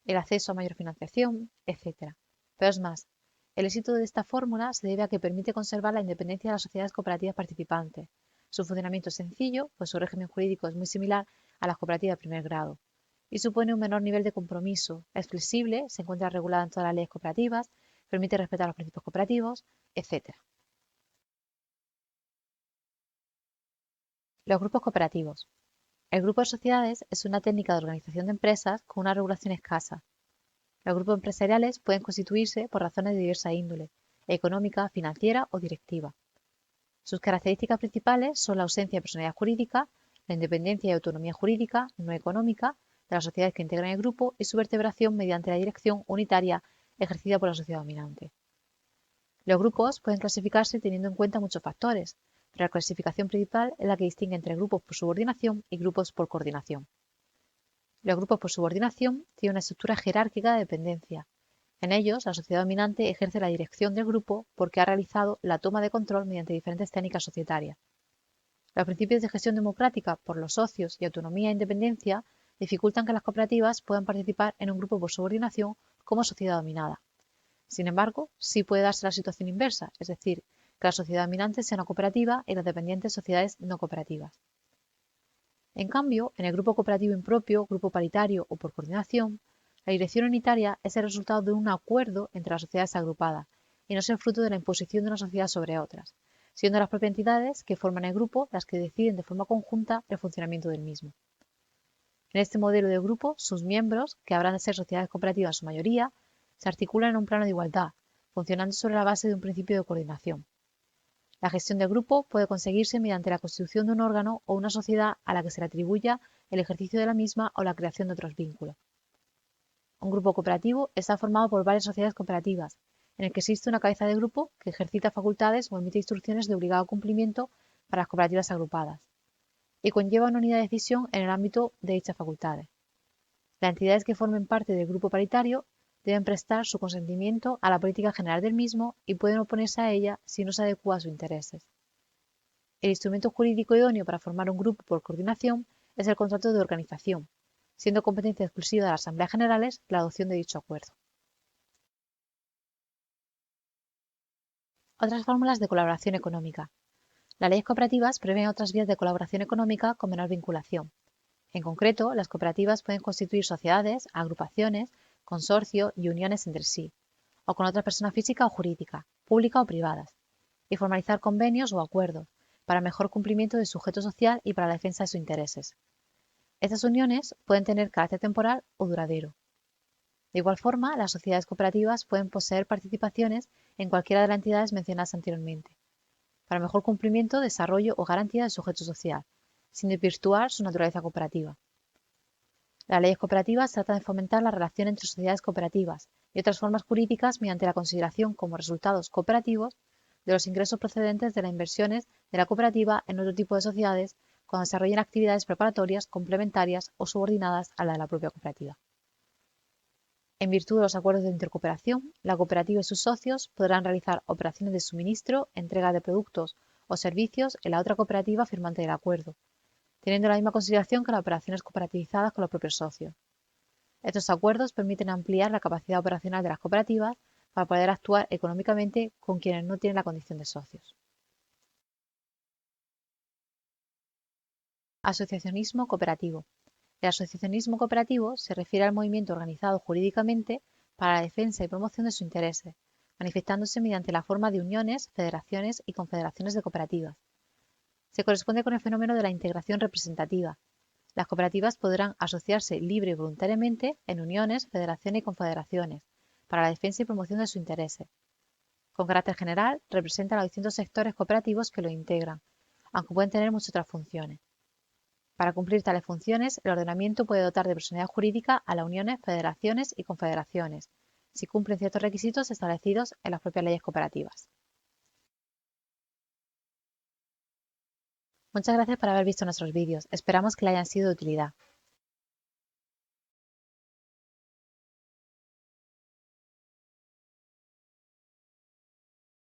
el acceso a mayor financiación, etc. Pero es más, el éxito de esta fórmula se debe a que permite conservar la independencia de las sociedades cooperativas participantes. Su funcionamiento es sencillo, pues su régimen jurídico es muy similar a las cooperativas de primer grado y supone un menor nivel de compromiso. Es flexible, se encuentra regulada en todas las leyes cooperativas, permite respetar los principios cooperativos, etc. Los grupos cooperativos. El grupo de sociedades es una técnica de organización de empresas con una regulación escasa. Los grupos empresariales pueden constituirse por razones de diversa índole, económica, financiera o directiva. Sus características principales son la ausencia de personalidad jurídica, la independencia y autonomía jurídica, no económica, de las sociedades que integran el grupo y su vertebración mediante la dirección unitaria ejercida por la sociedad dominante. Los grupos pueden clasificarse teniendo en cuenta muchos factores, pero la clasificación principal es la que distingue entre grupos por subordinación y grupos por coordinación. Los grupos por subordinación tienen una estructura jerárquica de dependencia. En ellos, la sociedad dominante ejerce la dirección del grupo porque ha realizado la toma de control mediante diferentes técnicas societarias. Los principios de gestión democrática por los socios y autonomía e independencia dificultan que las cooperativas puedan participar en un grupo por subordinación como sociedad dominada. Sin embargo, sí puede darse la situación inversa, es decir, que la sociedad dominante sea una cooperativa y las dependientes sociedades no cooperativas. En cambio, en el grupo cooperativo impropio, grupo paritario o por coordinación, la dirección unitaria es el resultado de un acuerdo entre las sociedades agrupadas y no es el fruto de la imposición de una sociedad sobre otras, siendo las propias entidades que forman el grupo las que deciden de forma conjunta el funcionamiento del mismo. En este modelo de grupo, sus miembros, que habrán de ser sociedades cooperativas en su mayoría, se articulan en un plano de igualdad, funcionando sobre la base de un principio de coordinación. La gestión del grupo puede conseguirse mediante la constitución de un órgano o una sociedad a la que se le atribuya el ejercicio de la misma o la creación de otros vínculos. Un grupo cooperativo está formado por varias sociedades cooperativas, en el que existe una cabeza de grupo que ejercita facultades o emite instrucciones de obligado cumplimiento para las cooperativas agrupadas, y conlleva una unidad de decisión en el ámbito de dichas facultades. Las entidades que formen parte del grupo paritario deben prestar su consentimiento a la política general del mismo y pueden oponerse a ella si no se adecúa a sus intereses. El instrumento jurídico idóneo para formar un grupo por coordinación es el contrato de organización, siendo competencia exclusiva de las Asambleas Generales la adopción de dicho acuerdo. Otras fórmulas de colaboración económica. Las leyes cooperativas prevén otras vías de colaboración económica con menor vinculación. En concreto, las cooperativas pueden constituir sociedades, agrupaciones, consorcios y uniones entre sí, o con otras personas físicas o jurídicas, públicas o privadas, y formalizar convenios o acuerdos para mejor cumplimiento del sujeto social y para la defensa de sus intereses. Estas uniones pueden tener carácter temporal o duradero. De igual forma, las sociedades cooperativas pueden poseer participaciones en cualquiera de las entidades mencionadas anteriormente, para mejor cumplimiento, desarrollo o garantía del sujeto social, sin desvirtuar su naturaleza cooperativa. Las leyes cooperativas tratan de fomentar la relación entre sociedades cooperativas y otras formas jurídicas mediante la consideración como resultados cooperativos de los ingresos procedentes de las inversiones de la cooperativa en otro tipo de sociedades cuando desarrollen actividades preparatorias, complementarias o subordinadas a la de la propia cooperativa. En virtud de los acuerdos de intercooperación, la cooperativa y sus socios podrán realizar operaciones de suministro, entrega de productos o servicios en la otra cooperativa firmante del acuerdo, teniendo la misma consideración que las operaciones cooperativizadas con los propios socios. Estos acuerdos permiten ampliar la capacidad operacional de las cooperativas para poder actuar económicamente con quienes no tienen la condición de socios. Asociacionismo cooperativo. El asociacionismo cooperativo se refiere al movimiento organizado jurídicamente para la defensa y promoción de sus intereses, manifestándose mediante la forma de uniones, federaciones y confederaciones de cooperativas. Se corresponde con el fenómeno de la integración representativa. Las cooperativas podrán asociarse libre y voluntariamente en uniones, federaciones y confederaciones para la defensa y promoción de sus intereses. Con carácter general, representan a los distintos sectores cooperativos que los integran, aunque pueden tener muchas otras funciones. Para cumplir tales funciones, el ordenamiento puede dotar de personalidad jurídica a las uniones, federaciones y confederaciones, si cumplen ciertos requisitos establecidos en las propias leyes cooperativas. Muchas gracias por haber visto nuestros vídeos, esperamos que les hayan sido de utilidad.